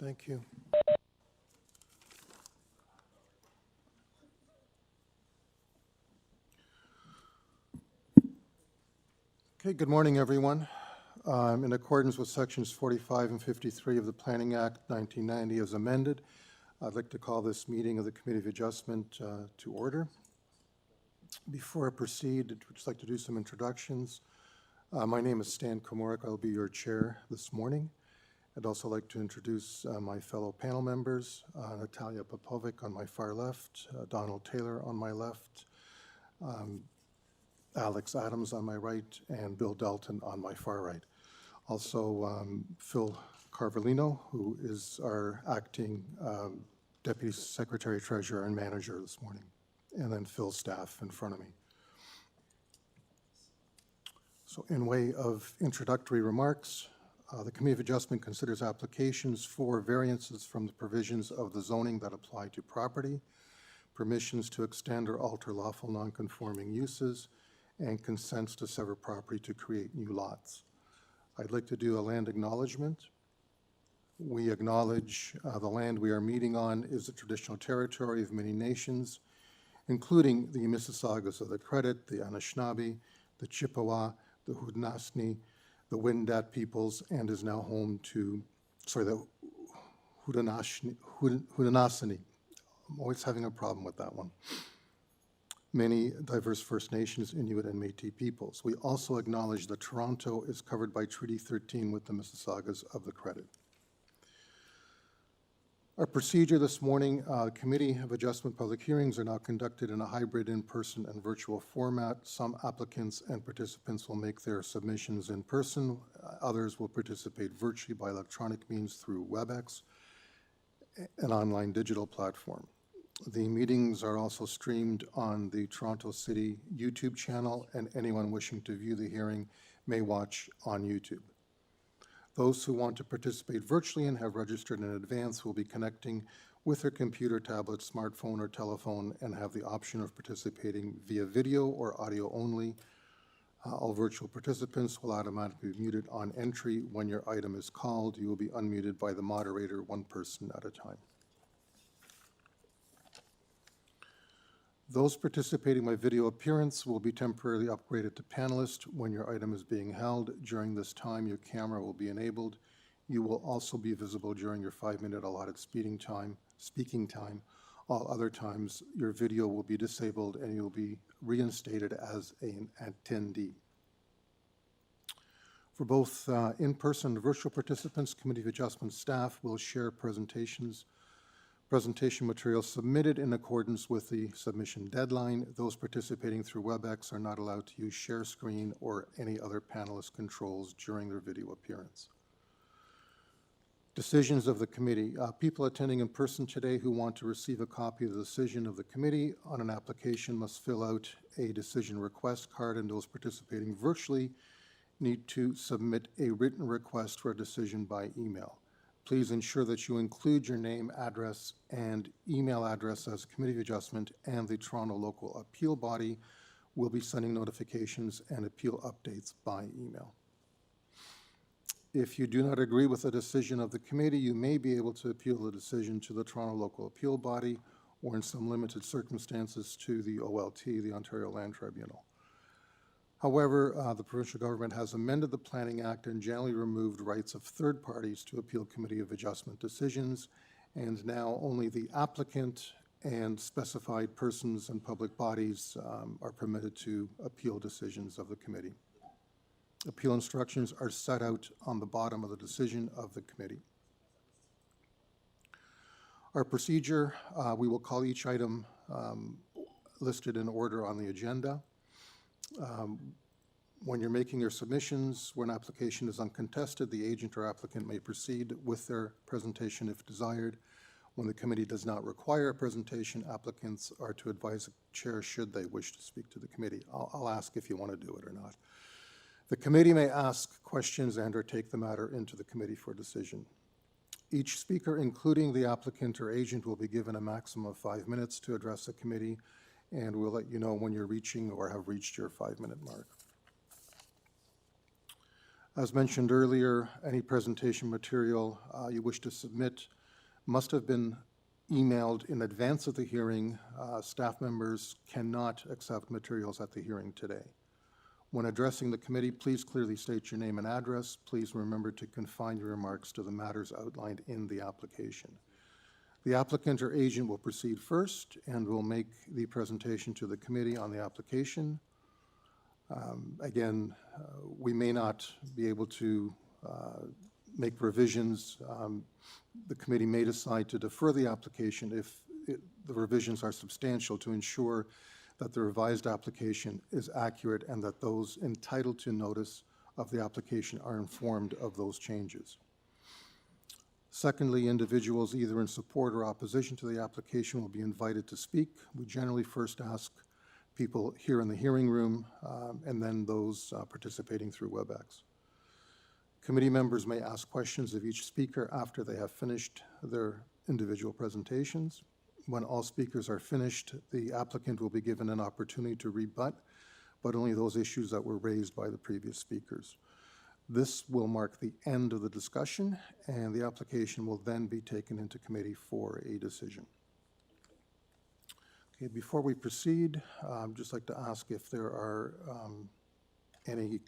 Thank you. Okay, good morning, everyone. In accordance with sections 45 and 53 of the Planning Act 1990 as amended, I'd like to call this meeting of the Committee of Adjustment to order. Before I proceed, I'd just like to do some introductions. My name is Stan Komorik. I'll be your chair this morning. I'd also like to introduce my fellow panel members, Natalia Popovic on my far left, Donald Taylor on my left, Alex Adams on my right, and Bill Dalton on my far right. Also, Phil Carvalino, who is our acting Deputy Secretary, Treasurer, and Manager this morning, and then Phil's staff in front of me. So in way of introductory remarks, the Committee of Adjustment considers applications for variances from the provisions of the zoning that apply to property, permissions to extend or alter lawful nonconforming uses, and consents to sever property to create new lots. I'd like to do a land acknowledgement. We acknowledge the land we are meeting on is the traditional territory of many nations, including the Mississaugas of the Credit, the Anishinaabe, the Chippewa, the Haudenosaunee, the Wendat peoples, and is now home to, the Haudenosaunee. I'm always having a problem with that one. Many diverse First Nations, Inuit, and Métis peoples. We also acknowledge that Toronto is covered by Treaty 13 with the Mississaugas of the Credit. Our procedure this morning, Committee of Adjustment public hearings are now conducted in a hybrid in-person and virtual format. Some applicants and participants will make their submissions in person. Others will participate virtually by electronic means through WebEx, an online digital platform. The meetings are also streamed on the Toronto City YouTube channel, and anyone wishing to view the hearing may watch on YouTube. Those who want to participate virtually and have registered in advance will be connecting with their computer, tablet, smartphone, or telephone and have the option of participating via video or audio only. All virtual participants will automatically be muted on entry. When your item is called, you will be unmuted by the moderator, one person at a time. Those participating by video appearance will be temporarily upgraded to panelist when your item is being held. During this time, your camera will be enabled. You will also be visible during your 5-minute allotted speaking time. All other times, your video will be disabled and you will be reinstated as an attendee. For both in-person and virtual participants, Committee of Adjustment staff will share presentation materials submitted in accordance with the submission deadline. Those participating through WebEx are not allowed to use share screen or any other panelist controls during their video appearance. Decisions of the committee. People attending in person today who want to receive a copy of the decision of the committee on an application must fill out a decision request card, and those participating virtually need to submit a written request for a decision by email. Please ensure that you include your name, address, and email address as Committee of Adjustment, and the Toronto Local Appeal Body will be sending notifications and appeal updates by email. If you do not agree with the decision of the committee, you may be able to appeal the decision to the Toronto Local Appeal Body, or in some limited circumstances to the OLT, the Ontario Land Tribunal. However, the provincial government has amended the Planning Act and generally removed rights of third parties to appeal Committee of Adjustment decisions, and now only the applicant and specified persons and public bodies are permitted to appeal decisions of the committee. Appeal instructions are set out on the bottom of the decision of the committee. Our procedure, we will call each item listed in order on the agenda. When you're making your submissions, where an application is uncontested, the agent or applicant may proceed with their presentation if desired. When the committee does not require a presentation, applicants are to advise the chair should they wish to speak to the committee. I'll ask if you want to do it or not. The committee may ask questions and or take the matter into the committee for decision. Each speaker, including the applicant or agent, will be given a maximum of 5 minutes to address the committee, and we'll let you know when you're reaching or have reached your 5-minute mark. As mentioned earlier, any presentation material you wish to submit must have been emailed in advance of the hearing. Staff members cannot accept materials at the hearing today. When addressing the committee, please clearly state your name and address. Please remember to confine your remarks to the matters outlined in the application. The applicant or agent will proceed first and will make the presentation to the committee on the application. Again, we may not be able to make revisions. The committee may decide to defer the application if the revisions are substantial to ensure that the revised application is accurate and that those entitled to notice of the application are informed of those changes. Secondly, individuals either in support or opposition to the application will be invited to speak. We generally first ask people here in the hearing room and then those participating through WebEx. Committee members may ask questions of each speaker after they have finished their individual presentations. When all speakers are finished, the applicant will be given an opportunity to rebut, but only those issues that were raised by the previous speakers. This will mark the end of the discussion, and the application will then be taken into committee for a decision. Okay, before we proceed, I'd just like to ask if there are any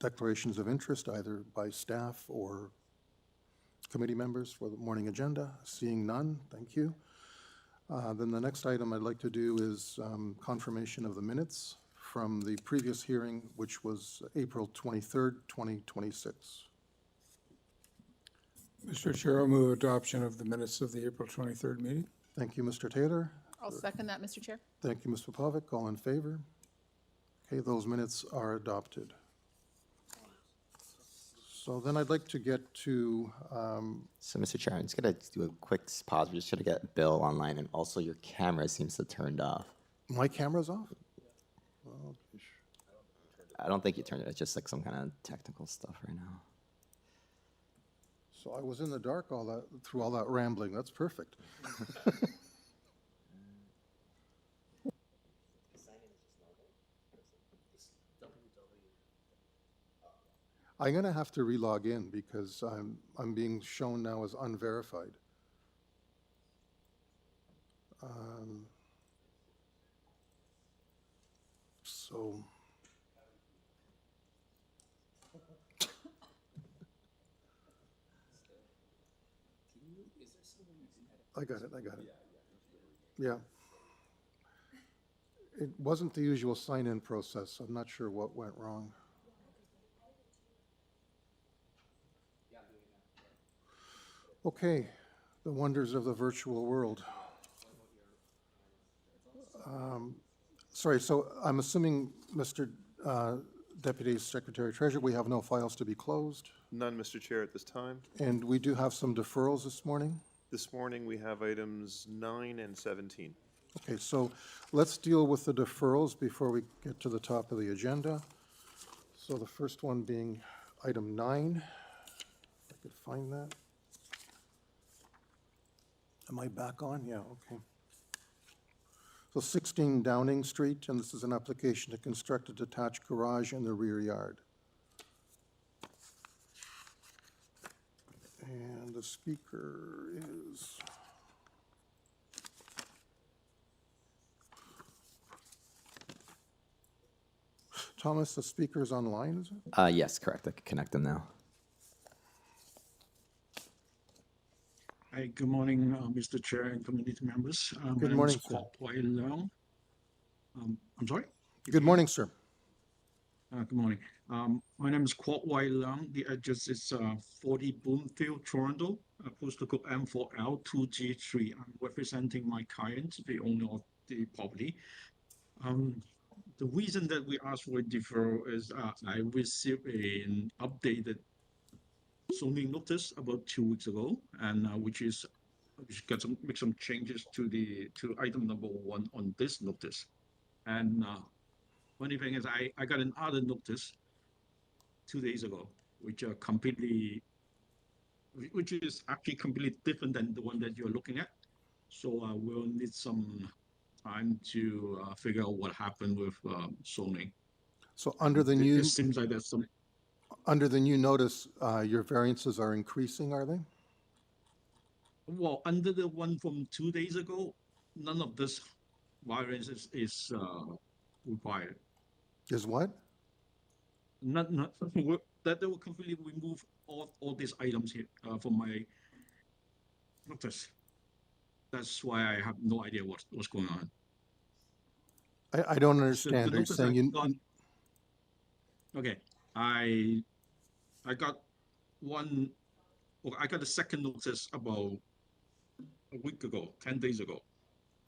declarations of interest, either by staff or committee members for the morning agenda. Seeing none, thank you. Then the next item I'd like to do is confirmation of the minutes from the previous hearing, which was April 23rd, 2026. Mr. Chair, I'll move adoption of the minutes of the April 23rd meeting. Thank you, Mr. Taylor. I'll second that, Mr. Chair. Thank you, Ms. Popovic. All in favor? Okay, those minutes are adopted. So then I'd like to get to... So, Mr. Chair, I'm just going to do a quick pause. We're just going to get Bill online, and also your camera seems to turned off. My camera's off? Well, I don't think you turned it. It's just like some kind of technical stuff right now. so I was in the dark through all that rambling. That's perfect. I'm going to have to re-log in because I'm being shown now as unverified. So I got it. Yeah. It wasn't the usual sign-in process. So I'm not sure what went wrong. Okay, the wonders of the virtual world. Sorry, so I'm assuming, Mr. Deputy Secretary Treasurer, we have no files to be closed, None, Mr. Chair, at this time. and we do have some deferrals this morning. This morning, we have items 9 and 17. Okay, so let's deal with the deferrals before we get to the top of the agenda. So the first one being item 9, if I could find that. Am I back on? Yeah, okay. So 16 Downing Street, and this is an application to construct a detached garage in the rear yard. And the speaker is... Thomas, the speaker is online, is it? Yes, correct. I can connect them now. Hi, good morning, Mr. Chair and community members. Good morning, sir. My name is Kwok Wai Leung. I'm sorry? Good morning, sir. Good morning. My name is Kwok Wai Leung. The address is 40 Bloomfield, Toronto, postal code M4L2G3. I'm representing my client, the owner of the property. The reason that we asked for a deferral is I received an updated zoning notice about 2 weeks ago, and which got make some changes to item number 1 on this notice. And funny thing is, I got another notice 2 days ago, which is actually completely different than the one that you're looking at. So we'll need some time to figure out what happened with zoning. So under the new... It seems like there's some... Under the new notice, your variances are increasing, are they? Well, under the one from 2 days ago, none of this variance is required. Is what? Not that they will completely remove all these items here from my notice. That's why I have no idea what's going on. I don't The understand. Are you notice saying I you, got, okay, I got one, well, I got a second notice about a week ago, 10 days ago.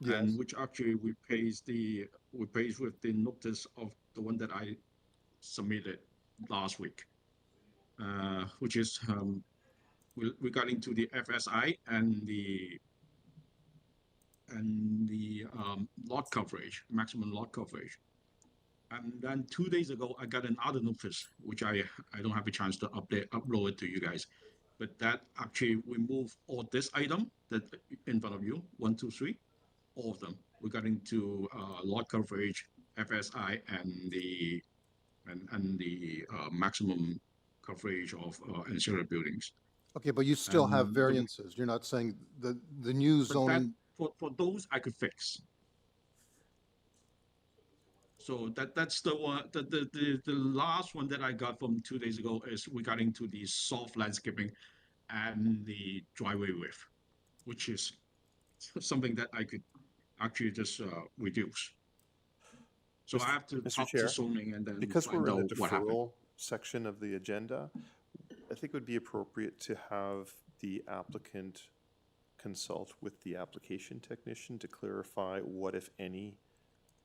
Yes. And which actually replace with the notice of the one that I submitted last week, which is regarding to the FSI and the lot coverage, maximum lot coverage. And then 2 days ago, I got another notice, which I don't have a chance to upload it to you guys. But that actually removed all this item that in front of you, 1, 2, 3, all of them regarding to lot coverage, FSI, and the maximum coverage of ancillary buildings. okay, but you still have And variances. You're not saying the new But that, zoning, for those I could fix. So that's the one, the last one that I got from 2 days ago is regarding to the soft landscaping and the driveway width, which is something that I could actually just reduce. So I have to Mr. talk Chair, to zoning and then Because find we're in out the what happened. deferral section of the agenda, I think it would be appropriate to have the applicant consult with the application technician to clarify what, if any,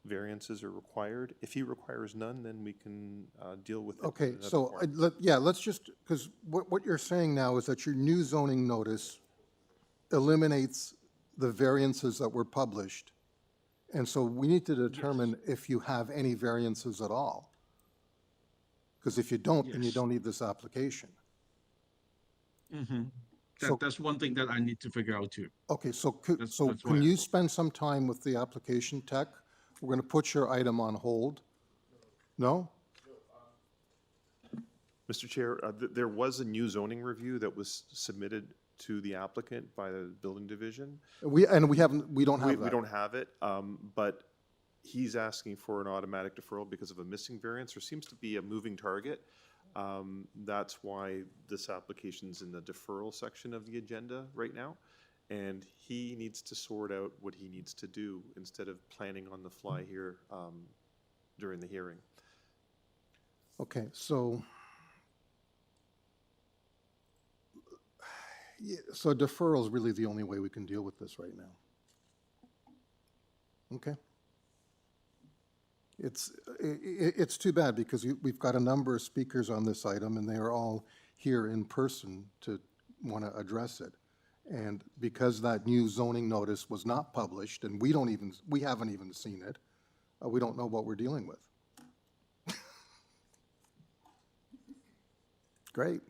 variances are required. If he requires none, then we can deal with it. in okay, another so, forum. let's just, because what you're saying now is that your new zoning notice eliminates the variances that were published. And so we need to determine if you have any variances at all. Because if you don't, then you Yes. don't need this application. Mm-hmm. So- That's one thing that I need to figure out too. Okay, so, That's so why can I- you spend some time with the application tech? We're going to put your item on hold. No? Mr. Chair, there was a new zoning review that was submitted to the applicant by the building division. We don't We have we that. don't have it, but he's asking for an automatic deferral because of a missing variance. There seems to be a moving target. That's why this application's in the deferral section of the agenda right now. And he needs to sort out what he needs to do instead of planning on the fly here during the hearing. Okay, so. Yeah, so deferral is really the only way we can deal with this right now. Okay. It's too bad because we've got a number of speakers on this item and they are all here in person to want to address it. And because that new zoning notice was not published and we haven't even seen it, we don't know what we're dealing with. Great.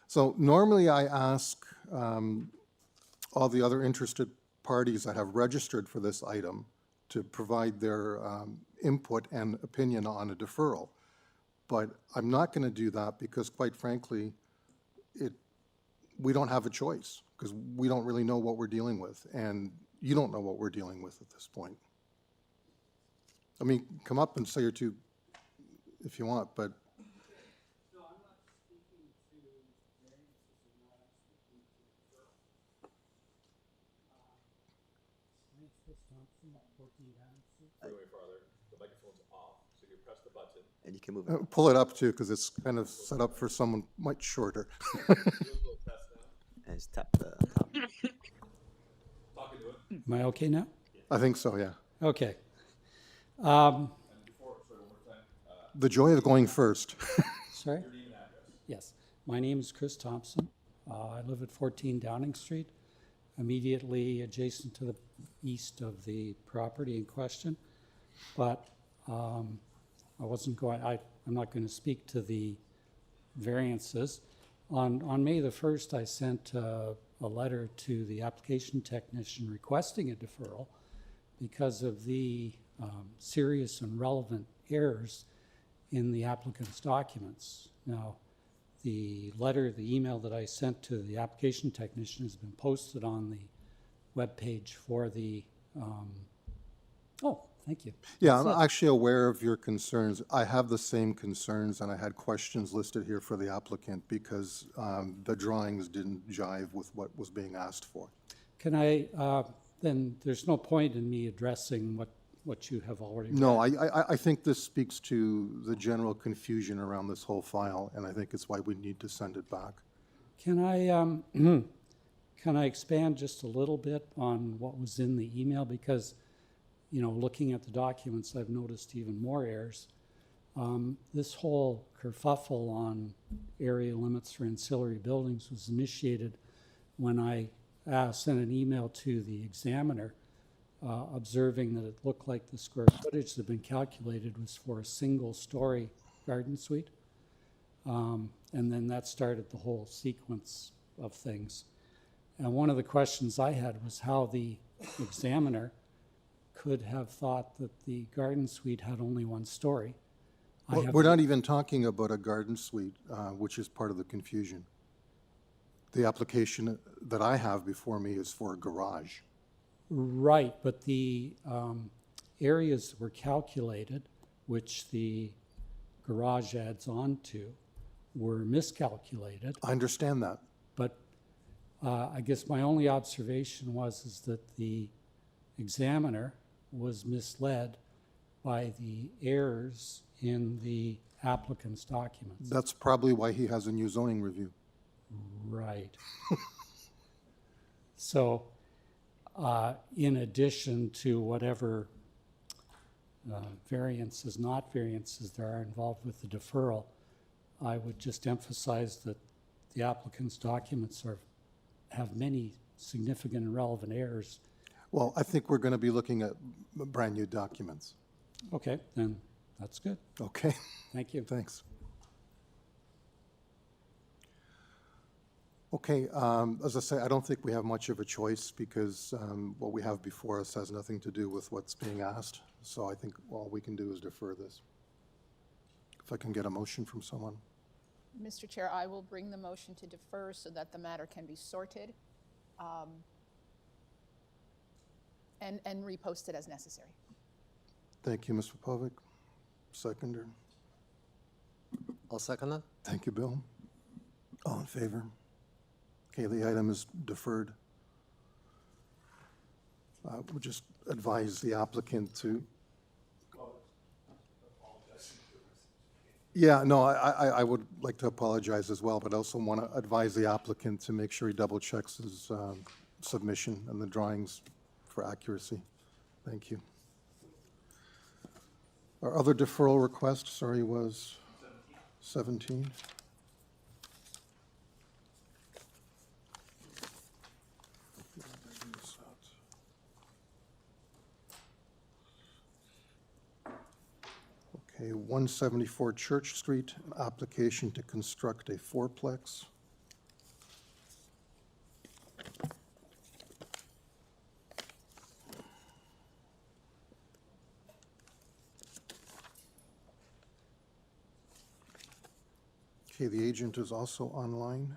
So normally I ask all the other interested parties that have registered for this item to provide their input and opinion on a deferral. But I'm not going to do that because quite frankly, we don't have a choice because we don't really know what we're dealing with and you don't know what we're dealing with at this point. I mean, come up and say or two if you want, but No, I'm not speaking to variances or not, I'm speaking to deferral. My name's Chris Thompson, 14 Adams Street. Way farther, the microphone's off, so you press the button. And you can move it. pull it up too because it's kind of set up for someone much shorter. Do a little test now. And just tap the top. Talking to it. Am I okay now? I think so, yeah. Okay. And before, sorry, one more time. The joy of going first. Sorry? Your name and address. Yes. My name is Chris Thompson. I live at 14 Downing Street, immediately adjacent to the east of the property in question. But I'm not going to speak to the variances. On May the 1st, I sent a letter to the application technician requesting a deferral because of the serious and relevant errors in the applicant's documents. Now, the email that I sent to the application technician has been posted on the webpage for the, oh, thank you. Yeah, I'm That's it. actually aware of your concerns. I have the same concerns, and I had questions listed here for the applicant because the drawings didn't jive with what was being asked for. Can I, then there's no point in me addressing what you have already. No, I think this speaks to the general confusion around this whole file, and I think it's why we need to send it back. Can I, can I expand just a little bit on what was in the email? Because, you know, looking at the documents, I've noticed even more errors. This whole kerfuffle on area limits for ancillary buildings was initiated when I sent an email to the examiner observing that it looked like the square footage that had been calculated was for a single-story garden suite. And then that started the whole sequence of things. And one of the questions I had was how the examiner could have thought that the garden suite had only one story. We're not even talking about a garden suite, which is part of the confusion. The application that I have before me is for a garage. Right, but the areas that were calculated, which the garage adds on to, were miscalculated. I understand that. But I guess my only observation is that the examiner was misled by the errors in the applicant's documents. That's probably why he has a new zoning review. Right. So, in addition to whatever variances, not variances there are involved with the deferral, I would just emphasize that the applicant's documents have many significant and relevant errors. Well, I think we're going to be looking at brand-new documents. Okay, then that's good. Okay, Thank you. thanks. Okay, as I say, I don't think we have much of a choice because what we have before us has nothing to do with what's being asked. So I think all we can do is defer this. If I can get a motion from someone. Mr. Chair, I will bring the motion to defer so that the matter can be sorted and reposted as necessary. Thank you, Ms. Popovic. Seconder. I'll second that. Thank you, Bill. All in favor? Okay, the item is deferred. We'll just advise the applicant to. Yeah, no, I would like to apologize as well, but I also want to advise the applicant to make sure he double checks his submission and the drawings for accuracy. Thank you. Our other deferral request, sorry, was 17. Okay, 174 Church Street, application to construct a fourplex. Okay, the agent is also online.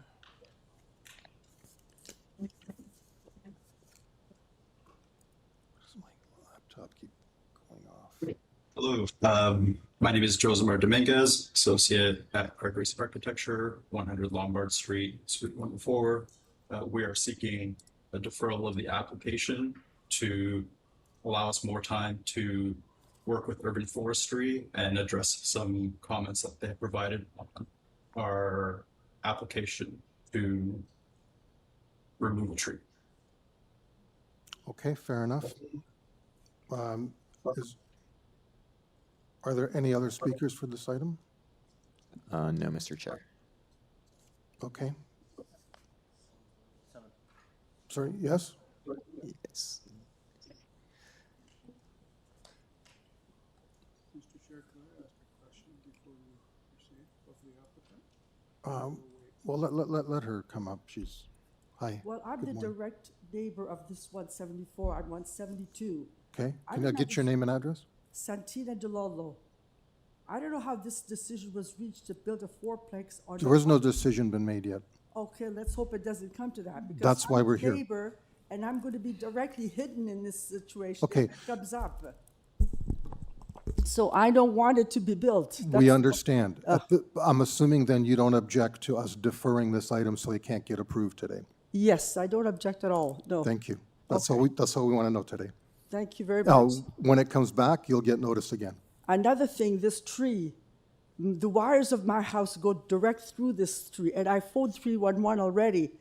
Does my laptop keep going off? Hello, my name is Josemar Dominguez, associate at Progressive Architecture, 100 Lombard Street, Suite 104. We are seeking a deferral of the application to allow us more time to work with urban forestry and address some comments that they have provided on our application to remove a tree. Okay, fair enough. Are there any other speakers for this item? No, Mr. Chair. Okay. Sorry, yes? Yes. Mr. Chair, can I ask a question before you proceed of the applicant? Well, let her come up. She's, hi. Well, I'm Good the morning. direct neighbor of this 174 and 172. Okay, I can I don't get your understand- name and address? Santina DeLolo. I don't know how this decision was reached to build a fourplex on. There is no decision been made yet. Okay, let's hope it doesn't come to that, because That's why I'm a we're here. neighbor, and I'm going to be directly hidden in this situation Okay. if it comes up. So I don't want it to be built. We That's- understand. I'm assuming then you don't object to us deferring this item so it can't get approved today. Yes, I don't object at all, no. Thank you. That's all we want to know today. Thank you very Now, much. when it comes back, you'll get notice again. Another thing, this tree, the wires of my house go direct through this tree, and I phoned 311 already,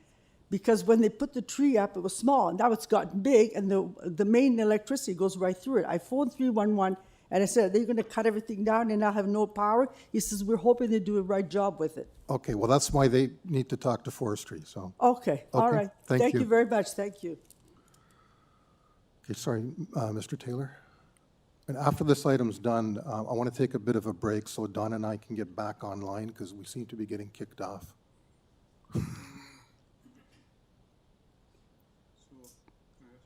because when they put the tree up, it was small, and now it's gotten big, and the main electricity goes right through it. I phoned 311, and I said, they're gonna cut everything down and I'll have no power? He says, we're hoping they do a right job with it. Okay, well, that's why they need to talk to forestry, so. Okay, all Okay, right. thank Thank you. you very much, thank you. Okay, sorry, Mr. Taylor. And after this item's done, I want to take a bit of a break so Don and I can get back online because we seem to be getting kicked off.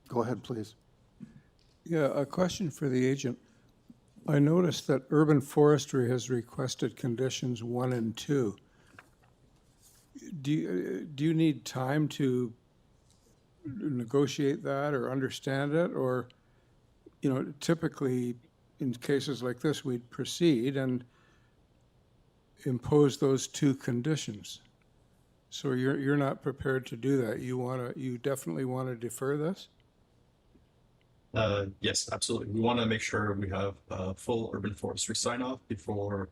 Go ahead, please. Yeah, a question for the agent. I noticed that urban forestry has requested conditions 1 and 2. Do you need time to negotiate that or understand it? Or, you know, typically in cases like this, we'd proceed and impose those 2 conditions. So you're not prepared to do that. You definitely want to defer this? Yes, absolutely. We want to make sure we have full urban forestry sign off before.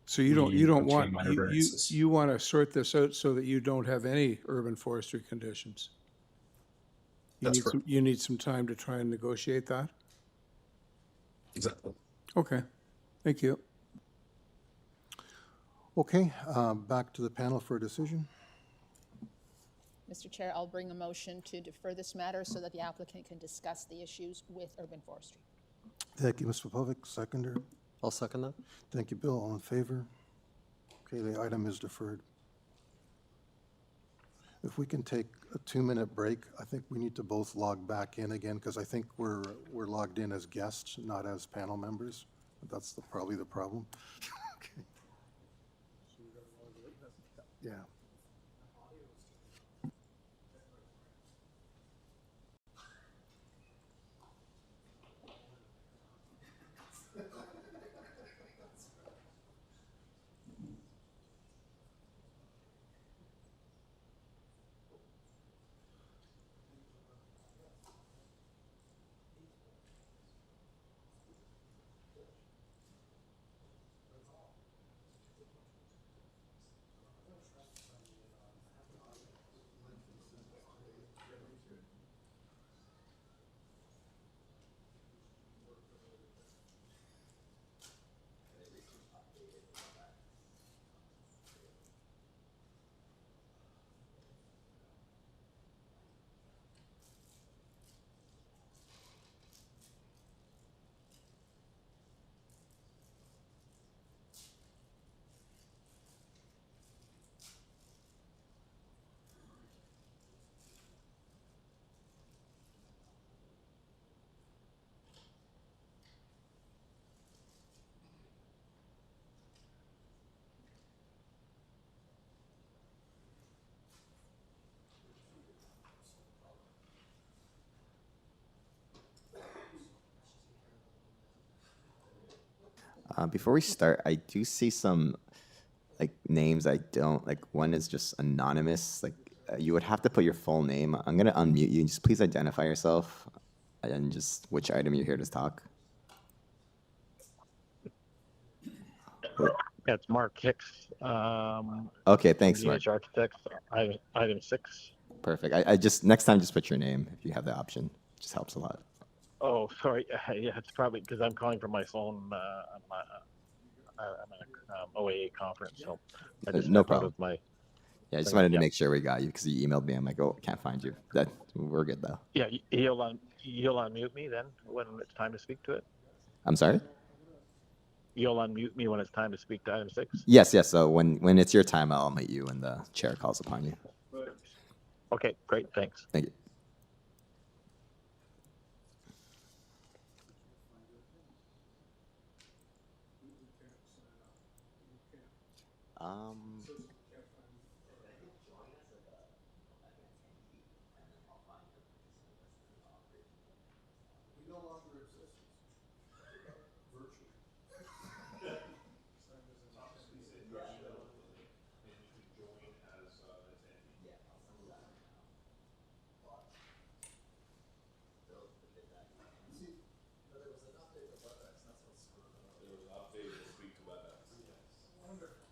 So you don't we want, obtain minor variances. you want to sort this out so that you don't have any urban forestry conditions? That's correct. You need some time to try and negotiate that? Exactly. Okay, thank you. Okay, back to the panel for a decision. Mr. Chair, I'll bring a motion to defer this matter so that the applicant can discuss the issues with urban forestry. Thank you, Ms. Popovic, seconder. I'll second that. Thank you, Bill. All in favor? Okay, the item is deferred. If we can take a 2-minute break, I think we need to both log back in again because I think we're logged in as guests, not as panel members. That's probably the problem. Okay. Yeah. Before we start, I do see some like names I don't like. One is just anonymous. Like you would have to put your full name. I'm gonna unmute you. Just please identify yourself and just which item you're here to talk. Yeah, it's Mark Hicks. Okay, thanks, Mark. DH Architects, item 6. Perfect. I just next time just put your name if you have the option. Just helps a lot. Oh, sorry. Yeah, it's probably because I'm calling from my phone. I'm at an OAA conference, so I just No stepped out problem. of my. Yeah, I just Okay, wanted to yeah. make sure we got you because you emailed me. I'm like, oh, can't find you. That we're good though. Yeah, you'll unmute me then when it's time to speak to it. I'm sorry. You'll unmute me when it's time to speak to item 6. Yes, yes. So when it's your time, I'll unmute you when the chair calls upon you. Okay, great. Thanks. Thank you. Um, We no longer exist. Virtually. There was an update this week to WebEx. Wonderful.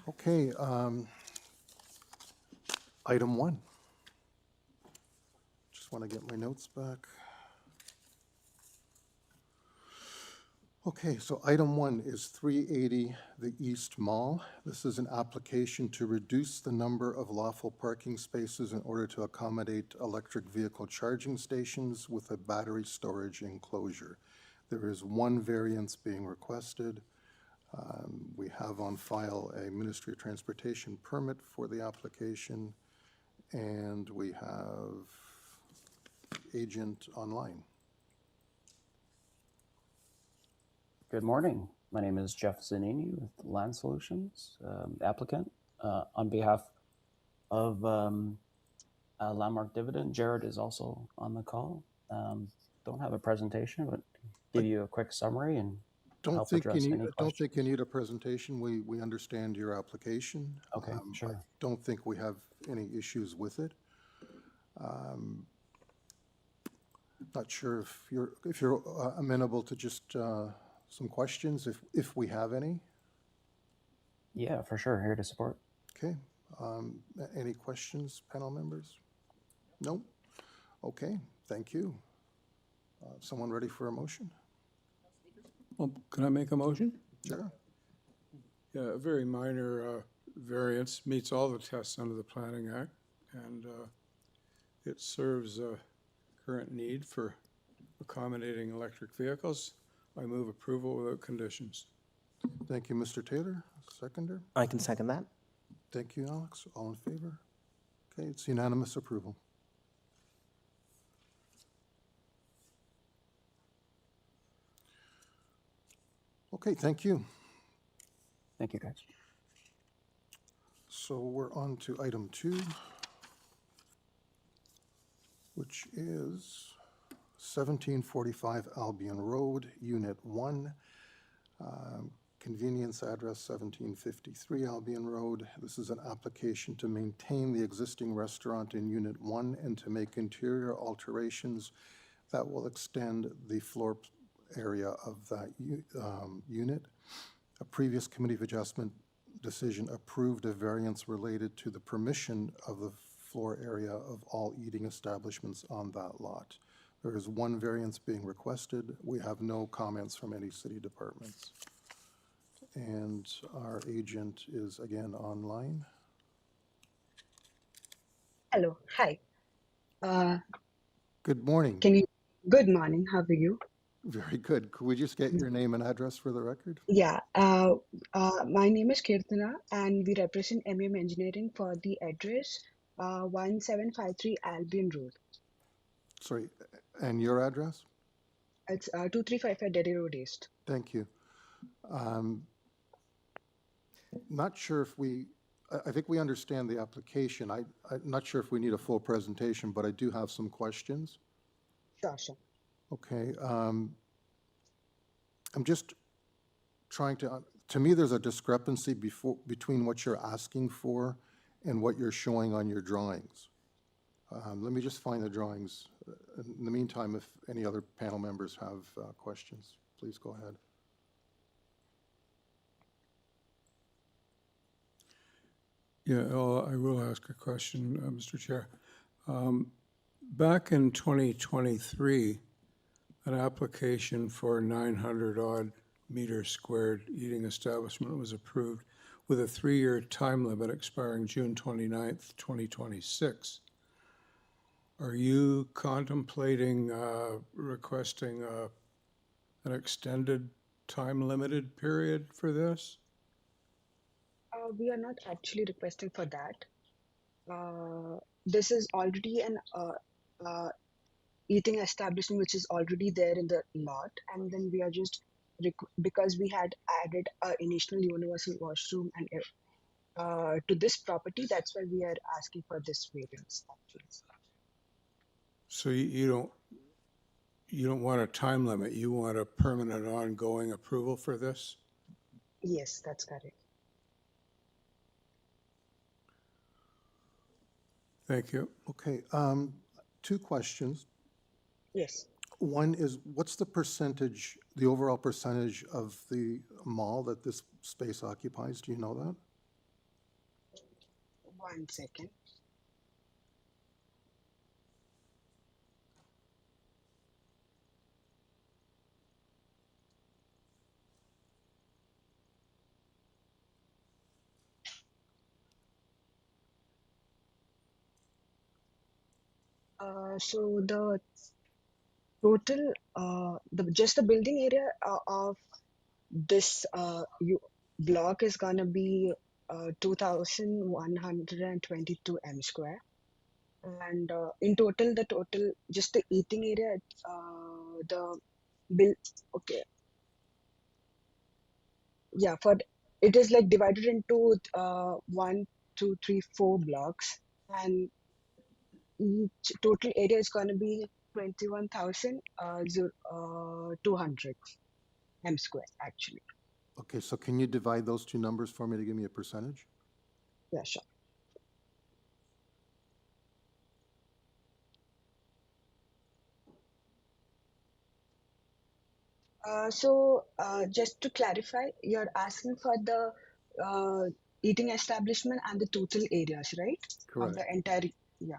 Okay, item 1. Just want to get my notes back. Okay, so item 1 is 380 the East Mall. This is an application to reduce the number of lawful parking spaces in order to accommodate electric vehicle charging stations with a battery storage enclosure. There is one variance being requested. We have on file a Ministry of Transportation permit for the application, and we have agent online. Good morning. My name is Jeff Zanini with Land Solutions, applicant. On behalf of Landmark Dividend, Jared is also on the call. Don't have a presentation, but give you a quick summary and help address any questions. Don't think you need a presentation. We understand your application. Okay, sure. I don't think we have any issues with it. Not sure if you're amenable to just some questions, if we have any. Yeah, for sure. Here to support. Okay. Any questions, panel members? No? Okay, thank you. Someone ready for a motion? Well, can I make a motion? Sure. Yeah, a very minor variance, meets all the tests under the Planning Act, and it serves a current need for accommodating electric vehicles. I move approval without conditions. Thank you, Mr. Taylor. Seconder? I can second that. Thank you, Alex. All in favor? Okay, it's unanimous approval. Okay, thank you. Thank you, guys. So we're on to item 2, which is 1745 Albion Road, Unit 1, convenience address 1753 Albion Road. This is an application to maintain the existing restaurant in Unit 1 and to make interior alterations that will extend the floor area of that unit. A previous Committee of Adjustment decision approved a variance related to the permission of the floor area of all eating establishments on that lot. There is one variance being requested. We have no comments from any city departments. And our agent is again online. Hello, hi. Good morning. Good morning, how are you? Very good. Could we just get your name and address for the record? Yeah, my name is Kirtana and we represent Engineering for the address 1753 Albion Road. Sorry, and your address? It's 2355 Derry Road East. Thank you. Not sure if I think we understand the application. I'm not sure if we need a full presentation, but I do have some questions. Sure. Okay. I'm just trying to me, there's a discrepancy between what you're asking for and what you're showing on your drawings. Let me just find the drawings. In the meantime, if any other panel members have questions, please go ahead. Yeah, I will ask a question, Mr. Chair. Back in 2023, an application for 900-odd meters squared eating establishment was approved with a 3-year time limit expiring June 29th, 2026. Are you contemplating requesting an extended time-limited period for this? We are not actually requesting for that. This is already an eating establishment which is already there in the lot, and then we are just because we had added an initial universal washroom and to this property, that's why we are asking for this variance actually. So you don't want a time limit, you want a permanent ongoing approval for this? Yes, that's correct. Thank you. Okay, 2 questions. Yes. One is, what's the overall percentage of the mall that this space occupies? Do you know that? 1 second. So the total, just the building area of this block is gonna be 2,122 m square, and in total, just the eating area, the bill, okay, yeah, it is like divided into 1, 2, 3, 4 blocks, and each total area is gonna be 21,200 m square actually. Okay, so can you divide those two numbers for me to give me a percentage? Yeah, sure. Just to clarify, you're asking for the eating establishment and the total areas, right? Of Correct. the entire, yeah.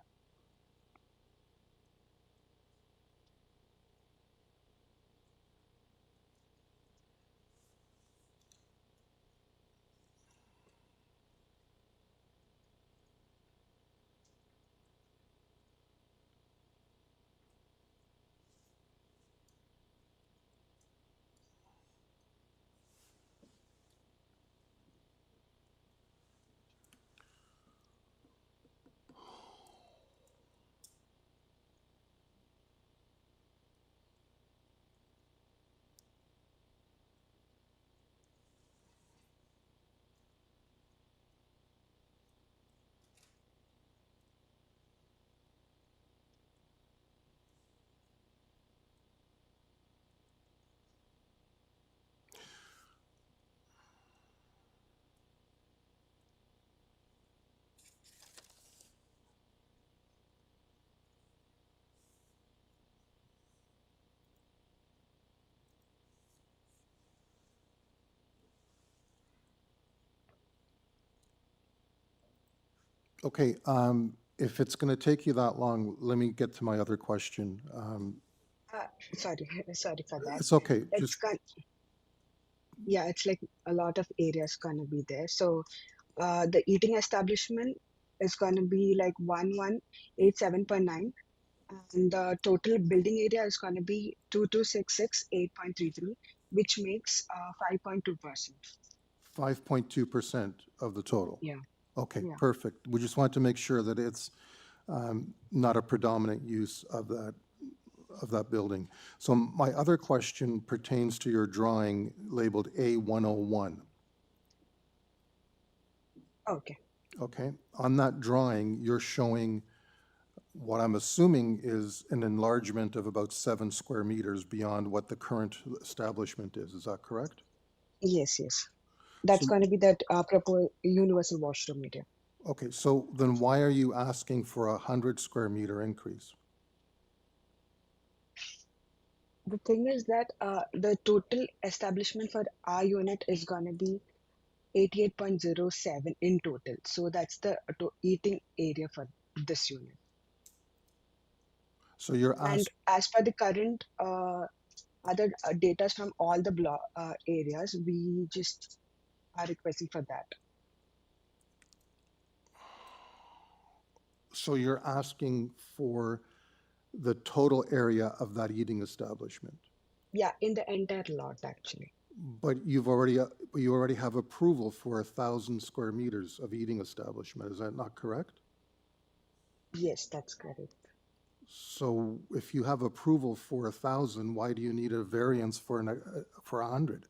Okay, if it's going to take you that long, let me get to my other question. Sorry, sorry for that. It's okay, It's just, yeah, it's like a lot of areas gonna be there. So the eating establishment is gonna be like 1187.9, and the total building area is gonna be 2266.8.33, which makes 5.2%. 5.2% of the total. Yeah. Okay, Yeah. perfect. We just want to make sure that it's not a predominant use of that building. So my other question pertains to your drawing labeled A101. Okay. Okay, on that drawing, you're showing what I'm assuming is an enlargement of about 7 square meters beyond what the current establishment is. Is that correct? Yes, yes. That's So- gonna be that proposed universal washroom area. Okay, so then why are you asking for a 100 square meter increase? The thing is that the total establishment for our unit is gonna be 88.07 in total. So that's the eating area for this unit. So you're And asking, as per the current other data from all the block areas, we just are requesting for that. so you're asking for the total area of that eating establishment? Yeah, in the entire lot actually. But you already have approval for 1,000 square meters of eating establishment. Is that not correct? Yes, that's correct. So if you have approval for 1,000, why do you need a variance for 100?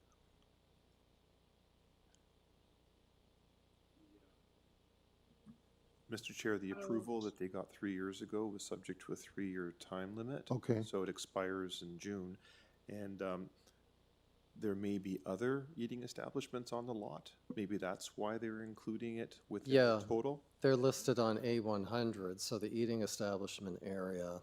Mr. Chair, the approval that they got 3 years ago was subject to a 3-year time limit. Okay. So it expires in June. And there may be other eating establishments on the lot. Maybe that's why they're including it within Yeah. the total. They're listed on A100, so the eating establishment area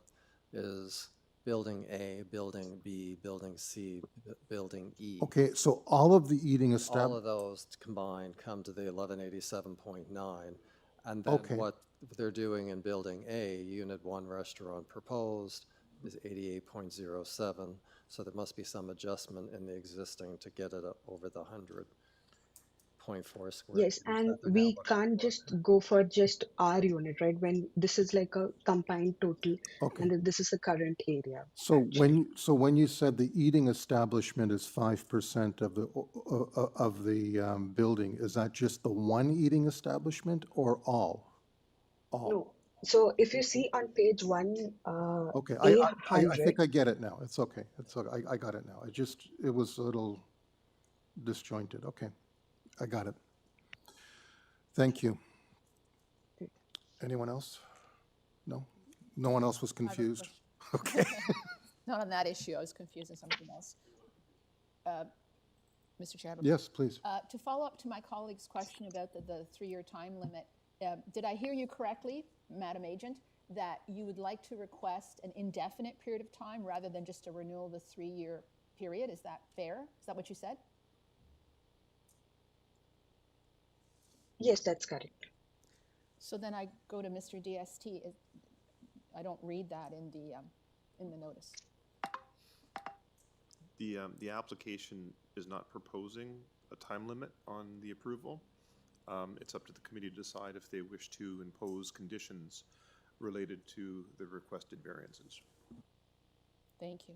is Building A, Building B, Building C, Building E. Okay, so all of the eating All establishment, of those combined come to the 1187.9. And then Okay. what they're doing in Building A, Unit 1 restaurant proposed is 88.07. So there must be some adjustment in the existing to get it up over the 100.4 square. Yes, feet and that they're now we looking can't for. just go for just our unit, right? When this is like a combined total, Okay. and then this is the current area. So when you said the eating establishment is 5% of the building, is that just the one eating establishment or all? All. No. So if you see on page one, Okay, I A100, think I get it now. It's okay. It's okay. I got it now. It was a little disjointed. Okay, I got it. Thank you. Anyone else? No? No one else was confused? Okay. Not on that issue, I was confused on something else. Mr. Chair? I have a- Yes, please. To follow up to my colleague's question about the 3-year time limit, did I hear you correctly, Madam Agent, that you would like to request an indefinite period of time rather than just a renewal of the 3-year period? Is that fair? Is that what you said? yes, that's correct. So then I go to Mr. DST. I don't read that in the notice. The application is not proposing a time limit on the approval. It's up to the committee to decide if they wish to impose conditions related to the requested variances. Thank you.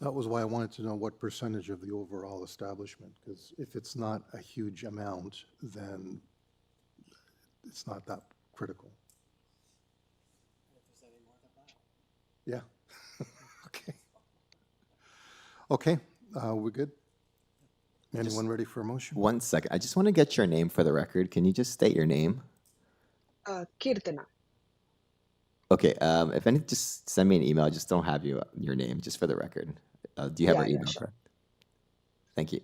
That was why I wanted to know what percentage of the overall establishment, because if it's not a huge amount, then it's not that critical. Yeah. Okay. Okay, we're good? Anyone ready for a motion? 1 second. I just want to get your name for the record. Can you just state your name? Kirtana. Okay, if any, just send me an email. I just don't have your name, just for the record. Do you have our Yeah, email? sure. Correct? Thank you.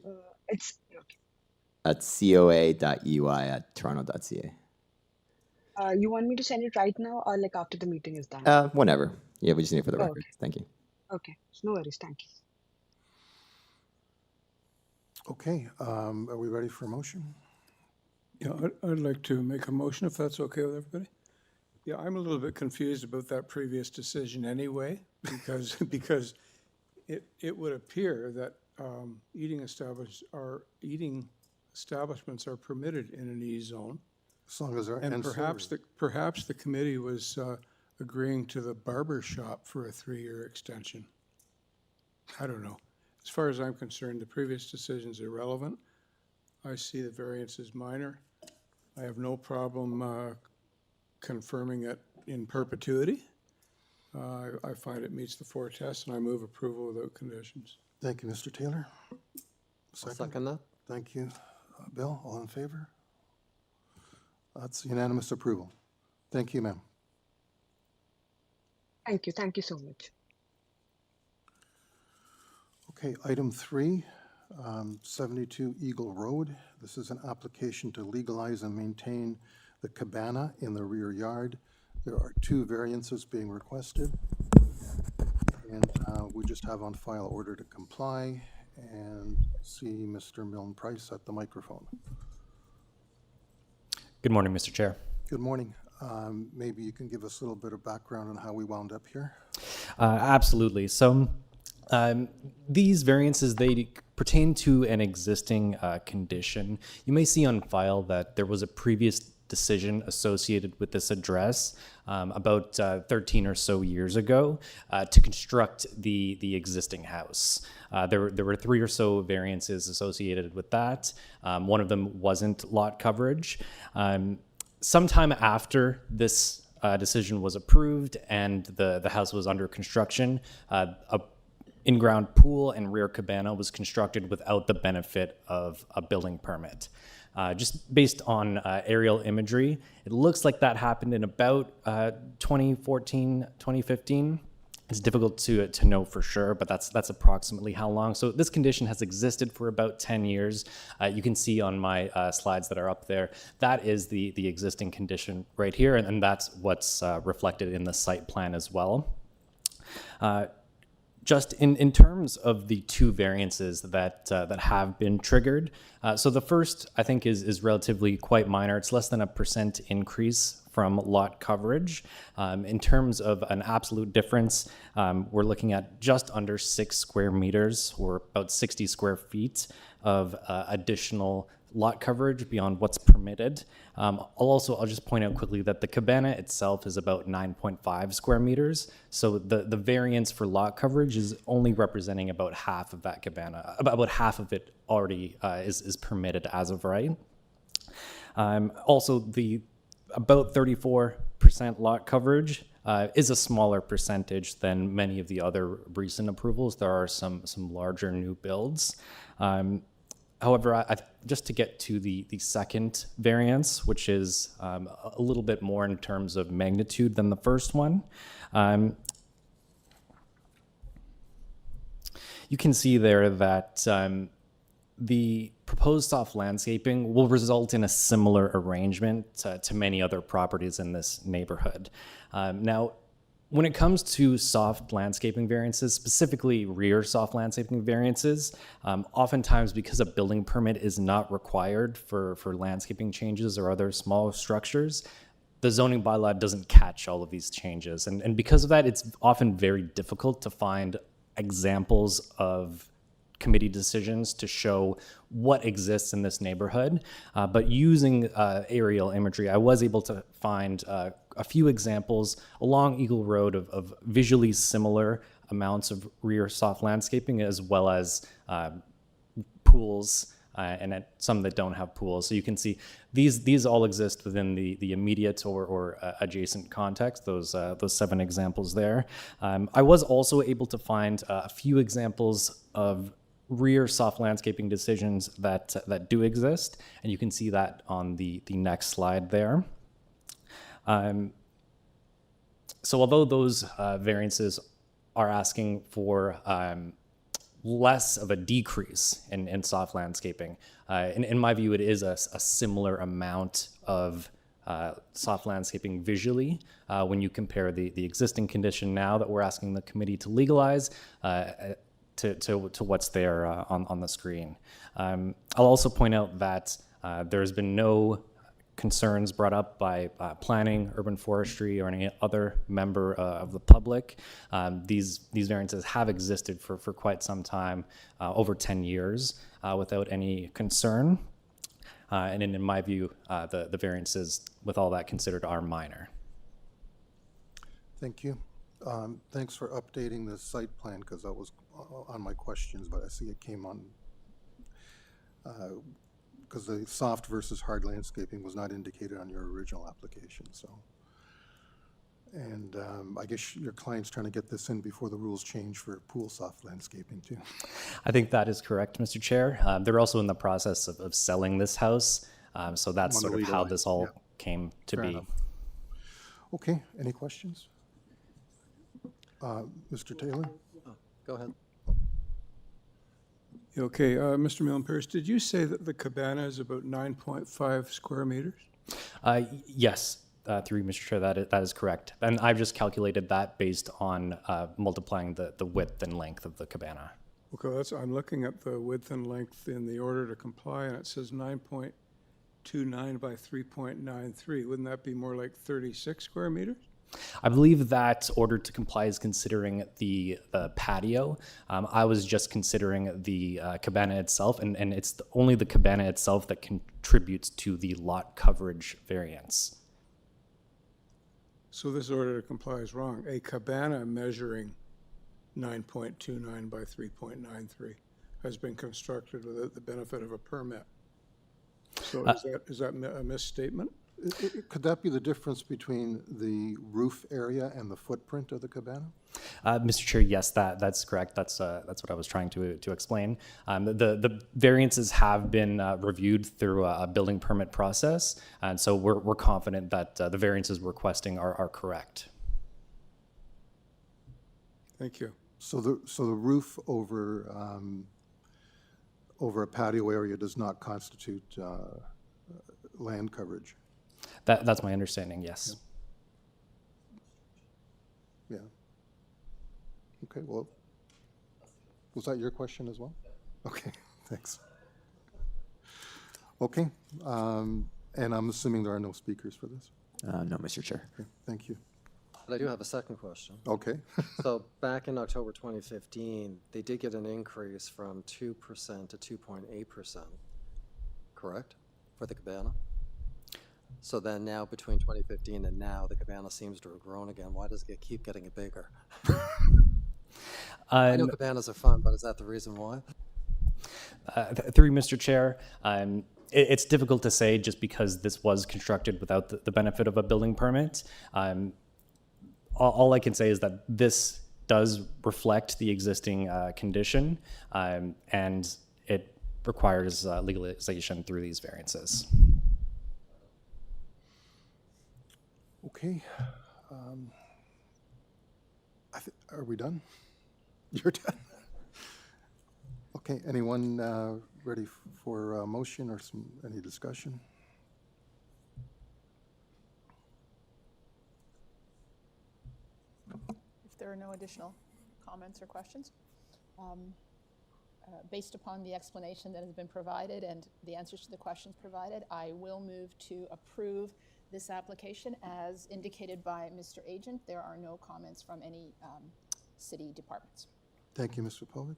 It's okay. At coa.ui@toronto.ca. You want me to send it right now or like after the meeting is done? Whenever. Yeah, we just need it for the Oh, record. okay. Thank you. Okay, no worries. Thank you. Okay, are we ready for a motion? Yeah, I'd like to make a motion if that's okay with everybody. Yeah, I'm a little bit confused about that previous decision anyway, because it would appear that eating establishments are permitted in an E zone. As long as they're And ancillary. perhaps the committee was agreeing to the barber shop for a 3-year extension. I don't know. As far as I'm concerned, the previous decision's irrelevant. I see the variance as minor. I have no problem confirming it in perpetuity. I find it meets the 4 tests, and I move approval without conditions. Thank you, Mr. Taylor. I'll second that. Thank you. Bill, all in favor? That's unanimous approval. Thank you, ma'am. Thank you. Thank you so much. Okay, item 3, 72 Eagle Road. This is an application to legalize and maintain the cabana in the rear yard. There are 2 variances being requested. And we just have on file order to comply and see Mr. Milne Price at the microphone. Good morning, Mr. Chair. Good morning. Maybe you can give us a little bit of background on how we wound up here. Absolutely. So these variances, they pertain to an existing condition. You may see on file that there was a previous decision associated with this address about 13 or so years ago to construct the existing house. There were 3 or so variances associated with that. One of them wasn't lot coverage. Sometime after this decision was approved and the house was under construction, a in-ground pool and rear cabana was constructed without the benefit of a building permit. Just based on aerial imagery, it looks like that happened in about 2014, 2015. It's difficult to know for sure, but that's approximately how long. So this condition has existed for about 10 years. You can see on my slides that are up there, that is the existing condition right here, and that's what's reflected in the site plan as well. just in terms of the two variances that that have been triggered, so the first I think is relatively quite minor. It's less than a % increase from lot coverage. In terms of an absolute difference, we're looking at just under 6 square meters, or about 60 square feet of additional lot coverage beyond what's permitted. I'll just point out quickly that the cabana itself is about 9.5 square meters. So the variance for lot coverage is only representing about half of that cabana. About half of it already is permitted as of right. Also, the about 34% lot coverage is a smaller percentage than many of the other recent approvals. There are some larger new builds. However, just to get to the second variance, which is a little bit more in terms of magnitude than the first one, you can see there that the proposed soft landscaping will result in a similar arrangement to many other properties in this neighborhood. Now, when it comes to soft landscaping variances, specifically rear soft landscaping variances, oftentimes because a building permit is not required for landscaping changes or other small structures, the zoning bylaw doesn't catch all of these changes. And because of that, it's often very difficult to find examples of committee decisions to show what exists in this neighborhood. But using aerial imagery, I was able to find a few examples along Eagle Road of visually similar amounts of rear soft landscaping, as well as pools and some that don't have pools. So you can see these all exist within the immediate or adjacent context, those 7 examples there. I was also able to find a few examples of rear soft landscaping decisions that do exist, and you can see that on the next slide there. So although those variances are asking for less of a decrease in soft landscaping, in my view, it is a similar amount of soft landscaping visually when you compare the existing condition now that we're asking the committee to legalize to what's there on the screen. I'll also point out that there's been no concerns brought up by planning, urban forestry, or any other member of the public. These variances have existed for quite some time, over 10 years, without any concern. And in my view, the variances, with all that considered, are minor. Thank you. Thanks for updating the site plan, because that was on my questions, but I see it came on because the soft versus hard landscaping was not indicated on your original application. So, and I guess your client's trying to get this in before the rules change for pool soft landscaping too. I think that is correct, Mr. Chair. They're also in the process of selling this house, so that's sort of how this all came to Fair be. enough. Okay, any questions? Mr. Taylor? Go ahead. Okay, Mr. Milton-Pierce, did you say that the cabana is about 9.5 square meters? Yes, through Mr. Chair, that is correct. And I've just calculated that based on multiplying the width and length of the cabana. Okay, I'm looking at the width and length in the order to comply, and it says 9.29 by 3.93. Wouldn't that be more like 36 square meters? I believe that order to comply is considering the patio. I was just considering the cabana itself, and it's only the cabana itself that contributes to the lot coverage variance. So this order to comply is wrong. A cabana measuring 9.29 by 3.93 has been constructed without the benefit of a permit. So is that a misstatement? Could that be the difference between the roof area and the footprint of the cabana? Mr. Chair, yes, that's correct. That's what I was trying to explain. The variances have been reviewed through a building permit process, and so we're confident that the variances we're requesting are correct. Thank you. So the roof over a patio area does not constitute land coverage? That's my understanding, yes. Yeah. Okay, well, Was that your question as well? Okay, thanks. Okay, and I'm assuming there are no speakers for this? No, Mr. Chair. Okay, thank you. But I do have a second question. Okay. So back in October 2015, they did get an increase from 2% to 2.8%, correct, for the cabana? So then now between 2015 and now, the cabana seems to have grown again. Why does it keep getting bigger? I know cabanas are fun, but is that the reason why? Through Mr. Chair, it's difficult to say just because this was constructed without the benefit of a building permit. All I can say is that this does reflect the existing condition, and it requires legalization through these variances. Okay. Are we done? You're done? Okay, anyone ready for a motion or any discussion? If there are no additional comments or questions, based upon the explanation that has been provided and the answers to the questions provided, I will move to approve this application as indicated by Mr. Agent. There are no comments from any city departments. Thank you, Mr. Povic.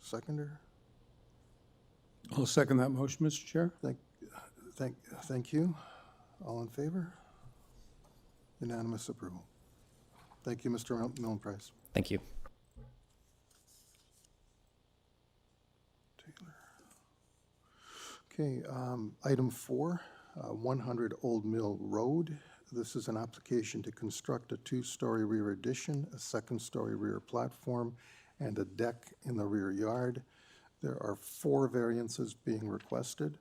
Seconder? I'll second that motion, Mr. Chair. Thank you. All in favor? Unanimous approval. Thank you, Mr. Milne-Price. Thank you. Taylor. Okay, item 4, 100 Old Mill Road. This is an application to construct a 2-story rear addition, a 2nd-story rear platform, and a deck in the rear yard. There are 4 variances being requested.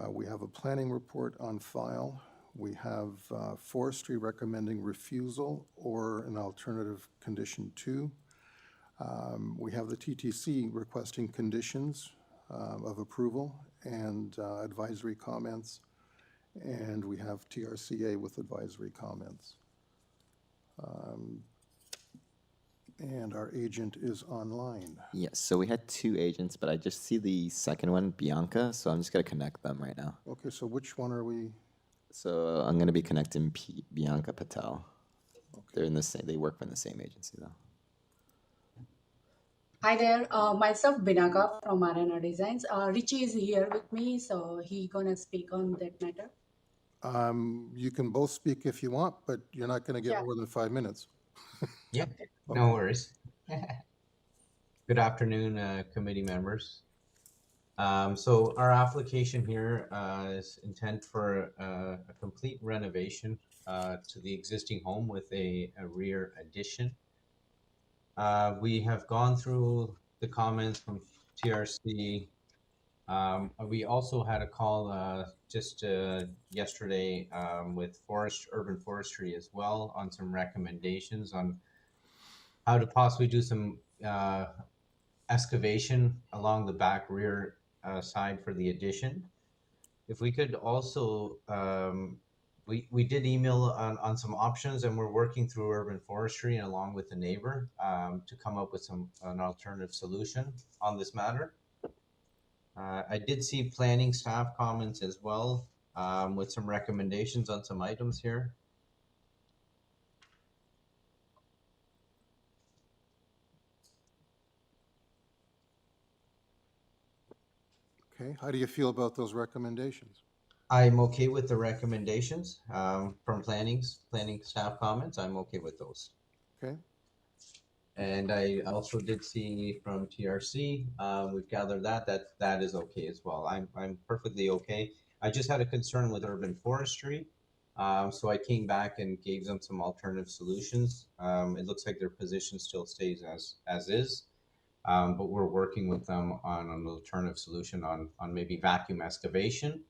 We have a planning report on file. We have forestry recommending refusal or an alternative condition 2. We have the TTC requesting conditions of approval and advisory comments. And we have TRCA with advisory comments. And our agent is online. Yes, so we had 2 agents, but I just see the second one, Bianca, so I'm just going to connect them right now. Okay, so which one are we? So I'm going to be connecting Bianca Patel. Okay. They're in the same. They work in the same agency, though. Hi there, myself Binaka from Arena Designs. Richie is here with me, so he gonna speak on that matter. You can both speak if you want, but you're not going to get more than 5 minutes. Yeah, no worries. Good afternoon, committee members. So our application here is intent for a complete renovation to the existing home with a rear addition. We have gone through the comments from TRC. We also had a call just yesterday with urban forestry as well on some recommendations on how to possibly do some excavation along the back rear side for the addition. If we could also, we did email on some options, and we're working through urban forestry and along with the neighbor to come up with an alternative solution on this matter. I did see planning staff comments as well with some recommendations on some items here. Okay, how do you feel about those recommendations? I'm okay with the recommendations from planning staff comments. I'm okay with those. Okay. And I also did see from TRC, we've gathered that is okay as well. I'm perfectly okay. I just had a concern with urban forestry. So I came back and gave them some alternative solutions. It looks like their position still stays as is. But we're working with them on an alternative solution on maybe vacuum excavation,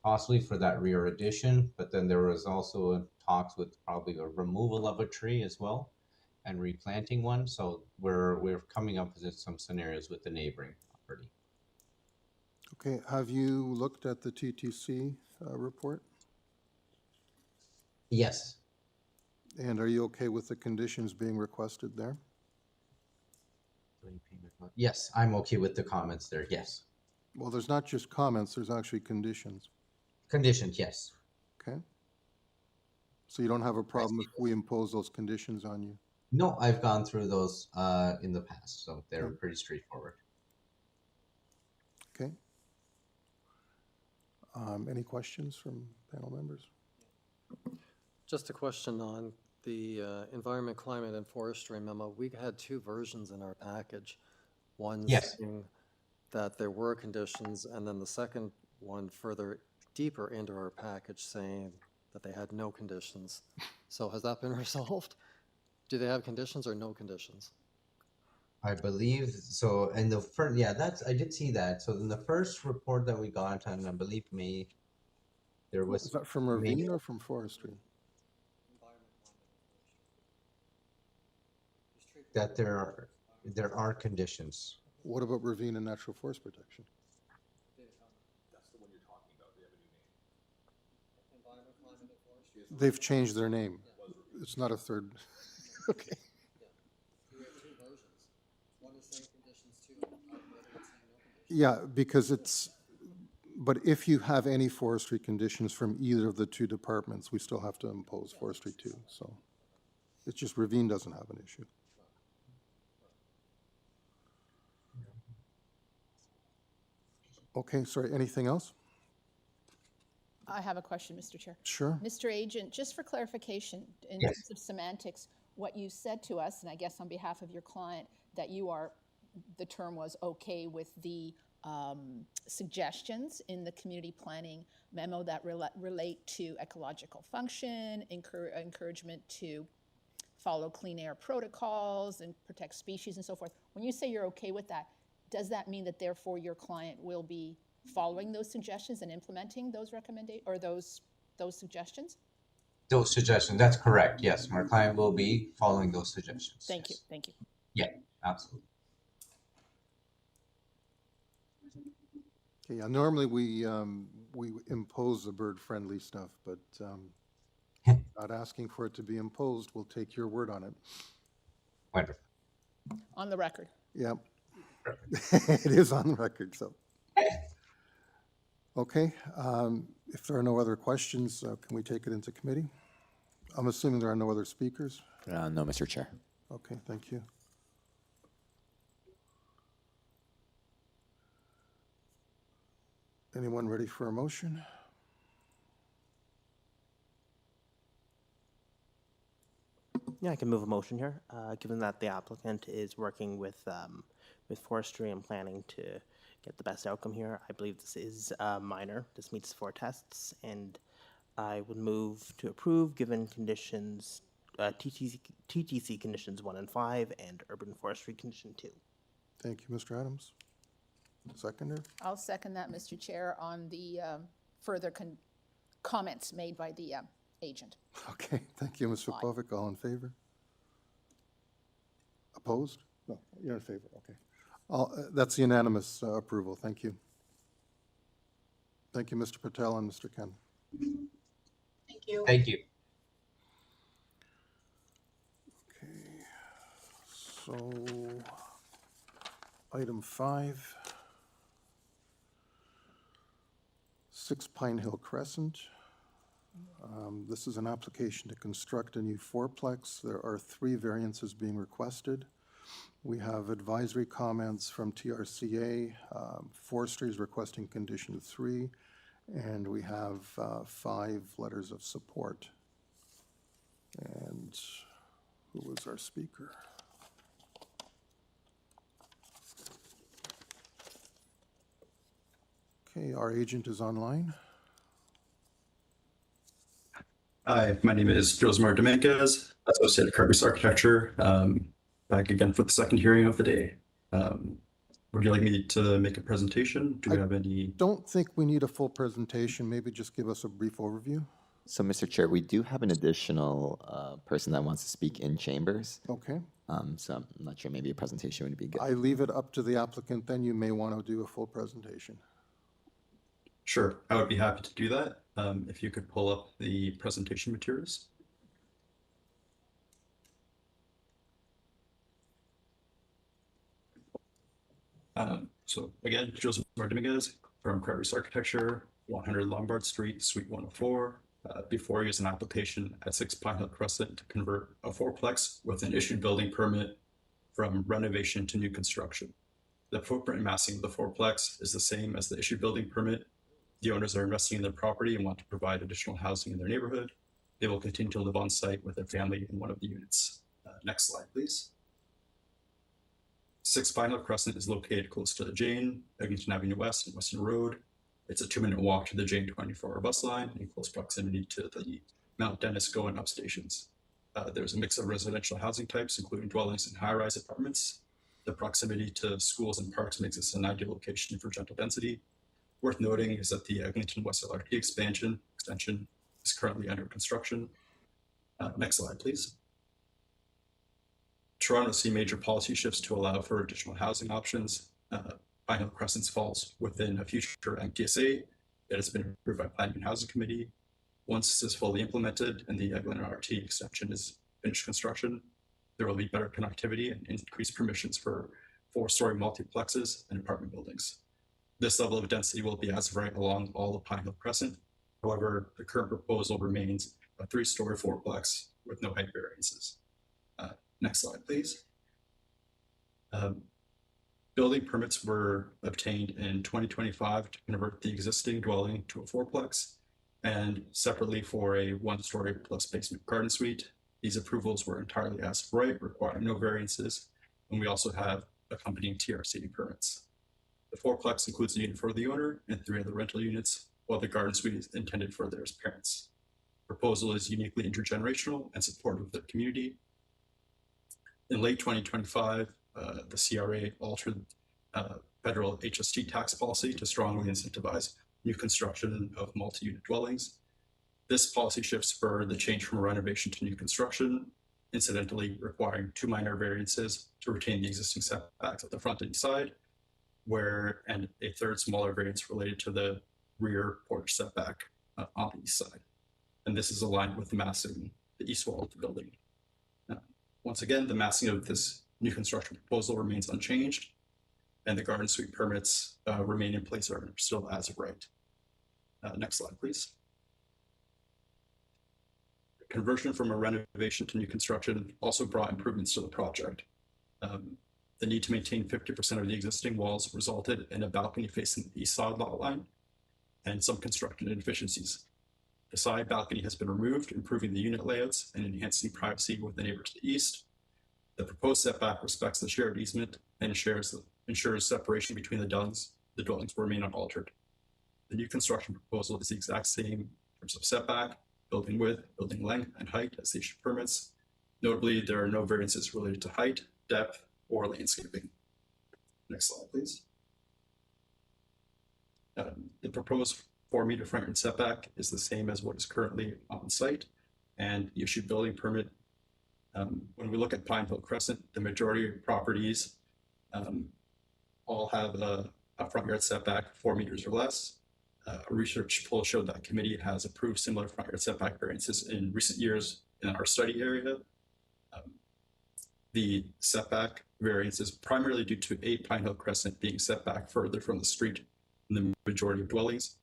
possibly for that rear addition. But then there was also talks with probably a removal of a tree as well and replanting one. So we're coming up with some scenarios with the neighboring property. Okay, have you looked at the TTC report? Yes. And are you okay with the conditions being requested there? Yes, I'm okay with the comments there, yes. Well, there's not just comments, there's actually conditions, Conditions, yes. okay? So you don't have a problem if we impose those conditions on you? No, I've gone through those in the past, so they're Okay. pretty straightforward. Okay. Any questions from panel members? Just a question on the environment, climate, and forestry memo. We had two versions in our package. One Yes. saying that there were conditions, and then the second one further deeper into our package saying that they had no conditions. So has that been resolved? Do they have conditions or no conditions? I believe so. In the first, yeah, I did see that. So in the first report that we got on, I believe May, there was. Is that from Ravine or from forestry? That there are conditions. What about Ravine and Natural Forest Protection? That's the one you're talking about. They have a new name. They've changed their name. It's not a third. Okay. We have two versions. One is saying conditions too, and the other is saying no conditions. Yeah, because but if you have any forestry conditions from either of the two departments, we still have to impose forestry too, so. It's just Ravine doesn't have an issue. Okay, sorry, anything else? I have a question, Mr. Chair. Sure. Mr. Agent, just for clarification, in Yes. terms of semantics, what you said to us, and I guess on behalf of your client, that you are, the term was okay with the suggestions in the community planning memo that relate to ecological function, encouragement to follow clean air protocols and protect species and so forth. When you say you're okay with that, does that mean that therefore your client will be following those suggestions and implementing those those suggestions? Those suggestions, that's correct. Yes, my client will be following those suggestions. Thank you, yes. thank you. Yeah, absolutely. Okay, yeah, normally we impose the bird-friendly stuff, but not asking for it to be imposed, we'll take your word on it. Wonderful. On the record. Yeah. It is on the record, so. Okay, if there are no other questions, can we take it into committee? I'm assuming there are no other speakers? No, Mr. Chair. Okay, thank you. Anyone ready for a motion? Yeah, I can move a motion here, given that the applicant is working with forestry and planning to get the best outcome here. I believe this is minor. This meets 4 tests, and I would move to approve given conditions, TTC conditions 1 and 5, and urban forestry condition 2. Thank you, Mr. Adams. Seconder? I'll second that, Mr. Chair, on the further comments made by the agent. Okay, thank you, Mr. Popovic. All in favor? Opposed? No, you're in favor, okay. That's unanimous approval. Thank you. Thank you, Mr. Patel and Mr. Ken. Thank you. Thank you. Okay, so item 5, 6 Pine Hill Crescent. This is an application to construct a new fourplex. There are 3 variances being requested. We have advisory comments from TRCA, Forestry is requesting condition 3, and we have 5 letters of support. And who was our speaker? Okay, our agent is online. Hi, my name is Josemar Dominguez, Associate at Carglass Architecture, back again for the second hearing of the day. Would you like me to make a presentation? Do you have any? Don't think we need a full presentation. Maybe just give us a brief overview. So, Mr. Chair, we do have an additional person that wants to speak in chambers. Okay. So I'm not sure, maybe a presentation would be good. I leave it up to the applicant, then you may want to do a full presentation. Sure, I would be happy to do that. If you could pull up the presentation materials. So again, Joseph Dominguez from Crevice Architecture, 100 Lombard Street, Suite 104. Before you is an application at 6 Pine Hill Crescent to convert a fourplex with an issued building permit from renovation to new construction. The footprint and massing of the fourplex is the same as the issued building permit. The owners are investing in their property and want to provide additional housing in their neighborhood. They will continue to live on site with their family in one of the units. Next slide, please. 6 Pine Hill Crescent is located close to the Jane, Eglinton Avenue West and Western Road. It's a 2-minute walk to the Jane 24-hour bus line in close proximity to the Mount Dennis Go and Up stations. There's a mix of residential housing types, including dwellings and high-rise apartments. The proximity to schools and parks makes this an ideal location for gentle density. Worth noting is that the Eglinton West LRT extension is currently under construction. Next slide, please. Toronto see major policy shifts to allow for additional housing options. Pine Hill Crescent falls within a future MTSA that has been approved by Planning and Housing Committee. Once this is fully implemented and the Eglinton RT extension is finished construction, there will be better connectivity and increased permissions for 4-story multiplexes and apartment buildings. This level of density will be as of right along all of Pine Hill Crescent. However, the current proposal remains a 3-story fourplex with no height variances. Next slide, please. Building permits were obtained in 2025 to convert the existing dwelling to a fourplex and separately for a 1-story plus basement garden suite. These approvals were entirely as of right, requiring no variances, and we also have accompanying TRC permits. The fourplex includes a unit for the owner and 3 other rental units, while the garden suite is intended for their parents. Proposal is uniquely intergenerational and supportive of the community. In late 2025, the CRA altered federal HST tax policy to strongly incentivize new construction of multi-unit dwellings. This policy shift spurred the change from renovation to new construction, incidentally requiring 2 minor variances to retain the existing setbacks at the front and side, and a 3rd smaller variance related to the rear porch setback on the east side. And this is aligned with the massing the east wall of the building. Once again, the massing of this new construction proposal remains unchanged, and the garden suite permits remain in place or are still as of right. Next slide, please. The conversion from a renovation to new construction also brought improvements to the project. The need to maintain 50% of the existing walls resulted in a balcony facing the east side lot line and some construction inefficiencies. The side balcony has been removed, improving the unit layouts and enhancing privacy with the neighbor to the east. The proposed setback respects the shared easement and ensures separation between the dwellings will remain unaltered. The new construction proposal is the exact same in terms of setback, building width, building length, and height as the issued permits. Notably, there are no variances related to height, depth, or landscaping. Next slide, please. The proposed 4-meter front yard setback is the same as what is currently on site, and the issued building permit. When we look at Pine Hill Crescent, the majority of properties all have a front yard setback 4 meters or less. A research poll showed that committee has approved similar front yard setback variances in recent years in our study area. The setback variance is primarily due to 8 Pine Hill Crescent being set back further from the street than the majority of dwellings.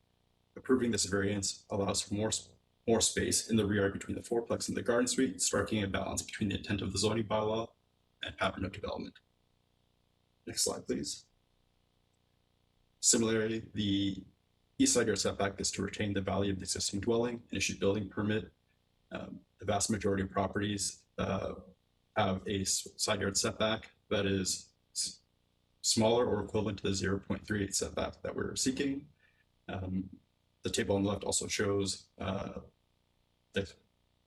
Approving this variance allows for more space in the rear between the fourplex and the garden suite, striking a balance between the intent of the zoning bylaw and pattern of development. Next slide, please. Similarly, the east side yard setback is to retain the value of the existing dwelling and issued building permit. The vast majority of properties have a side yard setback that is smaller or equivalent to the 0.38 setback that we're seeking. The table on the left also shows the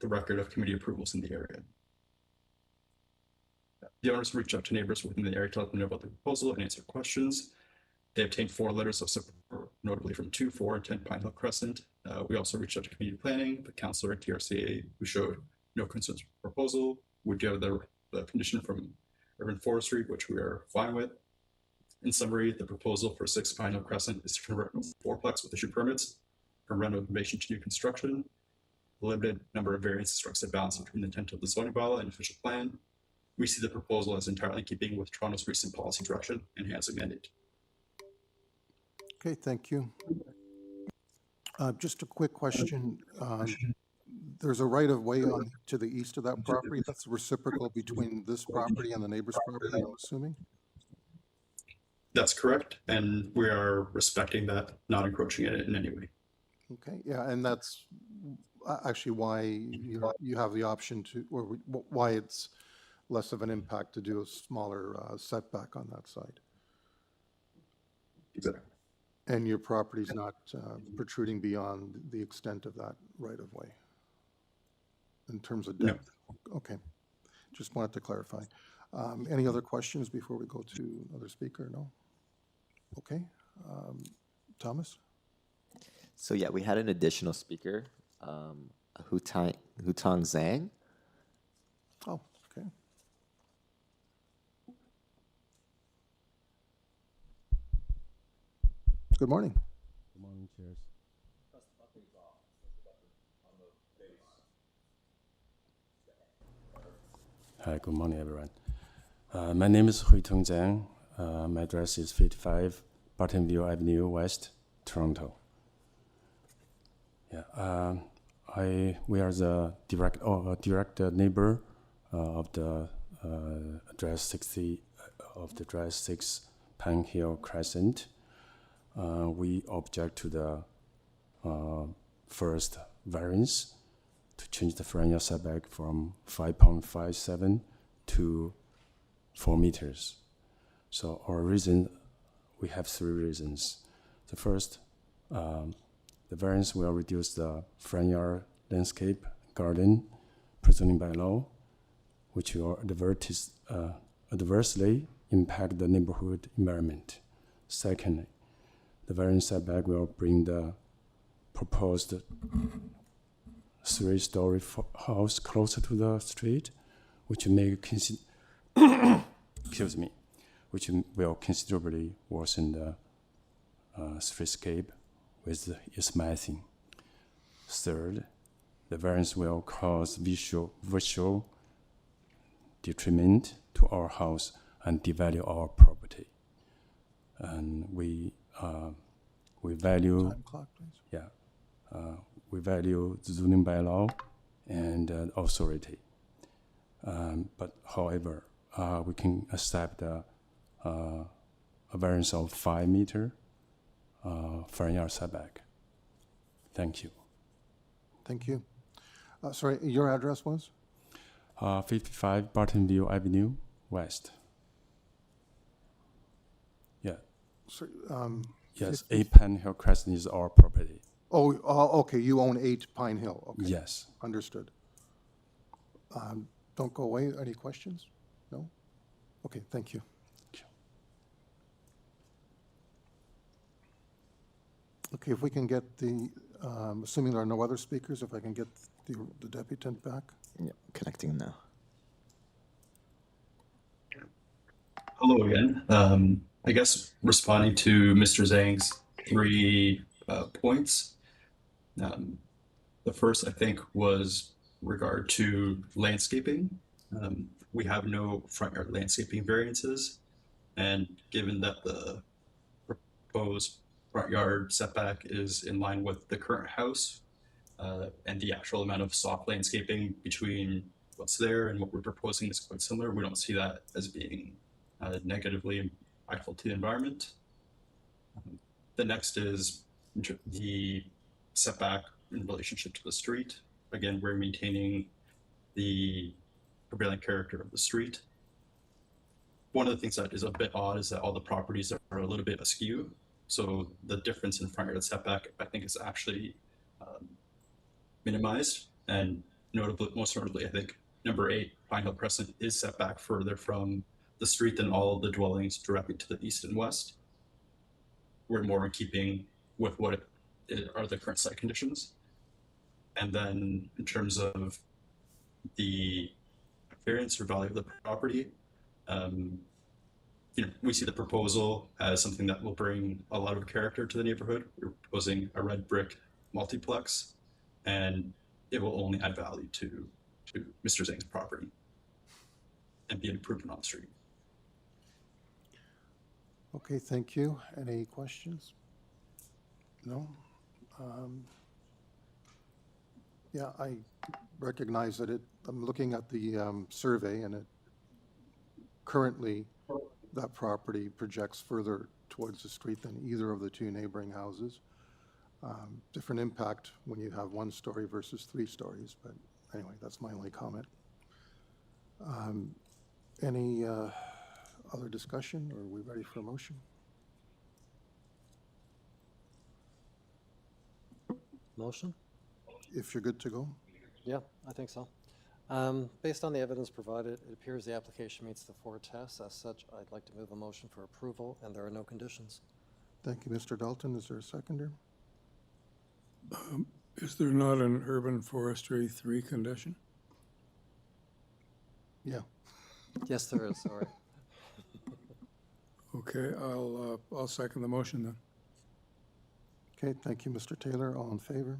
record of committee approvals in the area. The owners reached out to neighbors within the area to let them know about the proposal and answer questions. They obtained 4 letters of support, notably from 2, 4, and 10 Pine Hill Crescent. We also reached out to community planning, the councillor at TRCA, who showed no concerns with the proposal. We do have the condition from urban forestry, which we are fine with. In summary, the proposal for 6 Pine Hill Crescent is to convert a fourplex with issued permits from renovation to new construction. The limited number of variances strikes a balance between the intent of the zoning bylaw and official plan. we see the proposal as entirely keeping with Toronto's recent policy direction and housing mandate. Okay, thank you. Just a quick question. There's a right-of-way on to the east of that property that's reciprocal between this property and the neighbor's property, I'm assuming? That's correct, and we are respecting that, not encroaching it in any way. Okay, yeah, and that's actually why you have the option to, or why it's less of an impact to do a smaller setback on that side. Exactly. And your property's not protruding beyond the extent of that right-of-way in terms of depth? No. Okay, just wanted to clarify. Any other questions before we go to another speaker? No? Okay, Thomas? So yeah, we had an additional speaker, Hutang Zhang. Oh, okay. Good morning. Good morning, Chairs. Hi, good morning, everyone. My name is Hutang Zhang. My address is 55 Bartonville Avenue West, Toronto. Yeah, we are the direct neighbor of the address 60 of the address 6 PINEHILL Crescent. We object to the first variance to change the front yard setback from 5.57 to 4 meters. So our reason, we have 3 reasons. The first, the variance will reduce the front yard landscape garden presented by law, which will adversely impact the neighborhood environment. Secondly, the variance setback will bring the proposed 3-story house closer to the street, which may excuse me, which will considerably worsen the streetscape with its massing. Third, the variance will cause visual detriment to our house and devalue our property. And we value, Time clock, please. yeah, we value the zoning bylaw and authority. But however, we can accept a variance of 5 meter front yard setback. Thank you. Thank you. Sorry, your address was? 55 Bartonville Avenue West. Yeah. Sorry, yes, 8 PINEHILL Crescent is our property. Oh, okay, you own 8 Pine Hill. Okay. Yes. Understood. Don't go away. Any questions? No? Okay, thank you. Okay, if we can get the, assuming there are no other speakers, if I can get the deputant back. Yeah, connecting him now. Hello again. I guess responding to Mr. Zhang's 3 points. The first, I think, was regard to landscaping. We have no front yard landscaping variances, and given that the proposed front yard setback is in line with the current house, and the actual amount of soft landscaping between what's there and what we're proposing is quite similar, we don't see that as being negatively impactful to the environment. The next is the setback in relationship to the street. Again, we're maintaining the prevailing character of the street. One of the things that is a bit odd is that all the properties are a little bit askew. So the difference in front yard setback, I think, is actually minimized. And most notably, I think number 8, PINEHILL Crescent, is set back further from the street than all of the dwellings directly to the east and west. We're more in keeping with what are the current site conditions. And then in terms of the variance or value of the property, we see the proposal as something that will bring a lot of character to the neighborhood. We're proposing a red brick multiplex, and it will only add value to Mr. Zhang's property. and be an improvement on the street. Okay, thank you. Any questions? No? Yeah, I recognize that I'm looking at the survey, and currently that property projects further towards the street than either of the two neighboring houses. Different impact when you have 1 story versus 3 stories, but anyway, that's my only comment. Any other discussion, or are we ready for a motion? Motion? If you're good to go. Yeah, I think so. Based on the evidence provided, it appears the application meets the 4 tests. As such, I'd like to move a motion for approval, and there are no conditions. Thank you, Mr. Dalton. Is there a seconder? Is there not an urban forestry 3 condition? Yeah. Yes, there is, sorry. Okay, I'll second the motion then. Okay, thank you, Mr. Taylor. All in favor?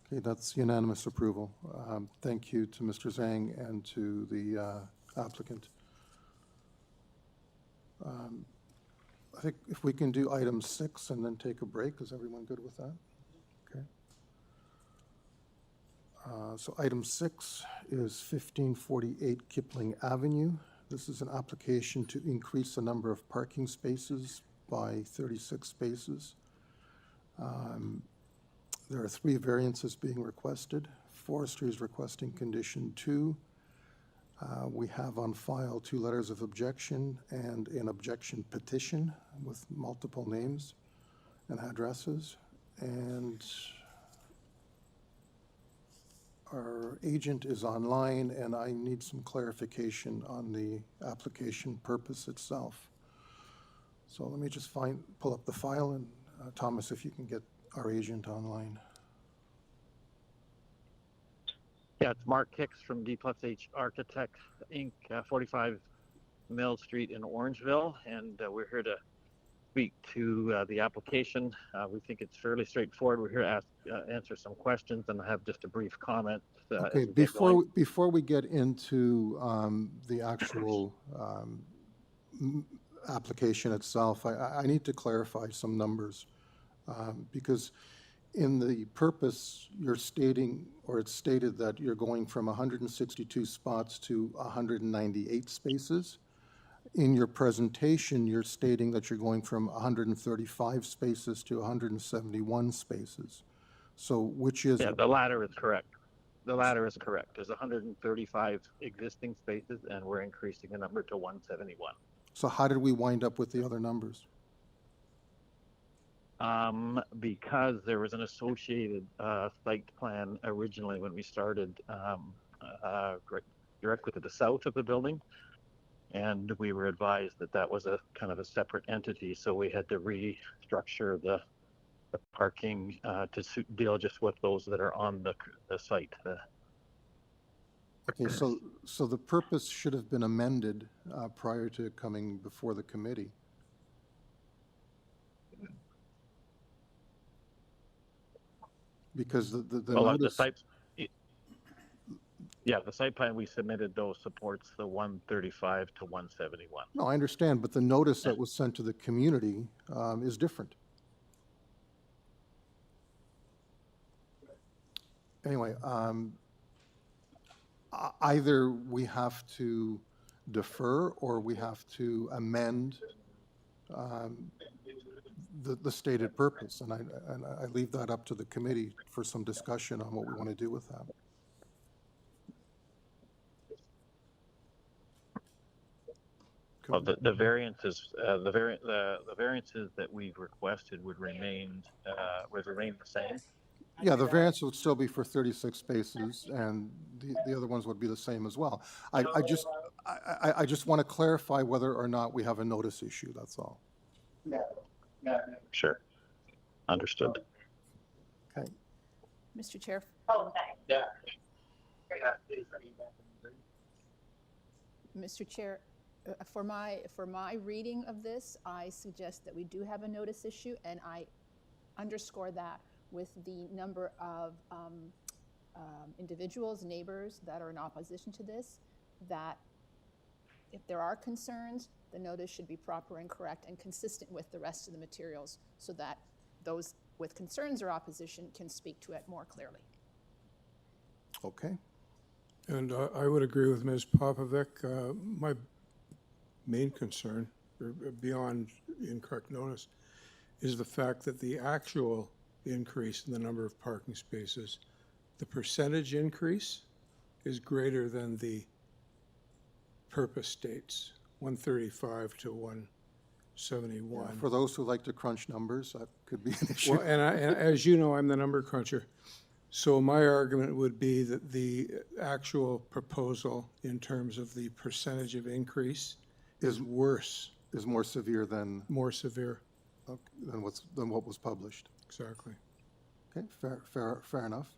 Okay, that's unanimous approval. Thank you to Mr. Zhang and to the applicant. I think if we can do item 6 and then take a break, is everyone good with that? Okay. So item 6 is 1548 Kipling Avenue. This is an application to increase the number of parking spaces by 36 spaces. There are 3 variances being requested. Forestry is requesting condition 2. We have on file 2 letters of objection and an objection petition with multiple names and addresses. And our agent is online, and I need some clarification on the application purpose itself. So let me just pull up the file, and Thomas, if you can get our agent online. Yeah, it's Mark Hicks from D+H Architects, Inc., 45 Mill Street in Orangeville, and we're here to speak to the application. We think it's fairly straightforward. We're here to answer some questions, and I have just a brief comment. Okay, before we get into the actual application itself, I need to clarify some numbers because in the purpose you're stating, or it's stated that you're going from 162 spots to 198 spaces. In your presentation, you're stating that you're going from 135 spaces to 171 spaces. So which is... Yeah, the latter is correct. The latter is correct. There's 135 existing spaces, and we're increasing the number to 171. So how did we wind up with the other numbers? Because there was an associated site plan originally when we started directly to the south of the building, and we were advised that that was a kind of a separate entity, so we had to restructure the parking to deal just with those that are on the site. Okay, so the purpose should have been amended prior to coming before the committee. Because the notice... the site plan we submitted, though, supports the 135 to 171. No, I understand, but the notice that was sent to the community is different. Anyway, either we have to defer or we have to amend the stated purpose, and I leave that up to the committee for some discussion on what we want to do with that. Well, the variances, the variances that we've requested would remain the same. Yeah, the variance would still be for 36 spaces, and the other ones would be the same as well. I just want to clarify whether or not we have a notice issue. That's all. Sure. Understood. Okay. Mr. Chair. Mr. Chair, for my reading of this, I suggest that we do have a notice issue, and I underscore that with the number of individuals, neighbors that are in opposition to this. that if there are concerns, the notice should be proper and correct and consistent with the rest of the materials so that those with concerns or opposition can speak to it more clearly. Okay. And I would agree with Ms. Popovic. My main concern, beyond incorrect notice, is the fact that the actual increase in the number of parking spaces, the percentage increase is greater than the purpose states, 135 to 171. For those who like to crunch numbers, that could be an issue. Well, and as you know, I'm the number cruncher. So my argument would be that the actual proposal in terms of the percentage of increase is worse. Is more severe than More severe. than what was published. Exactly. Okay, fair enough.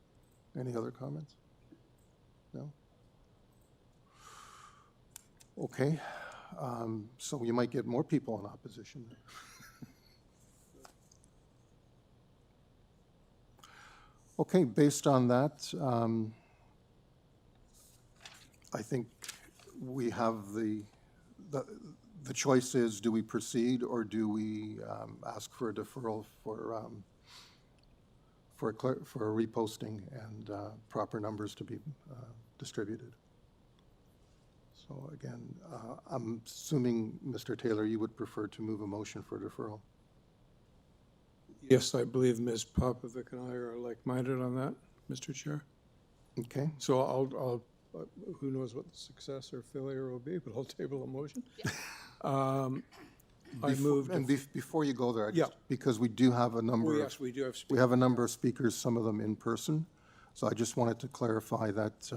Any other comments? No? Okay, so you might get more people in opposition. Okay, based on that, I think we have the choice is, do we proceed or do we ask for a deferral for a reposting and proper numbers to be distributed? So again, I'm assuming, Mr. Taylor, you would prefer to move a motion for deferral? Yes, I believe Ms. Popovic and I are like-minded on that, Mr. Chair. Okay. So I'll who knows what the success or failure will be, but I'll table a motion. I moved. And before you go there, Yeah. because we do have a number. Oh, yes, we do have We have a number of speakers, some of them in person. So I just wanted to clarify that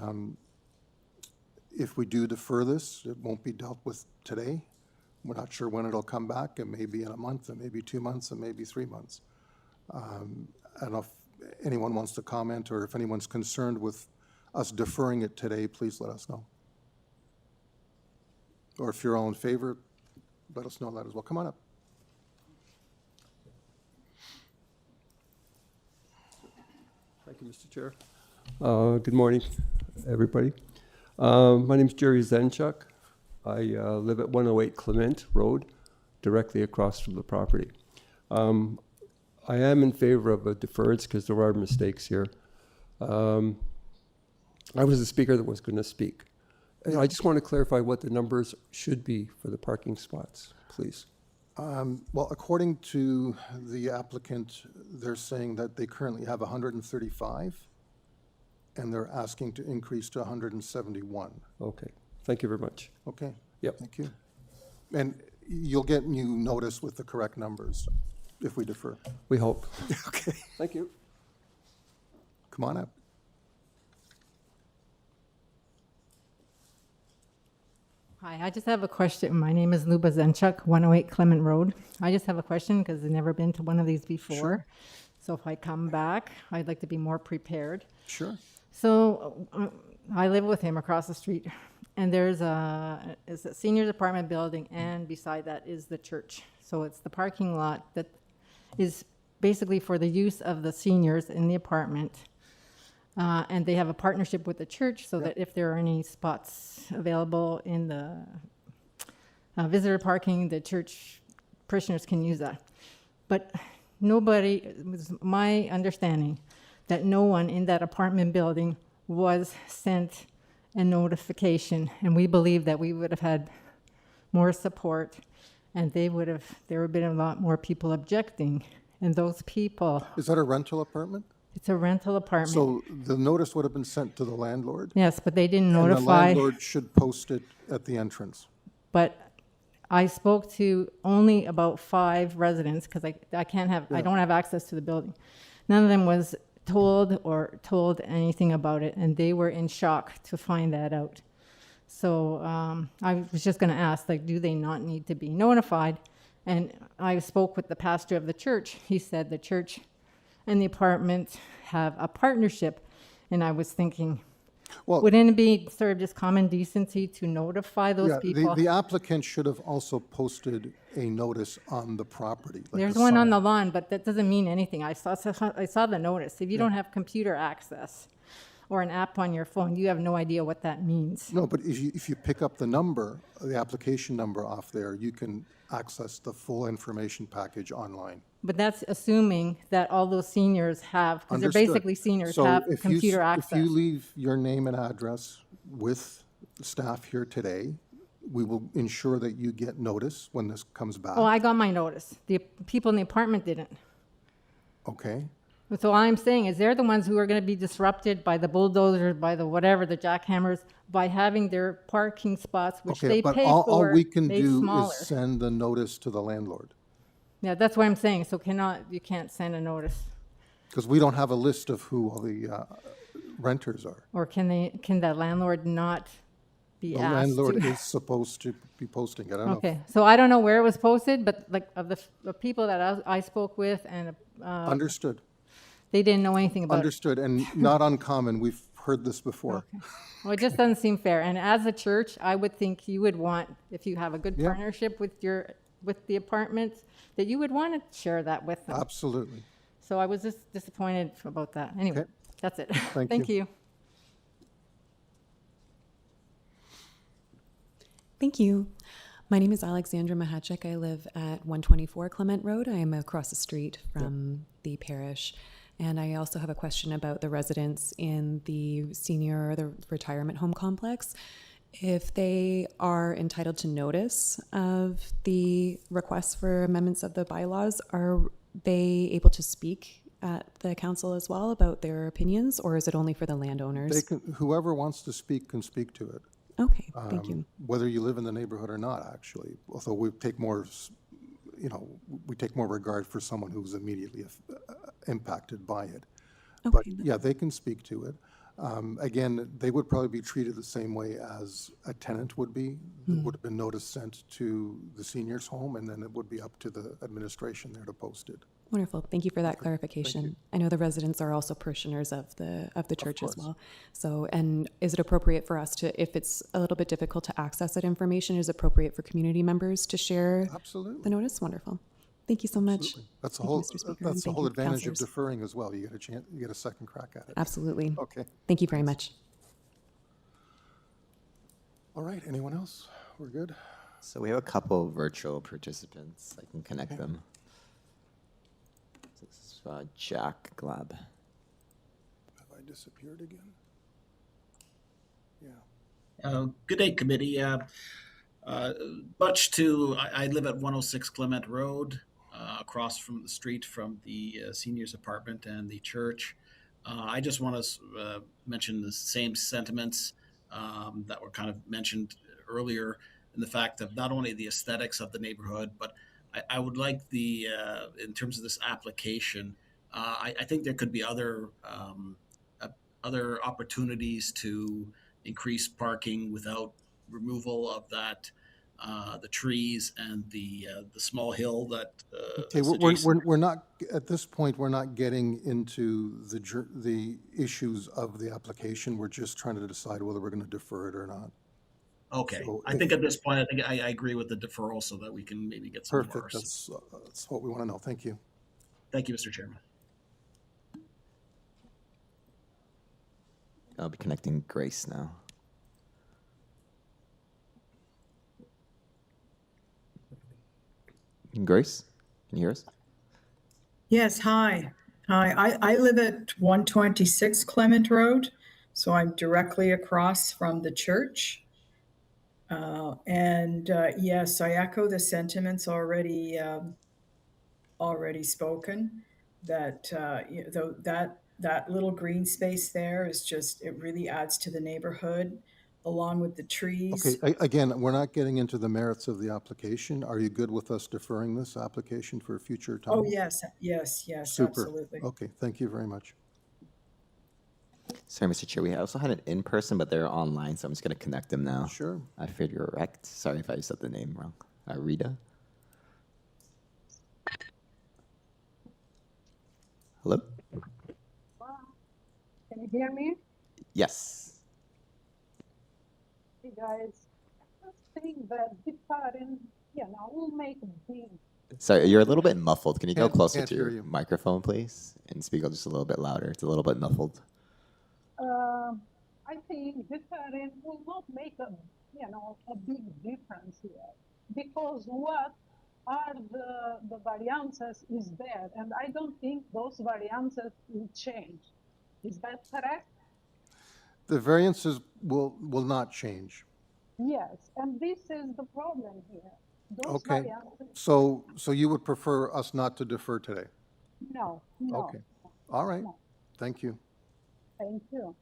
if we do defer this, it won't be dealt with today. We're not sure when it'll come back. It may be in a month, it may be 2 months, it may be 3 months. I don't know if anyone wants to comment or if anyone's concerned with us deferring it today, please let us know. Or if you're all in favor, let us know that as well. Come on up. Thank you, Mr. Chair. Good morning, everybody. My name is Jerry Zenchuk. I live at 108 Clement Road, directly across from the property. I am in favor of a deference because there are mistakes here. I was the speaker that was going to speak. And I just want to clarify what the numbers should be for the parking spots, please. Well, according to the applicant, they're saying that they currently have 135, and they're asking to increase to 171. Okay, thank you very much. Okay. Yep. Thank you. And you'll get new notice with the correct numbers if we defer. We hope. Okay. Thank you. Come on up. Hi, I just have a question. My name is Luba Zenchuk, 108 Clement Road. I just have a question because I've never been to one of these before. Sure. So if I come back, I'd like to be more prepared. Sure. So I live with him across the street, and there's it's a seniors apartment building, and beside that is the church. So it's the parking lot that is basically for the use of the seniors in the apartment. And they have a partnership with the church so that if there are any spots available in the visitor parking, the church parishioners can use that. But nobody, it was my understanding that no one in that apartment building was sent a notification. And we believe that we would have had more support and there would have been a lot more people objecting. And those people. Is that a rental apartment? It's a rental apartment. So the notice would have been sent to the landlord? Yes, but they didn't And notify. the landlord should post it at the entrance. But I spoke to only about 5 residents because I can't have, I don't have access to the building. None of them was told anything about it, and they were in shock to find that out. So I was just going to ask, like, do they not need to be notified? And I spoke with the pastor of the church. He said the church and the apartment have a partnership, and I was thinking, well, wouldn't it be sort of just common decency to notify those people? The applicant should have also posted a notice on the property. Like There's a one on sign. the lawn, but that doesn't mean anything. I saw the notice. If you don't have computer access, or an app on your phone, you have no idea what that means. No, but if you pick up the number, the application number off there, you can access the full information package online. But that's assuming that all those seniors have, because they're Understood. basically seniors, So have if computer If access. you leave your name and address with staff here today, we will ensure that you get notice when this comes back. Oh, I got my notice. The people in the apartment didn't. Okay? So all I'm saying is they're the ones who are going to be disrupted by the bulldozers, by the whatever, the jackhammers, by having their parking spots, which Okay, they but pay all for, we can made do smaller. is send the notice to the landlord. Yeah, that's what I'm saying. So you can't send a notice. Because we don't have a list of who all the renters are. Or can the landlord not be The asked landlord to? is supposed to be posting it. I don't know. Okay, so I don't know where it was posted, but like of the people that I spoke with and Understood. they didn't know anything about it. Understood, and not uncommon. We've heard this before. Well, it just doesn't seem fair. And as a church, I would think you would want, if you have a good Yeah. partnership with the apartments, that you would want to share that with them. Absolutely. So I was just disappointed about that. Anyway, Okay. that's it. Thank Thank you. you. Thank you. My name is Alexandra Mahachek. I live at 124 Clement Road. I am across the street from the parish. And I also have a question about the residents in the senior or the retirement home complex. If they are entitled to notice of the requests for amendments of the bylaws, are they able to speak at the council as well about their opinions, or is it only for the landowners? Whoever wants to speak can speak to it. Okay, thank you. Whether you live in the neighborhood or not, actually. Although we take more, we take more regard for someone who's immediately impacted by it. But yeah, they can speak to it. Again, they would probably be treated the same way as a tenant would be. There would have been notice sent to the senior's home, and then it would be up to the administration there to post it. Wonderful. Thank you for that clarification. I know the residents are also parishioners of the church as well. So, and is it appropriate for us to, if it's a little bit difficult to access that information, is it appropriate for community members to share the notice? Wonderful. Thank you so much. That's the Thank you, whole. Mr. Speaker, and That's the thank whole you, advantage of councillors. deferring as well. You get a chance. You get a second crack at it. Absolutely. Okay. Thank you very much. All right. Anyone else? We're good. So we have a couple virtual participants. I can connect them. This is Jack Glab. Have I disappeared again? Yeah. Good day, committee. Much to, I live at 106 Clement Road, across from the street from the seniors apartment and the church. I just want to mention the same sentiments that were kind of mentioned earlier, in the fact of not only the aesthetics of the neighborhood, but I would like the, in terms of this application, I think there could be other opportunities to increase parking without removal of that, the trees and the small hill that. Okay, we're not, at this point, we're not getting into the issues of the application. We're just trying to decide whether we're going to defer it or not. Okay, So I think at this point, I think I agree with the deferral so that we can maybe get some more. Perfect, that's what we want to know. Thank you. Thank you, Mr. Chairman. I'll be connecting Grace now. Grace, can you hear us? Yes, hi. Hi, I live at 126 Clement Road, so I'm directly across from the church. Yes, I echo the sentiments already spoken, that that little green space there is just, it really adds to the neighborhood, along with the trees. Okay, again, we're not getting into the merits of the application. Are you good with us deferring this application for a future time? Oh, yes, Super. absolutely. Okay, thank you very much. Sorry, Mr. Chair, we also had an in-person, but they're online, so I'm just going to connect them now. Sure. I figured you're correct. Sorry if I said the name wrong. Rita? Hello? Can you hear me? Yes. Hey guys, I think that deferring, will make a big. Sorry, you're a little bit muffled. Can you go closer can't to hear your you. microphone, please? And speak just a little bit louder. It's a little bit muffled. being different will not make a big difference here, because what are the variances is there, and I don't think those variances will change. Is that correct? The variances will not change. Yes, and this is the problem here. Those Okay, variances, so you would prefer us not to defer today? no. Okay, all right, No. thank you. Thank you.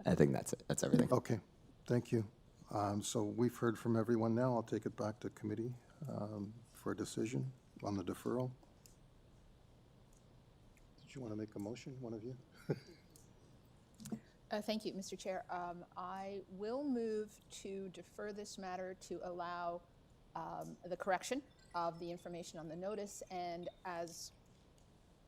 I think that's it. That's everything. Okay, thank you. So we've heard from everyone now. I'll take it back to committee for a decision on the deferral. Did you want to make a motion, one of you? Thank you, Mr. Chair. I will move to defer this matter to allow the correction of the information on the notice, and as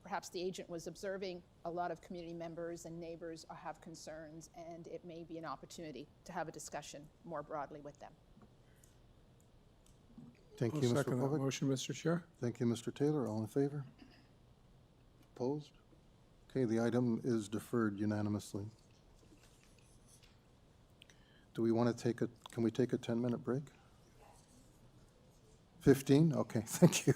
perhaps the agent was observing, a lot of community members and neighbors have concerns, and it may be an opportunity to have a discussion more broadly with them. Thank I'll you, Mr. second that Kovic. motion, Mr. Chair. Thank you, Mr. Taylor. All in favor? Opposed? Okay, the item is deferred unanimously. Do we want to take can we take a 10-minute break? 15? Okay, thank you.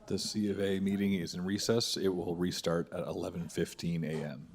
The C of A meeting is in recess. It will restart at 11:15 a.m.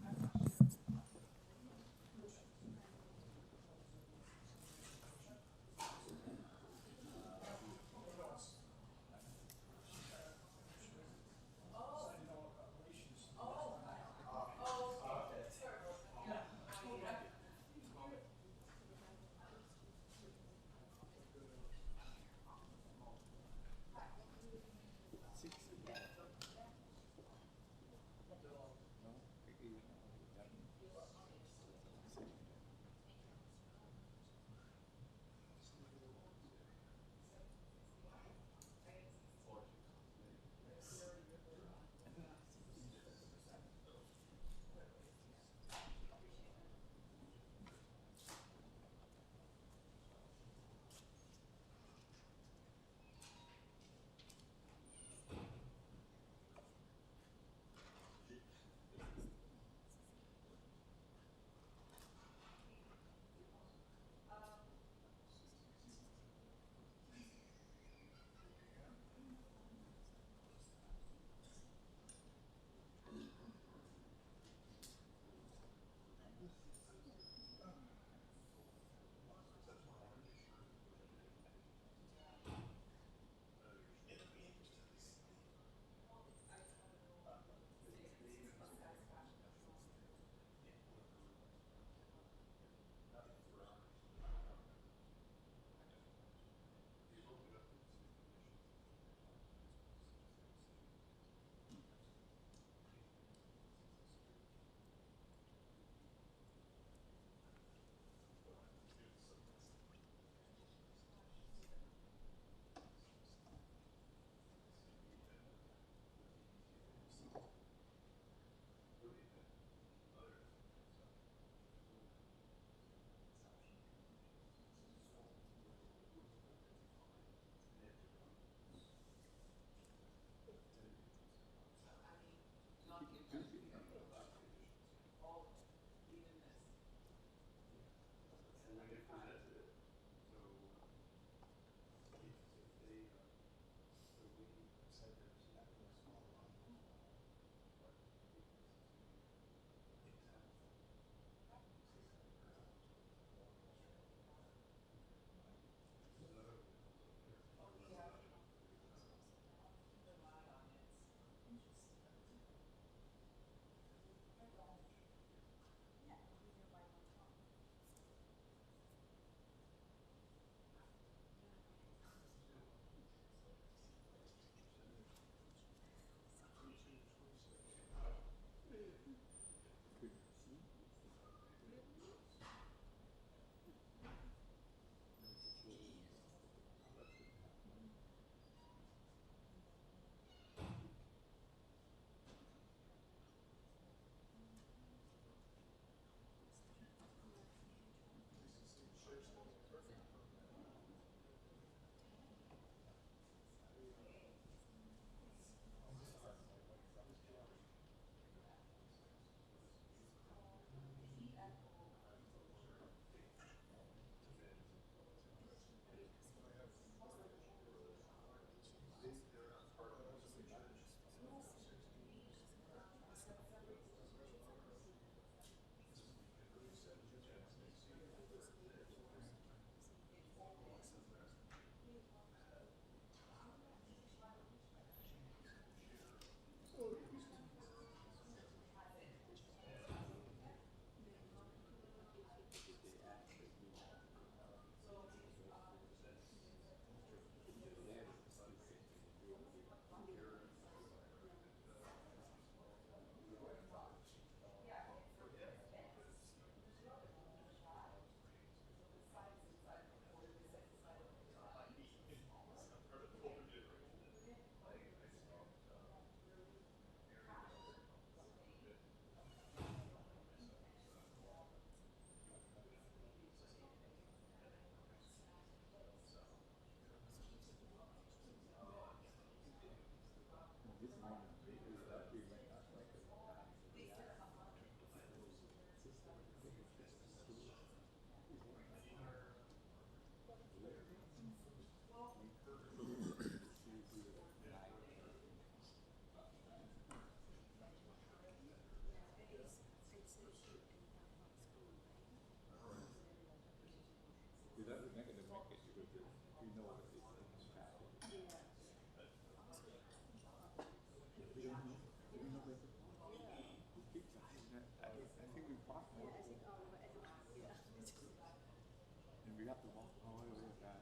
we have to walk all the way back.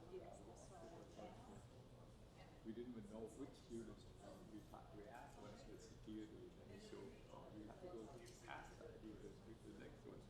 We didn't even know which unit we asked one of the security and they showed, we have to go past that unit to the next one.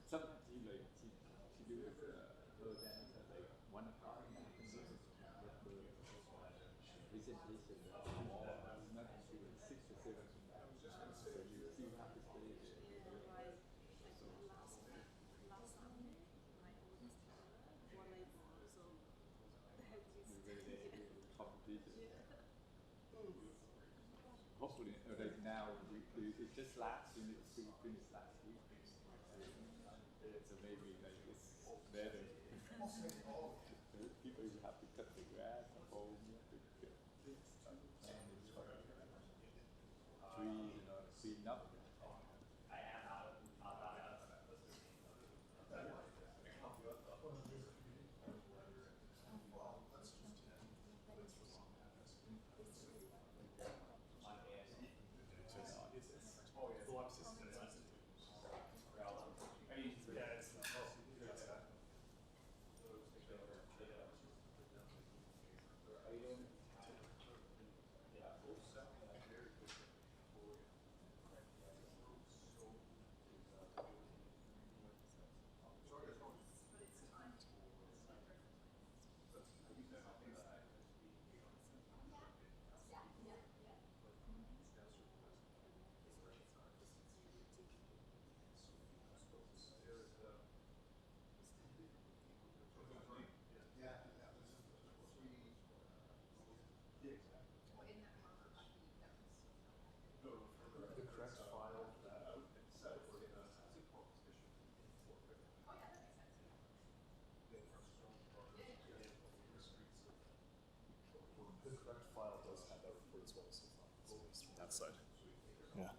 Sometimes she do it her dance at like 1 o'clock in the afternoon with the presentation. It's not until 6 or 7 in the afternoon, so you still have to stay there. Competition. Hopefully, like now, it just last unit finished last week. So maybe like it's better. People you have to cut the grass at home, you have to get trees, clean up. That side. Yeah.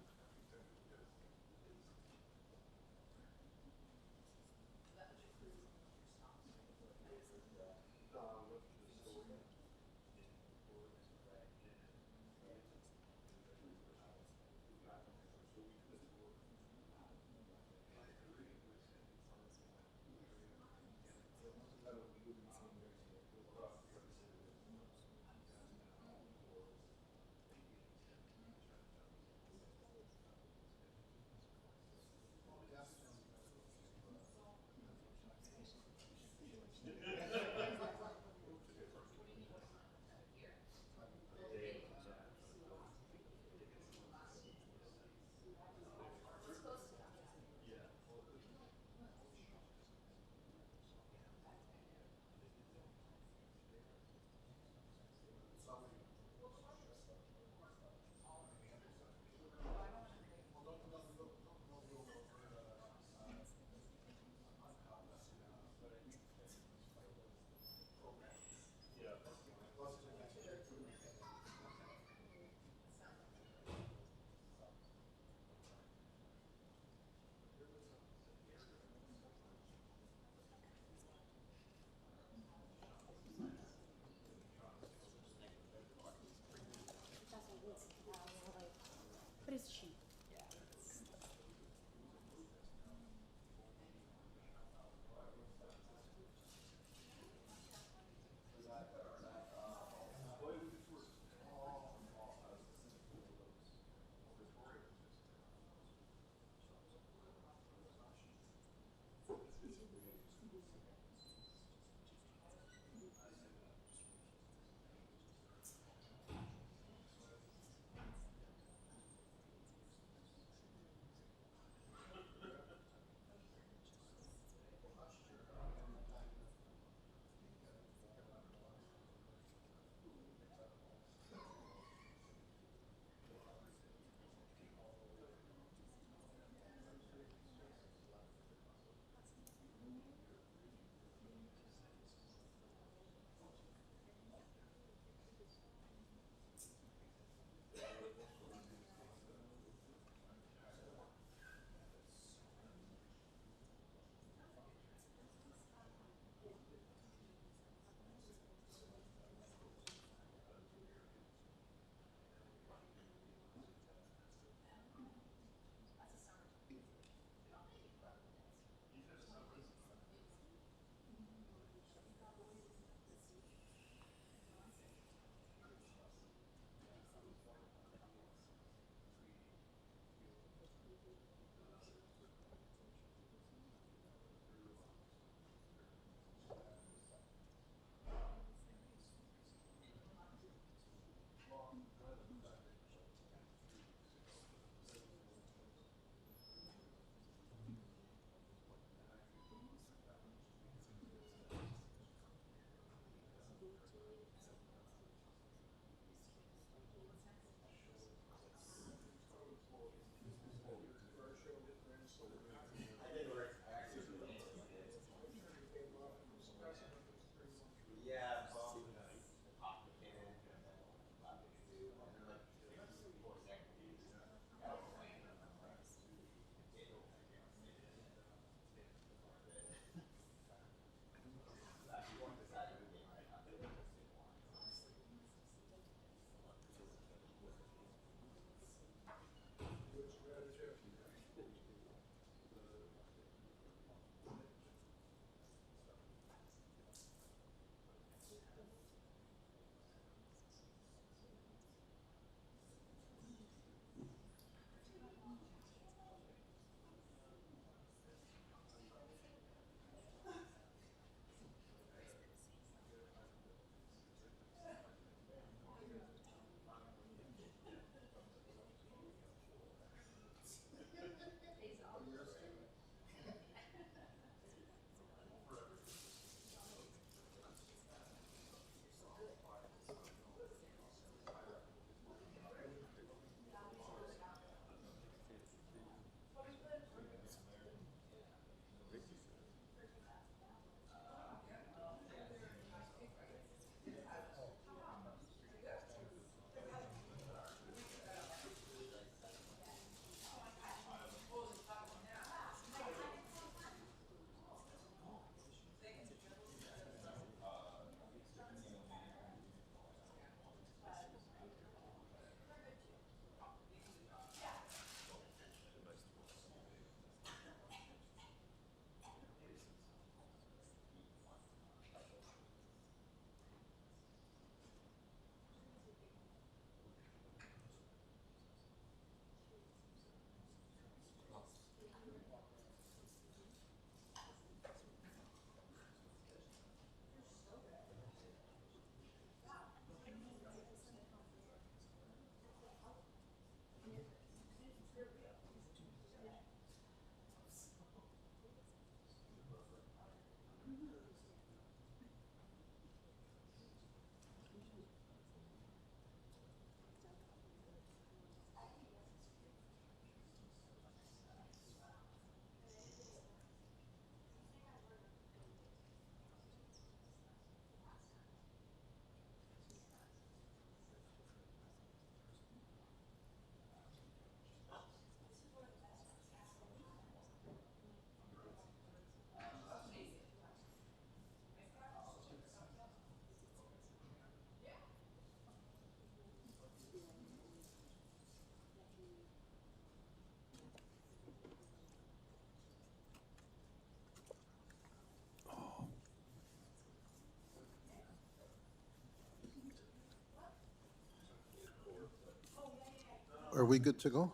are we good to go?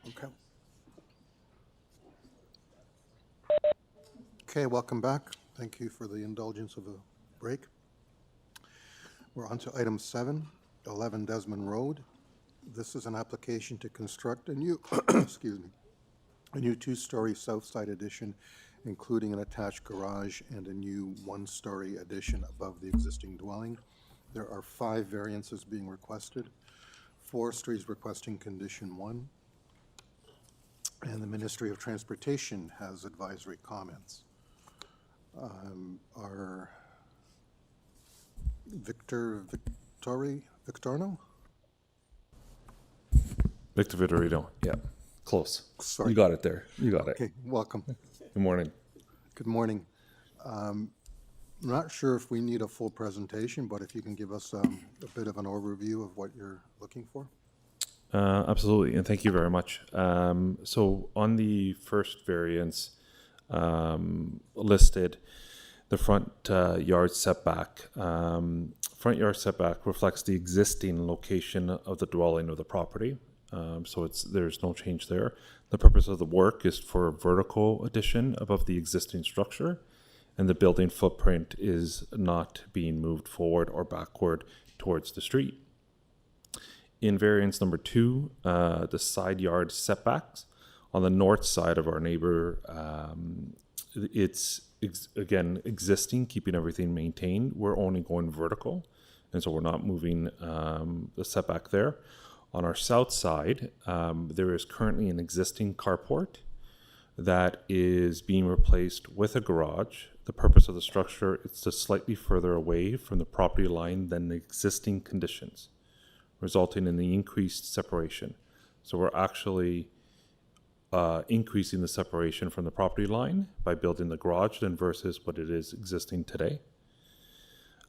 Okay. Okay, welcome back. Thank you for the indulgence of a break. We're on to item 7, 11 Desmond Road. This is an application to construct a new, excuse me, a new 2-story south side addition, including an attached garage and a new 1-story addition above the existing dwelling. There are 5 variances being requested. Forestry is requesting condition 1, and the Ministry of Transportation has advisory comments. Our Victorino? Victor Vitorino, yeah, close. Sorry. You got it there. You got it. Okay, welcome. Good morning. Good morning. I'm not sure if we need a full presentation, but if you can give us a bit of an overview of what you're looking for. Absolutely, and thank you very much. So on the first variance listed, the front yard setback. Front yard setback reflects the existing location of the dwelling or the property. So there's no change there. The purpose of the work is for a vertical addition above the existing structure, and the building footprint is not being moved forward or backward towards the street. In variance number 2, the side yard setbacks on the north side of our neighbor, it's again existing, keeping everything maintained. We're only going vertical, and so we're not moving the setback there. On our south side, there is currently an existing carport that is being replaced with a garage. The purpose of the structure is to slightly further away from the property line than the existing conditions, resulting in the increased separation. So we're actually increasing the separation from the property line by building the garage than versus what it is existing today.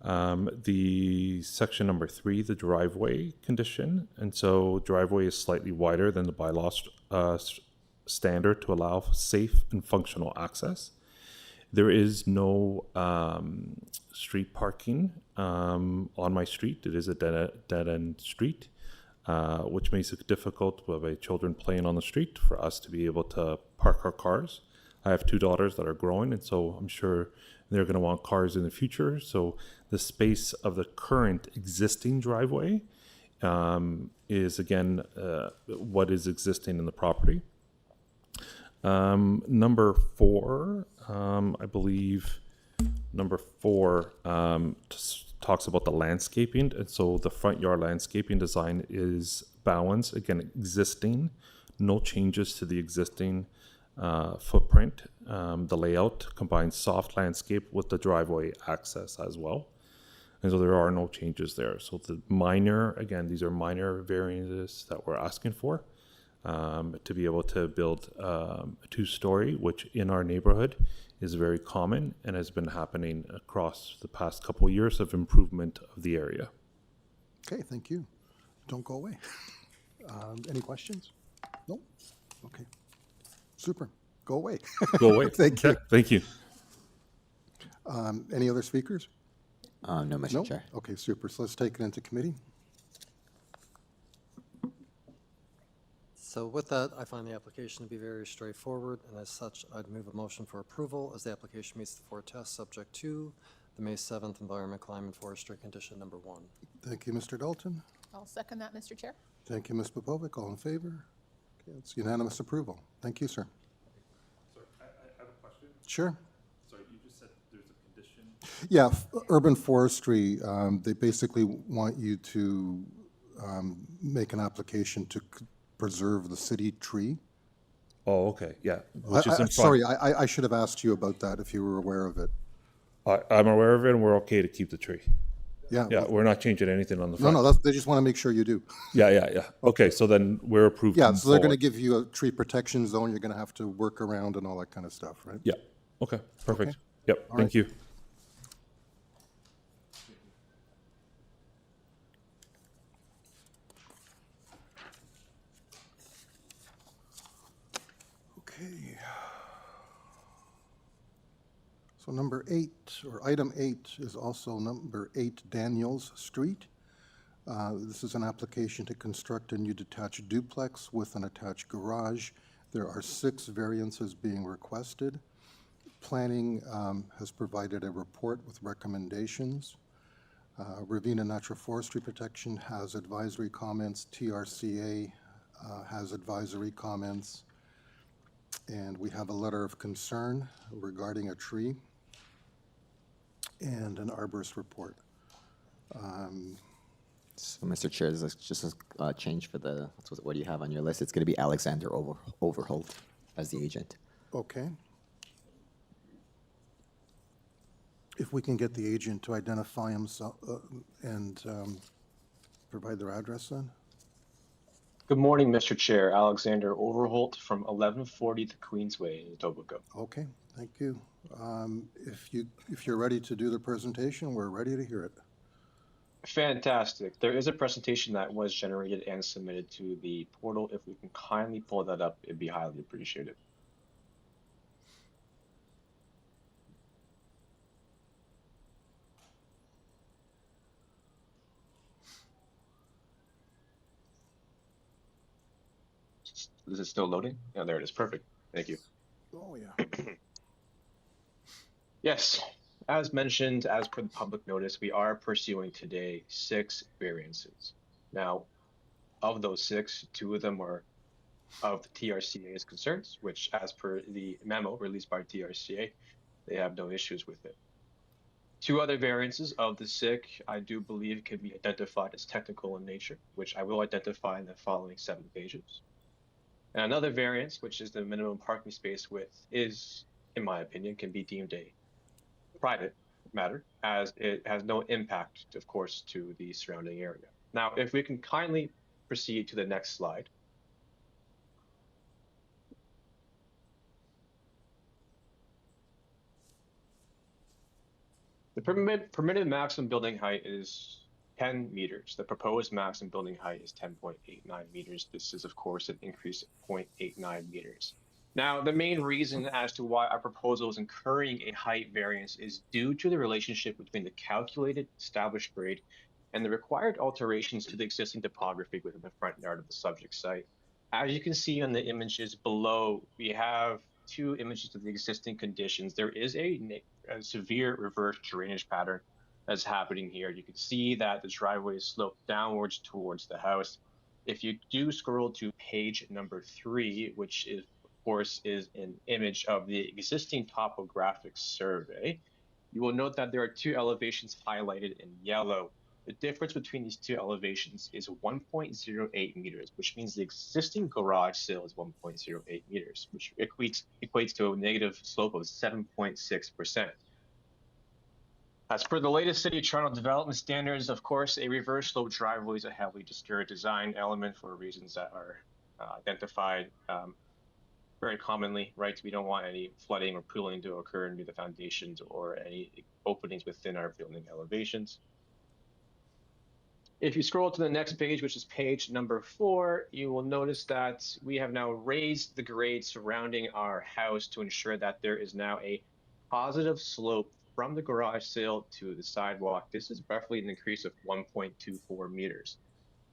The section number 3, the driveway condition, and so driveway is slightly wider than the bylaw standard to allow safe and functional access. There is no street parking on my street. It is a dead-end street, which makes it difficult with children playing on the street for us to be able to park our cars. I have 2 daughters that are growing, and so I'm sure they're going to want cars in the future. So the space of the current existing driveway is, again, what is existing in the property. Number 4, I believe, number 4 talks about the landscaping. And so the front yard landscaping design is balanced, again, existing, no changes to the existing footprint. The layout combines soft landscape with the driveway access as well. And so there are no changes there. So the minor, again, these are minor variances that we're asking for to be able to build a 2-story, which in our neighborhood is very common and has been happening across the past couple of years of improvement of the area. Okay, thank you. Don't go away. Any questions? No? Okay. Super. Go away. Go away. Thank you. Thank you. Any other speakers? No, Mr. Chair. Okay, super. So let's take it into committee. So with that, I find the application to be very straightforward, and as such, I'd move a motion for approval as the application meets the 4 tests subject to the May 7th Environment, Climate, Forestry Condition Number 1. Thank you, Mr. Dalton. I'll second that, Mr. Chair. Thank you, Ms. Popovic. All in favor? Okay, it's unanimous approval. Thank you, sir. Sorry, I have a question. Sure. Sorry, you just said there's a condition. Yeah, urban forestry, they basically want you to make an application to preserve the city tree. Oh, okay, yeah. Which is in front. Sorry, I should have asked you about that if you were aware of it. I'm aware of it, and we're okay to keep the tree. Yeah. Yeah, we're not changing anything on the front. No, they just want to make sure you do. Yeah. Okay, so then we're approved. Yeah, so they're going to give you a tree protection zone. You're going to have to work around and all that kind of stuff, right? Yeah. Okay, perfect. Okay. Yep, All thank right. you. Okay. So number 8, or item 8, is also number 8 Daniels Street. This is an application to construct a new detached duplex with an attached garage. There are 6 variances being requested. Planning has provided a report with recommendations. Ravine and Natural Forestry Protection has advisory comments. TRCA has advisory comments. And we have a letter of concern regarding a tree and an arborist report. So, Mr. Chair, this is just a change for the, what do you have on your list? It's going to be Alexander Overholt as the agent. Okay. If we can get the agent to identify himself and provide their address then? Good morning, Mr. Chair. Alexander Overholt from 1140 the Queensway in Etobicoke. Okay, thank you. If you're ready to do the presentation, we're ready to hear it. Fantastic. There is a presentation that was generated and submitted to the portal. If we can kindly pull that up, it'd be highly appreciated. Is it still loading? Oh, there it is. Perfect. Thank you. Oh, yeah. Yes. As mentioned, as per the public notice, we are pursuing today 6 variances. Now, of those 6, 2 of them are of the TRCA's concerns, which as per the memo released by TRCA, they have no issues with it. 2 other variances of the 6 I do believe can be identified as technical in nature, which I will identify in the following 7 pages. And another variance, which is the minimum parking space width, is, in my opinion, can be deemed a private matter, as it has no impact, of course, to the surrounding area. Now, if we can kindly proceed to the next slide. The permitted maximum building height is 10 meters. The proposed maximum building height is 10.89 meters. This is, of course, an increase of 0.89 meters. Now, the main reason as to why our proposal is incurring a height variance is due to the relationship between the calculated established grade and the required alterations to the existing topography within the front yard of the subject site. As you can see on the images below, we have 2 images of the existing conditions. There is a severe reverse drainage pattern that's happening here. You can see that the driveway is sloped downwards towards the house. If you do scroll to page number 3, which is, of course, is an image of the existing topographic survey, you will note that there are 2 elevations highlighted in yellow. The difference between these 2 elevations is 1.08 meters, which means the existing garage sill is 1.08 meters, which equates to a negative slope of 7.6%. As per the latest City of Toronto development standards, of course, a reverse slope driveway is a heavily discouraged design element for reasons that are identified very commonly, right? We don't want any flooding or pooling to occur near the foundations or any openings within our building elevations. If you scroll to the next page, which is page number 4, you will notice that we have now raised the grade surrounding our house to ensure that there is now a positive slope from the garage sill to the sidewalk. This is roughly an increase of 1.24 meters.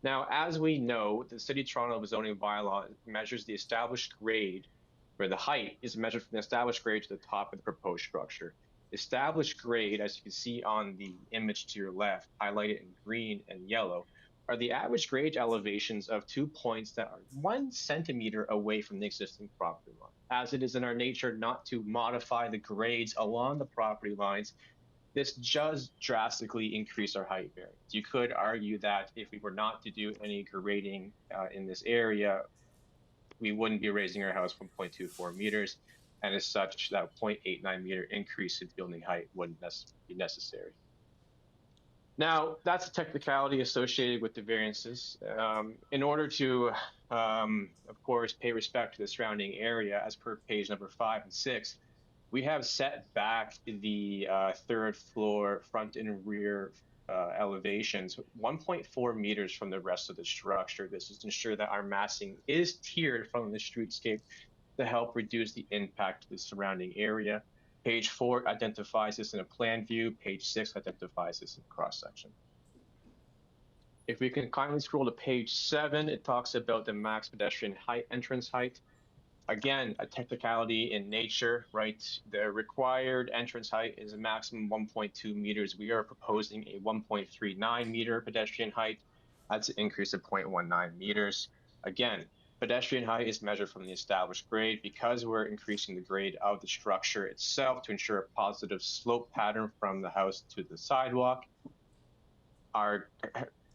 Now, as we know, the City of Toronto zoning bylaw measures the established grade, where the height is measured from the established grade to the top of the proposed structure. Established grade, as you can see on the image to your left, highlighted in green and yellow, are the average grade elevations of 2 points that are 1 centimeter away from the existing property line. As it is in our nature not to modify the grades along the property lines, this does drastically increase our height variance. You could argue that if we were not to do any grading in this area, we wouldn't be raising our house from 0.24 meters, and as such, that 0.89 meter increase in building height wouldn't be necessary. Now, that's a technicality associated with the variances. In order to, of course, pay respect to the surrounding area, as per page number 5 and 6, we have set back the 3rd floor front and rear elevations 1.4 meters from the rest of the structure. This is to ensure that our massing is tiered from the streetscape to help reduce the impact to the surrounding area. Page 4 identifies this in a plan view. Page 6 identifies this in cross-section. If we can kindly scroll to page 7, it talks about the max pedestrian height, entrance height. Again, a technicality in nature, right? The required entrance height is a maximum 1.2 meters. We are proposing a 1.39 meter pedestrian height. That's an increase of 0.19 meters. Again, pedestrian height is measured from the established grade. Because we're increasing the grade of the structure itself to ensure a positive slope pattern from the house to the sidewalk, our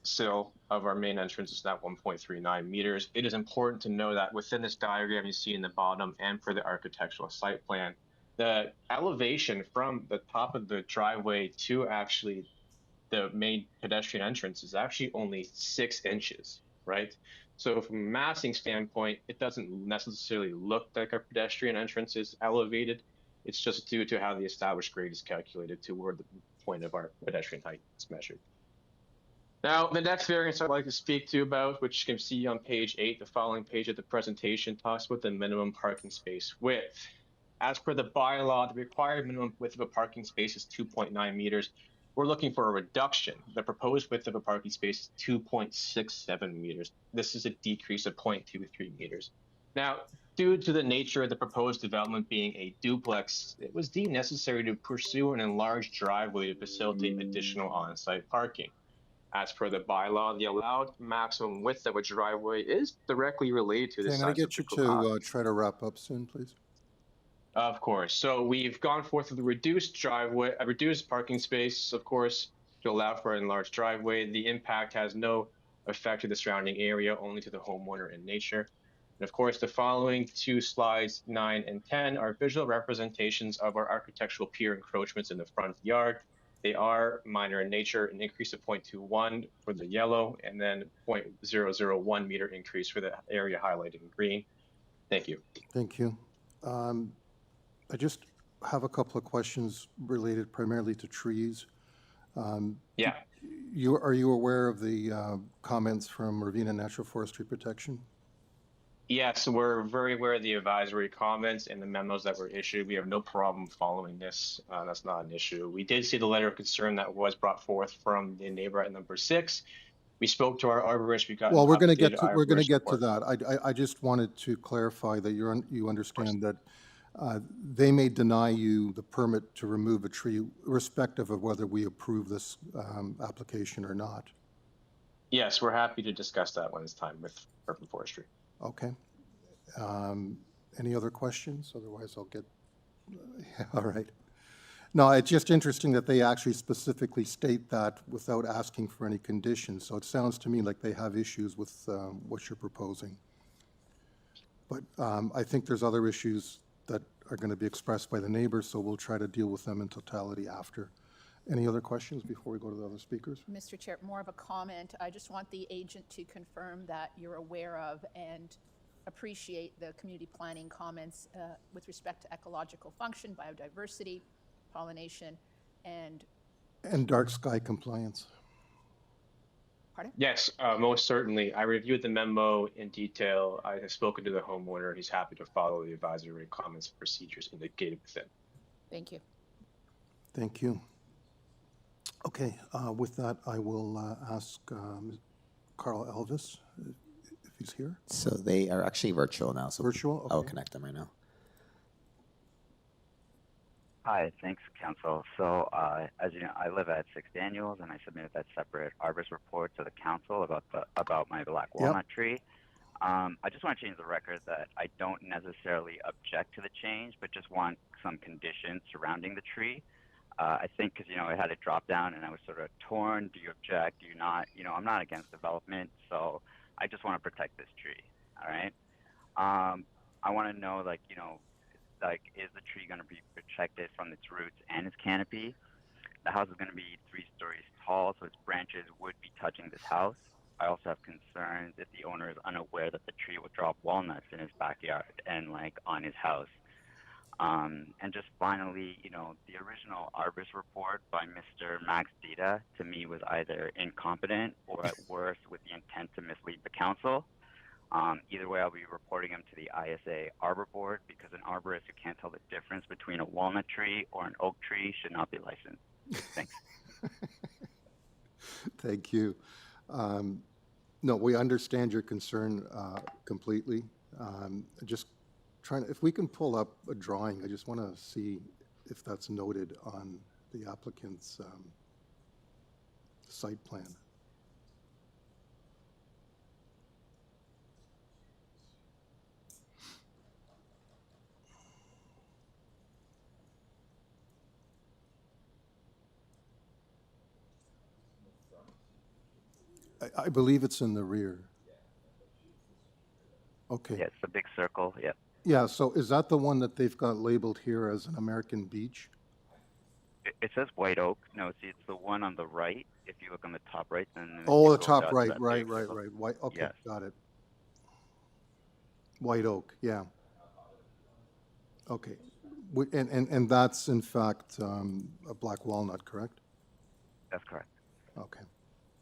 sill of our main entrance is now 1.39 meters. It is important to know that within this diagram you see in the bottom and for the architectural site plan, the elevation from the top of the driveway to actually the main pedestrian entrance is actually only 6 inches, right? So from a massing standpoint, it doesn't necessarily look like a pedestrian entrance is elevated. It's just due to how the established grade is calculated to where the point of our pedestrian height is measured. Now, the next variance I'd like to speak to about, which you can see on page 8, the following page of the presentation, talks about the minimum parking space width. As per the bylaw, the required minimum width of a parking space is 2.9 meters. We're looking for a reduction. The proposed width of a parking space is 2.67 meters. This is a decrease of 0.23 meters. Now, due to the nature of the proposed development being a duplex, it was deemed necessary to pursue an enlarged driveway to facilitate additional on-site parking. As per the bylaw, the allowed maximum width of a driveway is directly related to the Can I size get of you the garage. to try to wrap up soon, please? Of course. So we've gone forth with a reduced driveway, a reduced parking space, of course, to allow for an enlarged driveway. The impact has no effect to the surrounding area, only to the homeowner and nature. And of course, the following 2 slides, 9 and 10, are visual representations of our architectural pier encroachments in the front yard. They are minor in nature, an increase of 0.21 for the yellow, and then 0.001 meter increase for the area highlighted in green. Thank you. Thank you. I just have a couple of questions related primarily to trees. Yeah. Are you aware of the comments from Ravenna Natural Forestry Protection? Yes, we're very aware of the advisory comments and the memos that were issued. We have no problem following this. That's not an issue. We did see the letter of concern that was brought forth from the neighbor at number 6. We spoke to our arborist. We got Well, we're going to get to that. I just wanted to clarify that you understand that they may deny you the permit to remove a tree, irrespective of whether we approve this application or not. Yes, we're happy to discuss that when it's time with urban forestry. Okay. Any other questions? Otherwise, I'll get. All right. No, it's just interesting that they actually specifically state that without asking for any conditions. So it sounds to me like they have issues with what you're proposing. But I think there's other issues that are going to be expressed by the neighbors, so we'll try to deal with them in totality after. Any other questions before we go to the other speakers? Mr. Chair, more of a comment. I just want the agent to confirm that you're aware of and appreciate the community planning comments with respect to ecological function, biodiversity, pollination, and dark sky compliance. Pardon? Yes, most certainly. I reviewed the memo in detail. I have spoken to the homeowner. He's happy to follow the advisory comments and procedures indicated within. Thank you. Thank you. Okay, with that, I will ask Carl Elvis if he's here. So they are actually virtual now. So virtual? Okay. I'll connect them right now. Hi, thanks, Council. So, as you know, I live at 6 Daniels, and I submitted that separate arborist report to the Council about my black walnut tree. I just want to change the record that I don't necessarily object to the change, but just want some conditions surrounding the tree. I think because, it had a drop down and I was sort of torn. Do you object? Do you not? I'm not against development, so I just want to protect this tree, all right? I want to know, is the tree going to be protected from its roots and its canopy? The house is going to be 3 stories tall, so its branches would be touching this house. I also have concerns if the owner is unaware that the tree will drop walnuts in his backyard and on his house. And just finally, the original arborist report by Mr. Max Dita to me was either incompetent or at worst with the intent to mislead the council. Either way, I'll be reporting him to the ISA Arbor Board because an arborist who can't tell the difference between a walnut tree or an oak tree should not be licensed. Thanks. Thank you. No, we understand your concern completely. Just trying, if we can pull up a drawing, I just want to see if that's noted on the applicant's site plan. I believe it's in the rear. Okay. Yeah, it's the big circle. Yeah. Yeah, so is that the one that they've got labeled here as an American beach? It says White Oak. No, see, it's the one on the right. If you look on the top right, then Oh, it the goes out top to right, that right, big right, circle. right. White, okay, Yes. got it. White Oak, yeah. Okay. And that's in fact a black walnut, correct? That's correct. Okay.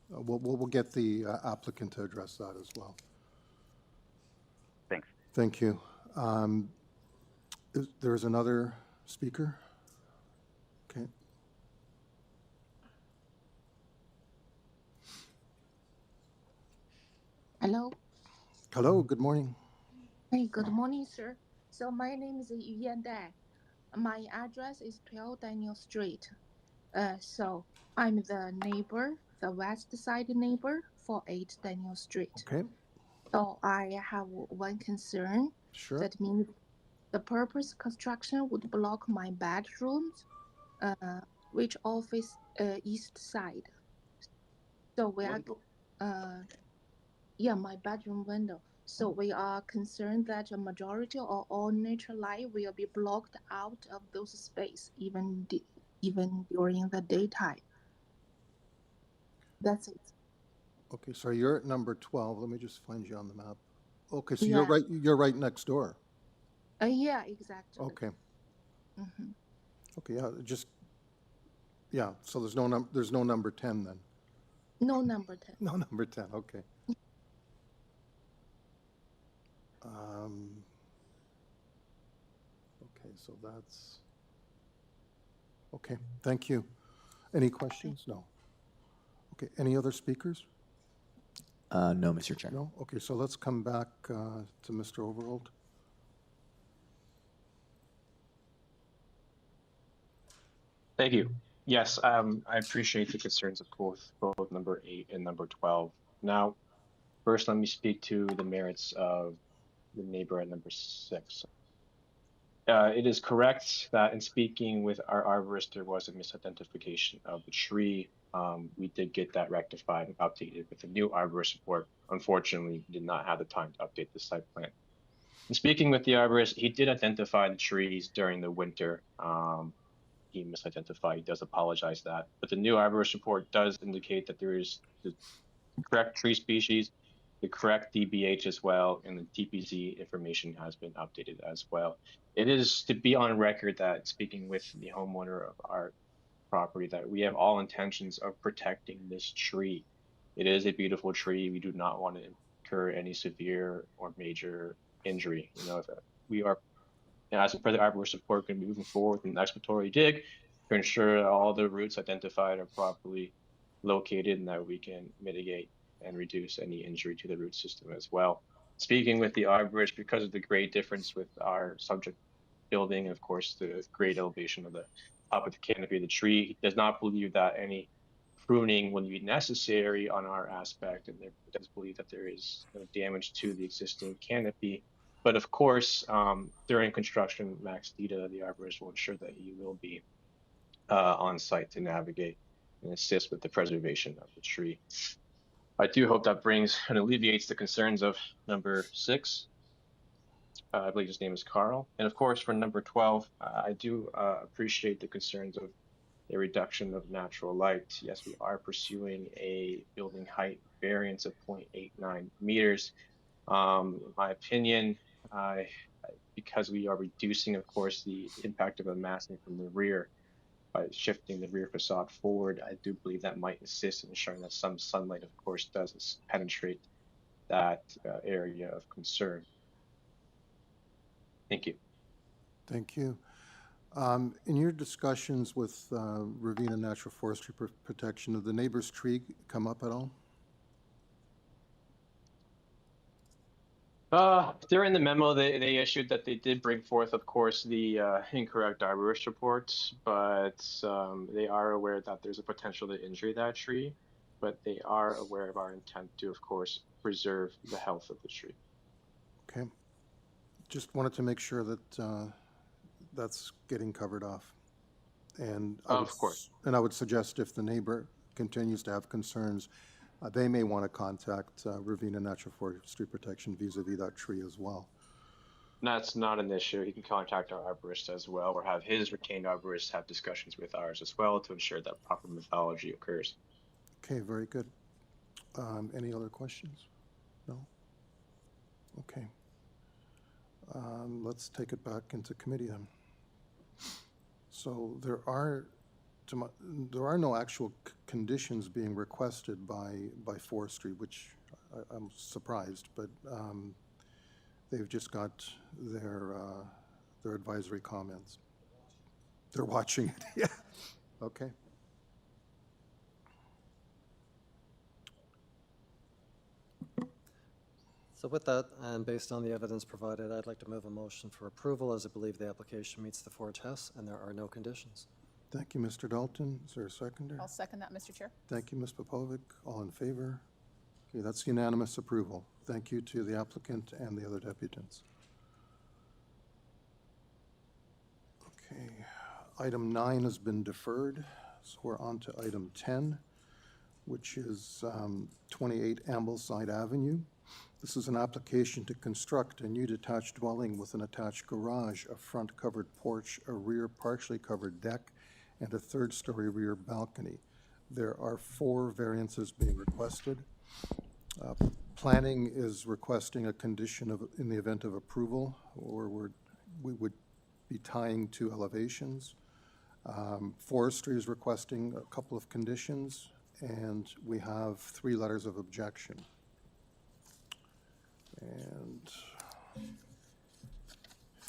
We'll get the applicant to address that as well. Thanks. Thank you. There's another speaker? Okay. Hello. Hello, good morning. Hey, good morning, sir. So my name is Yuyan Dai. My address is 12 Daniel Street. So I'm the neighbor, the west side neighbor for 8 Daniel Street. Okay. So I have one concern. Sure. That means the purpose construction would block my bedrooms, which office east side. So we are, yeah, my bedroom window. So we are concerned that a majority or all natural light will be blocked out of those space, even during the daytime. That's it. Okay, so you're at number 12. Let me just find you on the map. Okay, so Yeah. you're right next door. Yeah, exactly. Okay. Mhm. Okay, yeah, so there's no number 10 then. No number 10. No number 10, okay. Okay, so that's, okay, thank you. Any questions? No. Okay, any other speakers? No, Mr. Chair. No? Okay, so let's come back to Mr. Overholt. Thank you. Yes, I appreciate the concerns of both number 8 and number 12. Now, first, let me speak to the merits of the neighbor at number 6. It is correct that in speaking with our arborist, there was a misidentification of the tree. We did get that rectified and updated with the new arborist report. Unfortunately, we did not have the time to update the site plan. In speaking with the arborist, he did identify the trees during the winter. He misidentified. He does apologize that. But the new arborist report does indicate that there is the correct tree species, the correct DBH as well, and the TPZ information has been updated as well. It is to be on record that speaking with the homeowner of our property that we have all intentions of protecting this tree. It is a beautiful tree. We do not want to incur any severe or major injury. You know, if we are, as per the arborist report, going to be moving forward with an exploratory dig to ensure that all the roots identified are properly located and that we can mitigate and reduce any injury to the root system as well. Speaking with the arborist, because of the grade difference with our subject building, of course, the grade elevation of the top of the canopy of the tree, he does not believe that any pruning will be necessary on our aspect, and does believe that there is damage to the existing canopy. But of course, during construction, Max Dita, the arborist, will ensure that he will be on site to navigate and assist with the preservation of the tree. I do hope that brings and alleviates the concerns of number 6. I believe his name is Carl. And of course, for number 12, I do appreciate the concerns of a reduction of natural light. Yes, we are pursuing a building height variance of 0.89 meters. In my opinion, because we are reducing, of course, the impact of the massing from the rear by shifting the rear facade forward, I do believe that might assist in ensuring that some sunlight, of course, does penetrate that area of concern. Thank you. Thank you. In your discussions with Ravenna Natural Forestry Protection, did the neighbor's tree come up at all? During the memo they issued that they did bring forth, of course, the incorrect arborist reports, but they are aware that there's a potential to injure that tree, but they are aware of our intent to, of course, preserve the health of the tree. Okay. Just wanted to make sure that that's getting covered off. And Of course. And I would suggest if the neighbor continues to have concerns, they may want to contact Ravenna Natural Forestry Protection vis-a-vis that tree as well. That's not an issue. He can contact our arborist as well, or have his retained arborist have discussions with ours as well to ensure that proper mythology occurs. Okay, very good. Any other questions? No? Okay. Let's take it back into committee then. So there are no actual conditions being requested by forestry, which I'm surprised, but they've just got their advisory comments. They're watching it. Yeah. Okay. So with that, and based on the evidence provided, I'd like to move a motion for approval, as I believe the application meets the 4 tests and there are no conditions. Thank you, Mr. Dalton. Is there a seconder? I'll second that, Mr. Chair. Thank you, Ms. Popovic. All in favor? Okay, that's unanimous approval. Thank you to the applicant and the other deputants. Okay, item 9 has been deferred, so we're on to item 10, which is 28 Ambleside Avenue. This is an application to construct a new detached dwelling with an attached garage, a front covered porch, a rear partially covered deck, and a 3rd-story rear balcony. There are 4 variances being requested. Planning is requesting a condition of, in the event of approval, or we would be tying 2 elevations. Forestry is requesting a couple of conditions, and we have 3 letters of objection. And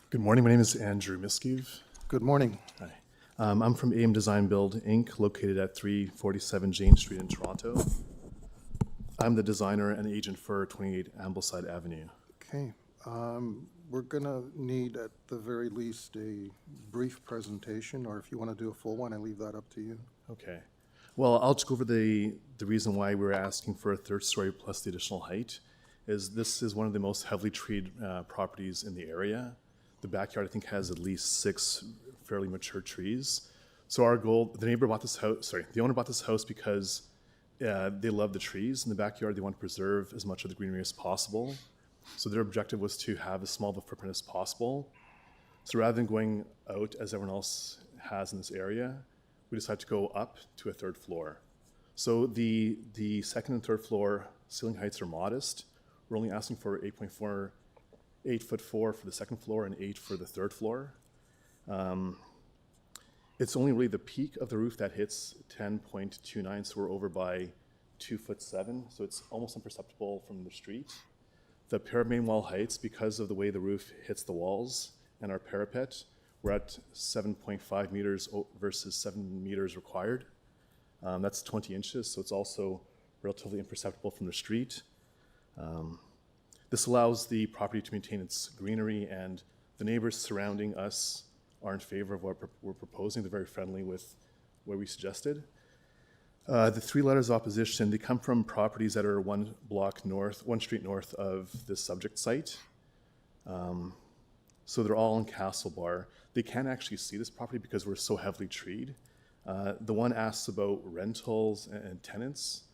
good morning. My name is Andrew Miskiv. Good morning. Hi. I'm from AM Design Build, Inc., located at 347 Jane Street in Toronto. I'm the designer and agent for 28 Ambleside Avenue. Okay. We're going to need, at the very least, a brief presentation, or if you want to do a full one, I leave that up to you. Okay. Well, I'll just go over the reason why we're asking for a 3rd story plus the additional height. Is this is one of the most heavily treed properties in the area. The backyard, I think, has at least 6 fairly mature trees. So our goal, the owner bought this house because they love the trees in the backyard. They want to preserve as much of the greenery as possible. So their objective was to have as small of a footprint as possible. So rather than going out as everyone else has in this area, we decided to go up to a 3rd floor. So the 2nd and 3rd floor ceiling heights are modest. We're only asking for 8.4, 8'4" for the 2nd floor and 8 for the 3rd floor. It's only really the peak of the roof that hits 10.29, so we're over by 2'7", so it's almost imperceptible from the street. The main wall heights, because of the way the roof hits the walls and our parapet, we're at 7.5 meters versus 7 meters required. That's 20 inches, so it's also relatively imperceptible from the street. This allows the property to maintain its greenery, and the neighbors surrounding us are in favor of what we're proposing. They're very friendly with what we suggested. The 3 letters of opposition, they come from properties that are 1 street north of this subject site. So they're all in Castle Bar. They can't actually see this property because we're so heavily treed. The one asks about rentals and tenants.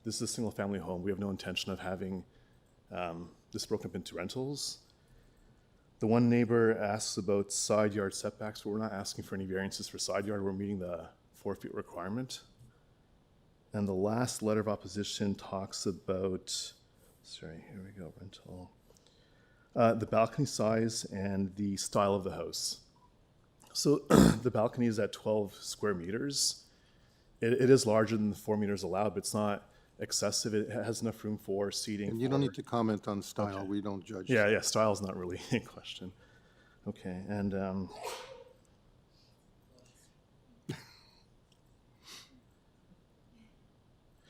This is a single family home. We have no intention of having this broken up into rentals. The one neighbor asks about side yard setbacks, but we're not asking for any variances for side yard. We're meeting the 4 feet requirement. And the last letter of opposition talks about, here we go, rental. The balcony size and the style of the house. So the balcony is at 12 square meters. It is larger than the 4 meters allowed, but it's not excessive. It has enough room for seating. And you don't need to comment on style. Okay. We don't judge. Yeah, style is not really in question. Okay, and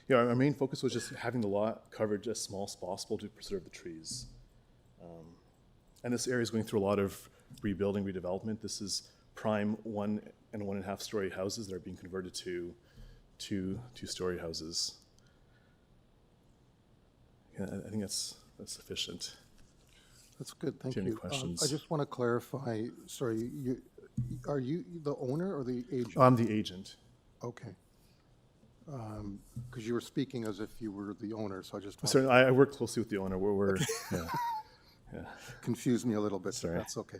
yeah, our main focus was just having the lot covered as small as possible to preserve the trees. And this area is going through a lot of rebuilding, redevelopment. This is prime 1 and 1.5 story houses that are being converted to 2-story houses. Yeah, I think that's sufficient. That's good, thank Do you have any you. questions? I just want to clarify, sorry, are you the owner or the agent? I'm the agent. Okay. Because you were speaking as if you were the owner, so I just want Sorry, I work closely with the owner. We're yeah. confused me a little bit. Sorry. That's okay.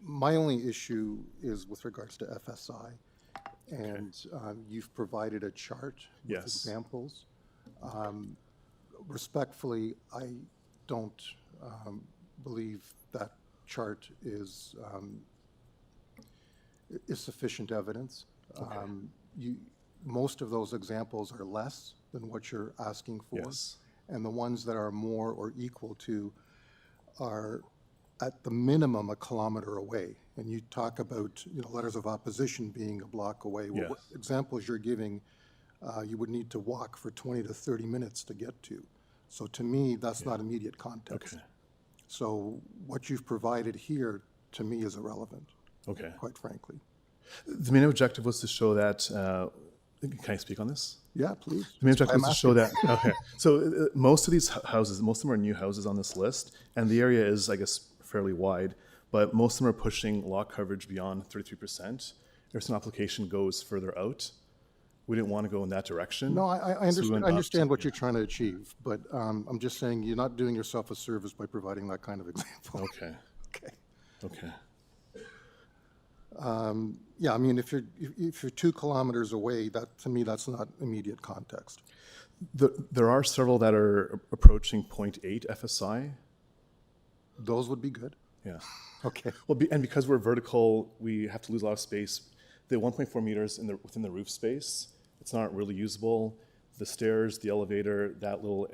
My only issue is with regards to FSI, and you've provided a chart with Yes. examples. Respectfully, I don't believe that chart is sufficient evidence. Most of those examples are less than what you're asking for. Yes. And the ones that are more or equal to are at the minimum a kilometer away. And you talk about, letters of opposition being a block away. Well, what examples you're giving, you would need to walk for 20 to 30 minutes to get to. So to me, that's not immediate context. Okay. So what you've provided here, to me, is irrelevant. Okay. Quite frankly. The main objective was to show that. Can I speak on this? Yeah, please. The main objective I'm was to show that. asking. Okay. So most of these houses, most of them are new houses on this list, and the area is, I guess, fairly wide. But most of them are pushing lot coverage beyond 33%. If an application goes further out, we didn't want to go in that direction. No, I So we understand, went I up understand to- what you're trying to achieve, but I'm just saying you're not doing yourself a service by providing that kind of example. Okay. Okay. Okay. Yeah, I mean, if you're 2 kilometers away, that, to me, that's not immediate context. There are several that are approaching 0.8 FSI. Those would be good. Yeah. Okay. Well, and because we're vertical, we have to lose a lot of space. The 1.4 meters within the roof space, it's not really usable. The stairs, the elevator, that little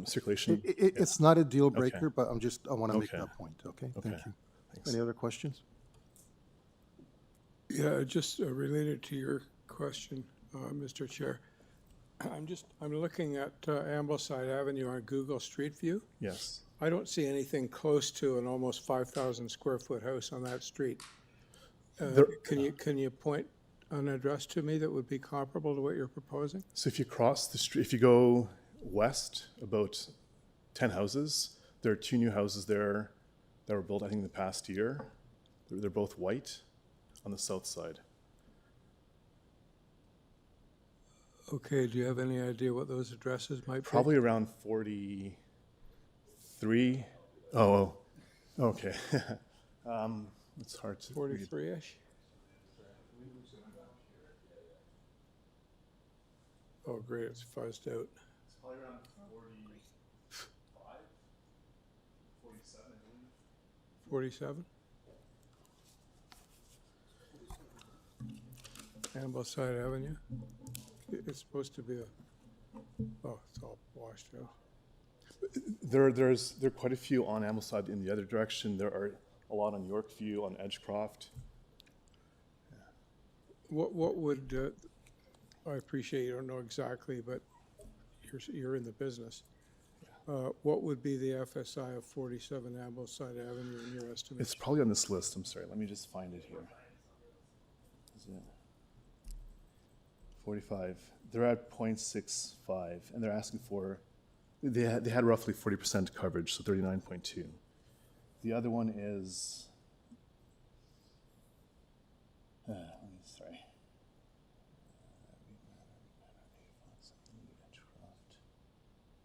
circulation. It's not a deal breaker, Okay. but I want to make Okay. that point, okay? Okay. Thank you. Thanks. Any other questions? Yeah, just related to your question, Mr. Chair. I'm looking at Ambleside Avenue on Google Street View. Yes. I don't see anything close to an almost 5,000 square foot house on that street. Can you point an address to me that would be comparable to what you're proposing? So if you cross the street, if you go west about 10 houses, there are 2 new houses there that were built, I think, in the past year. They're both white on the south side. Okay, do you have any idea what those addresses might be? Probably around 43. Oh, okay. It's hard to read. 43-ish? Oh, great, it's fuzzed out. It's probably around 45, 47, I believe. 47? Ambleside Avenue? It's supposed to be it's all washed out. There are quite a few on Ambleside in the other direction. There are a lot on Yorkview, on Edgecroft. What would, I appreciate you don't know exactly, but you're in the business. What would be the FSI of 47 Ambleside Avenue in your estimate? It's probably on this list. I'm sorry. Let me just find it here. Is it 45? They're at 0.65, and they're asking for. They had roughly 40% coverage, so 39.2. The other one is. Sorry.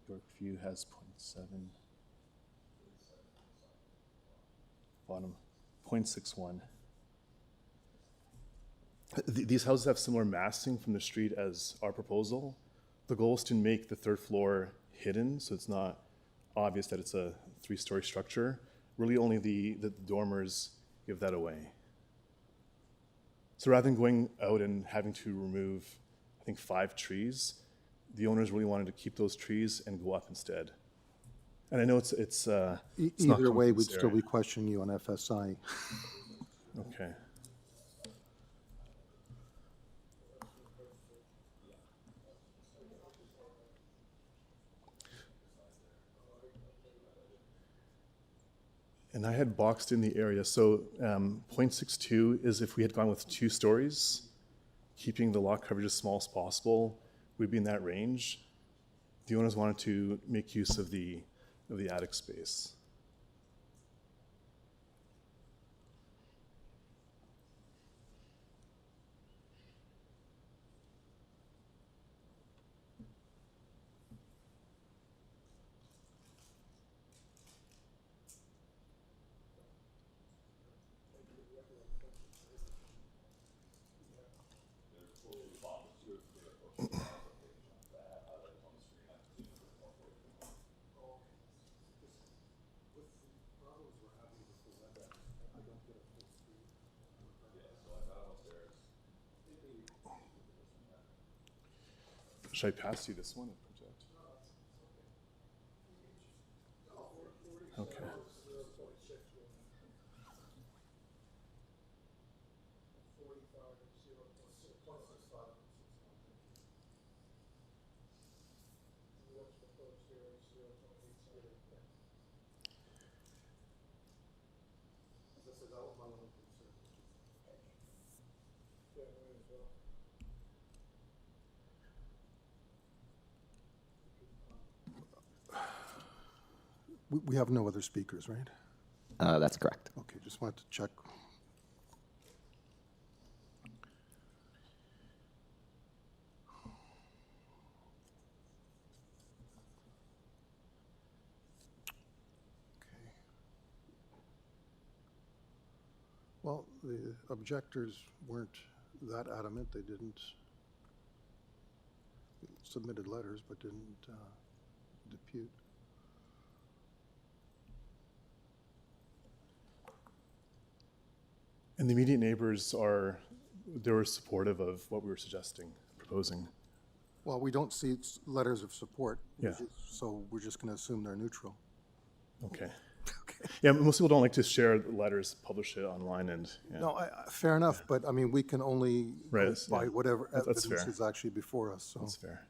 Yorkview has 0.7. Bottom, 0.61. These houses have similar massing from the street as our proposal. The goal is to make the 3rd floor hidden, so it's not obvious that it's a 3-story structure. Really only the dormers give that away. So rather than going out and having to remove, I think, 5 trees, the owners really wanted to keep those trees and go up instead. And I know it's not Either way, coming from we'd this still area. be questioning you on FSI. Okay. And I had boxed in the area. So 0.62 is if we had gone with 2 stories, keeping the lot coverage as small as possible, we'd be in that range. The owners wanted to make use of the attic space. Should I pass you this one? Okay. We have no other speakers, right? That's correct. Okay, just wanted to check. Okay. Well, the objectors weren't that adamant. They didn't submitted letters, but didn't depute. And the immediate neighbors they were supportive of what we were suggesting, proposing. Well, we don't see letters of support. Yeah. So we're just going to assume they're neutral. Okay. Yeah, most people don't like to share the letters, publish it online, and yeah. No, fair enough, but I mean, we can only go by yeah. whatever That's evidence fair. is actually before us, so. That's fair.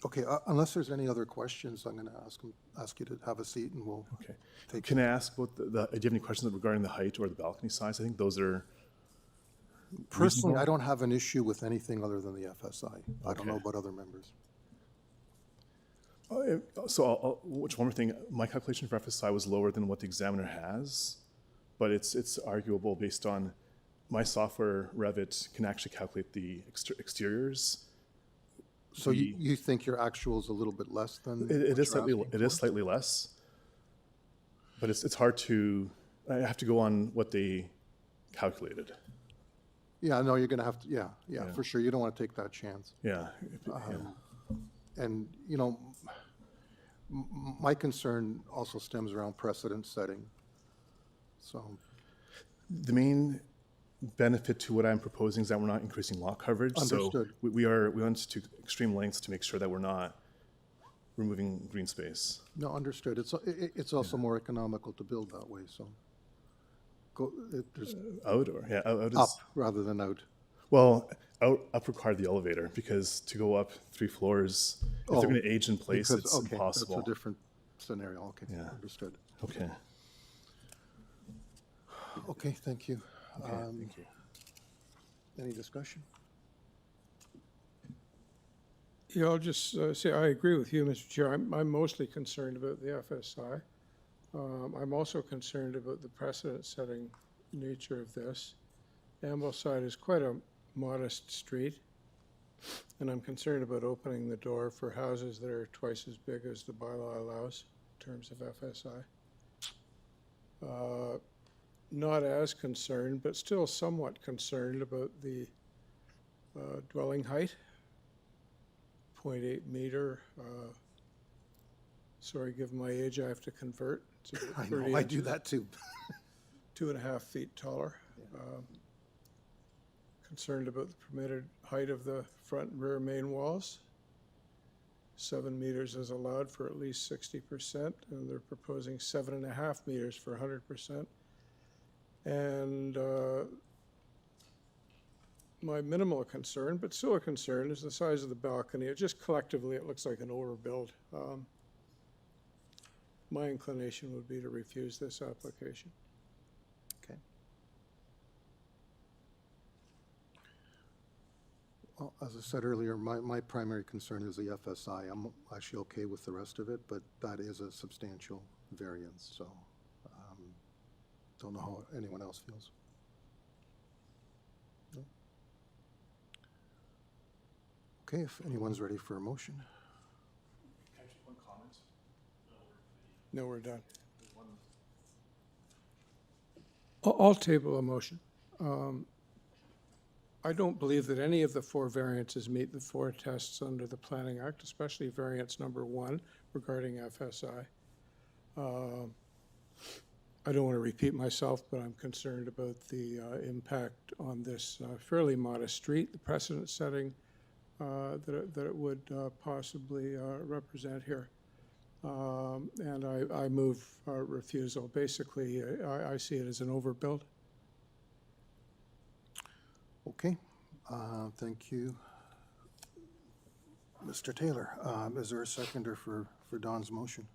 Okay, unless there's any other questions, I'm going to ask you to have a seat and we'll Okay. take. Can I ask what do you have any questions regarding the height or the balcony size? I think those are Personally, reasonable. I don't have an issue with anything other than the FSI. I don't know Okay. about other members. So which one more thing, my calculation for FSI was lower than what the examiner has, but it's arguable based on my software, Revit, can actually calculate the exteriors. So you think your actual is a little bit less than? It what is you're slightly asking it is for? slightly less, but it's hard to. I have to go on what they calculated. Yeah, no, you're going to have to. Yeah, Yeah. for sure. You don't want to take that chance. Yeah. And you know, my concern also stems around precedent setting. So The main benefit to what I'm proposing is that we're not increasing lot coverage. Understood. So we went to extreme lengths to make sure that we're not removing green space. no, understood. It's also more economical to build that way. So there's Out or yeah, out is up rather than out. Well, up required the elevator because to go up 3 floors, if they're going to age in place, because- it's okay, impossible. That's a different scenario. Okay, Yeah. understood. Okay. Okay, thank you. Okay, thank you. Any discussion? Yeah, I'll just say I agree with you, Mr. Chair. I'm mostly concerned about the FSI. I'm also concerned about the precedent-setting nature of this. Ambleside is quite a modest street, and I'm concerned about opening the door for houses that are twice as big as the bylaw allows in terms of FSI. Not as concerned, but still somewhat concerned about the dwelling height. 0.8 meter. Sorry, given my age, I have to convert. It's about I 30 know, I do inches, that too. 2.5 feet taller. Concerned about the permitted height of the front and rear main walls. 7 meters is allowed for at least 60%, and they're proposing 7.5 meters for 100%. And my minimal concern, but still a concern, is the size of the balcony. It just collectively, it looks like an overbuild. My inclination would be to refuse this application. Okay. Well, as I said earlier, my primary concern is the FSI. I'm actually okay with the rest of it, but that is a substantial variance, so don't know how anyone else feels. No? Okay, if anyone's ready for a motion. Can I make one comment? No, we're done. I'll table a motion. I don't believe that any of the four variances meet the four tests under the Planning Act, especially variance number 1 regarding FSI. I don't want to repeat myself, but I'm concerned about the impact on this fairly modest street, the precedent setting that it would possibly represent here. And I move refusal. Basically, I see it as an overbuild. Okay, thank you. Mr. Taylor, is there a seconder for Don's motion?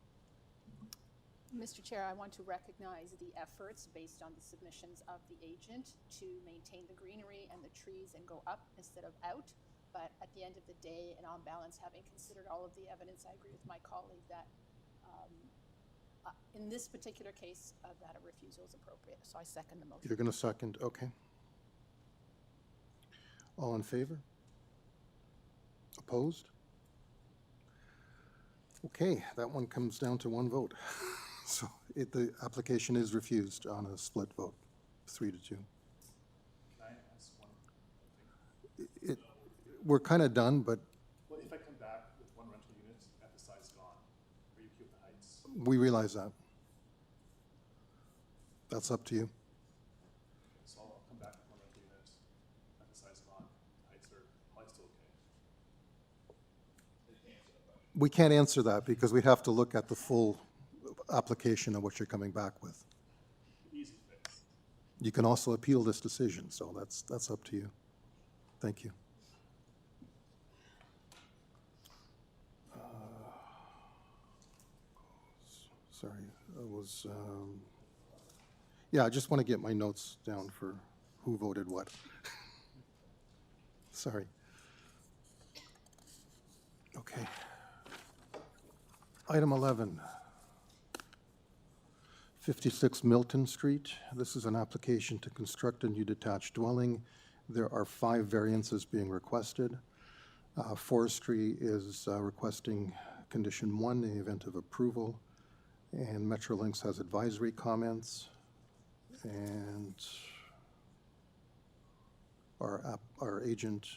Mr. Chair, I want to recognize the efforts based on the submissions of the agent to maintain the greenery and the trees and go up instead of out. But at the end of the day, and on balance, having considered all of the evidence, I agree with my colleague that in this particular case, that a refusal is appropriate. So I second the motion. You're going to second, okay. All in favor? Opposed? Okay, that one comes down to one vote. So the application is refused on a split vote, 3-2. Can I ask one thing? We're kind of done, but Well, if I come back with one rental unit, FSI is gone, are you okay with the heights? we realize that. That's up to you. So I'll come back with one rental unit, FSI is gone, heights are probably still okay. We can't answer that because we have to look at the full application of what you're coming back with. Easy fix. You can also appeal this decision, so that's up to you. Thank you. Sorry, it was, yeah, I just want to get my notes down for who voted what. Sorry. Okay. Item 11. 56 Milton Street. This is an application to construct a new detached dwelling. There are 5 variances being requested. Forestry is requesting condition 1 in the event of approval, and Metrolinx has advisory comments, and our agent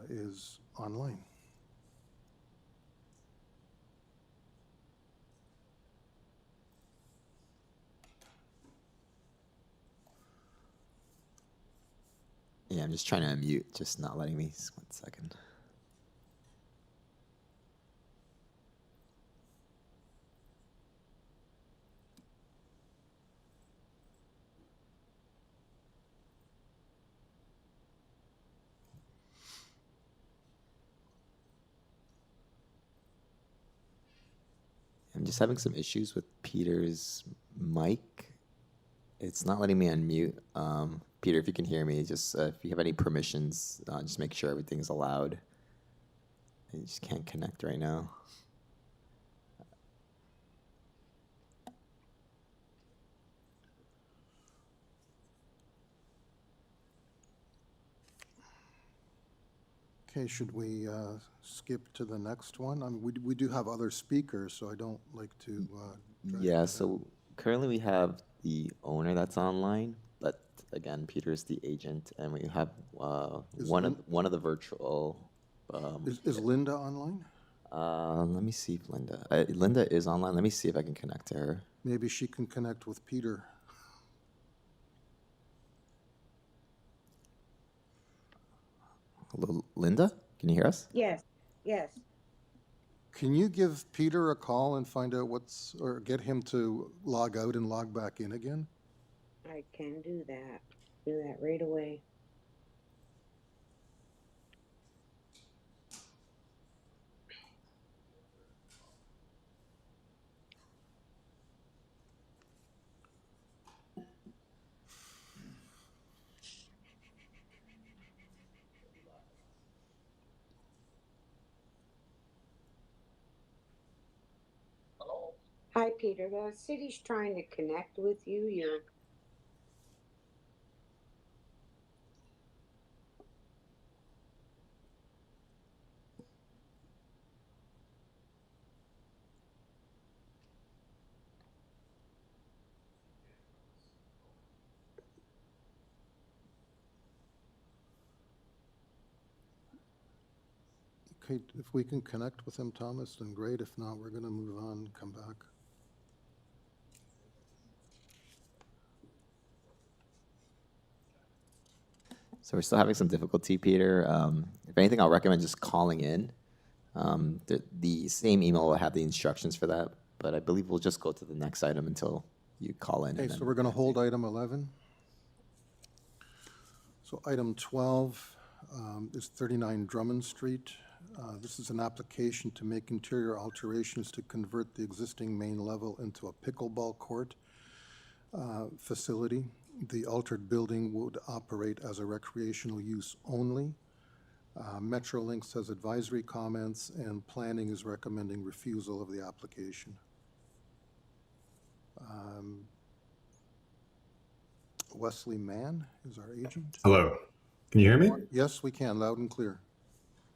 is online. Yeah, I'm just trying to unmute, just not letting me. Just 1 second. I'm just having some issues with Peter's mic. It's not letting me unmute. Peter, if you can hear me, just if you have any permissions, just make sure everything's allowed. I just can't connect right now. Okay, should we skip to the next one? I mean, we do have other speakers, so I don't like to. Yeah, so currently we have the owner that's online, but again, Peter's the agent, and we have one of the virtual. Is Linda online? Let me see if Linda. Linda is online. Let me see if I can connect to her. Maybe she can connect with Peter. Hello, Linda? Can you hear us? Yes, yes. Can you give Peter a call and find out or get him to log out and log back in again? I can do that. Do that right away. Hi, Peter. The city's trying to connect with you. You're Okay, if we can connect with him, Thomas, then great. If not, we're going to move on and come back. So we're still having some difficulty, Peter. If anything, I'll recommend just calling in. The same email will have the instructions for that, but I believe we'll just go to the next item until you call in. Okay, and so then- we're going to hold item 11. So item 12 is 39 Drummond Street. This is an application to make interior alterations to convert the existing main level into a pickleball court facility. The altered building would operate as a recreational use only. Metrolinx has advisory comments, and planning is recommending refusal of the application. Wesley Mann is our agent. Hello, can you hear me? Yes, we can, loud and clear.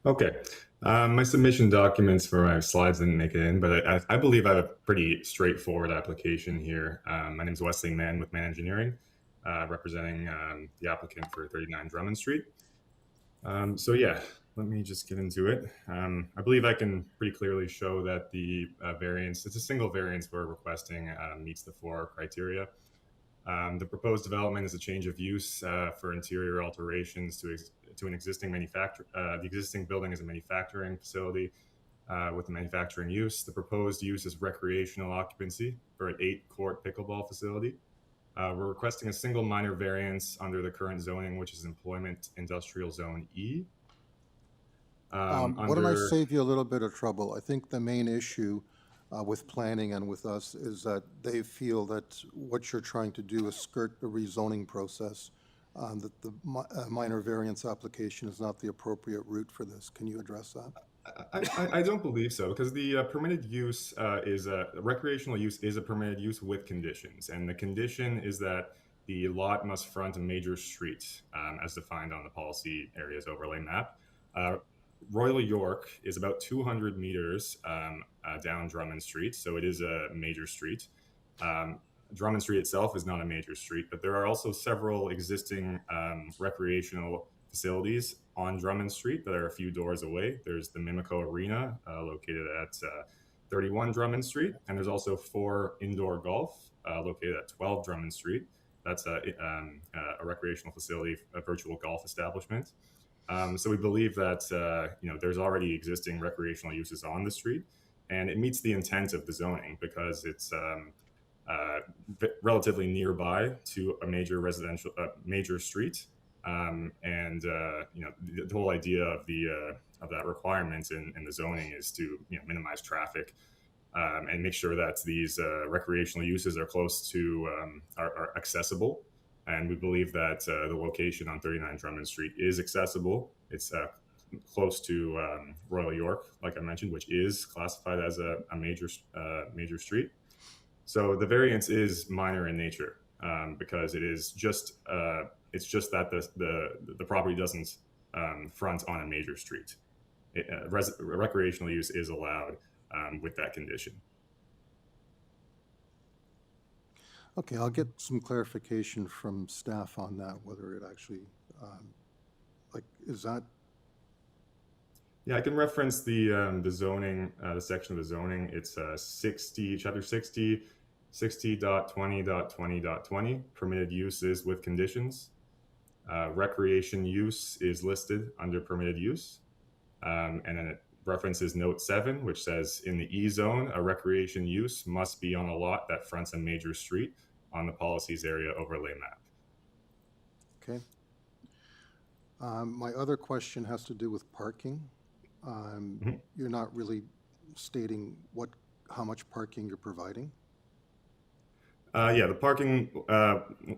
Okay. My submission documents for my slides didn't make it in, but I believe I have a pretty straightforward application here. My name is Wesley Mann with Mann Engineering, representing the applicant for 39 Drummond Street. So yeah, let me just get into it. I believe I can pretty clearly show that the variance, it's a single variance we're requesting, meets the 4 criteria. The proposed development is a change of use for interior alterations to an existing manufacturer. The existing building is a manufacturing facility with a manufacturing use. The proposed use is recreational occupancy for an 8-court pickleball facility. We're requesting a single minor variance under the current zoning, which is Employment Industrial Zone E. Why don't I save you a little bit of trouble? I think the main issue with planning and with us is that they feel that what you're trying to do is skirt the rezoning process, that the minor variance application is not the appropriate route for this. Can you address that? I don't believe so, because the permitted use is a recreational use is a permitted use with conditions, and the condition is that the lot must front a major street as defined on the policy areas overlay map. Royal York is about 200 meters down Drummond Street, so it is a major street. Drummond Street itself is not a major street, but there are also several existing recreational facilities on Drummond Street that are a few doors away. There's the Mimico Arena located at 31 Drummond Street, and there's also 4 indoor golf located at 12 Drummond Street. That's a recreational facility, a virtual golf establishment. So we believe that there's already existing recreational uses on the street, and it meets the intent of the zoning because it's relatively nearby to a major residential major street, and the whole idea of that requirement in the zoning is to minimize traffic and make sure that these recreational uses are close to are accessible. And we believe that the location on 39 Drummond Street is accessible. It's close to Royal York, like I mentioned, which is classified as a major street. So the variance is minor in nature because it is just it's just that the property doesn't front on a major street. Recreational use is allowed with that condition. Okay, I'll get some clarification from staff on that, whether it actually, is that? Yeah, I can reference the zoning, the section of the zoning. It's chapter 60.20.20.20. Permitted uses with conditions. Recreation use is listed under permitted use. And then it references note 7, which says in the E zone, a recreation use must be on a lot that fronts a major street on the policies area overlay map. Okay. My other question has to do with parking. You're not really stating how much parking you're providing. Yeah, the parking,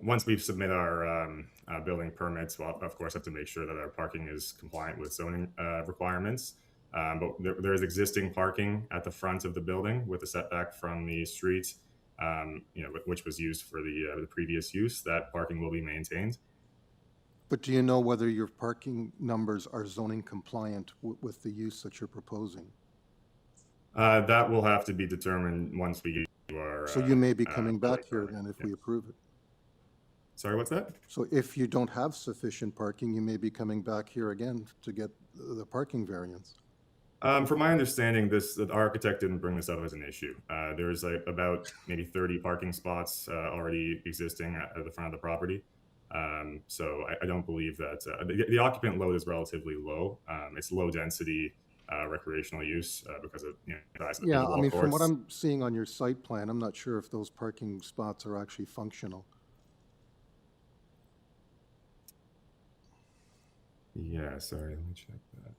once we submit our building permits, we'll of course have to make sure that our parking is compliant with zoning requirements. But there is existing parking at the front of the building with a setback from the street, which was used for the previous use. That parking will be maintained. But do you know whether your parking numbers are zoning compliant with the use that you're proposing? That will have to be determined once we get to our. So you may be coming back here then if we approve it. Sorry, what's that? So if you don't have sufficient parking, you may be coming back here again to get the parking variance. From my understanding, the architect didn't bring this up as an issue. There's about maybe 30 parking spots already existing at the front of the property. So I don't believe that the occupant load is relatively low. It's low density recreational use because of Yeah, I mean, from what I'm seeing on your site plan, I'm not sure if those parking spots are actually functional. Yeah, sorry, let me check that.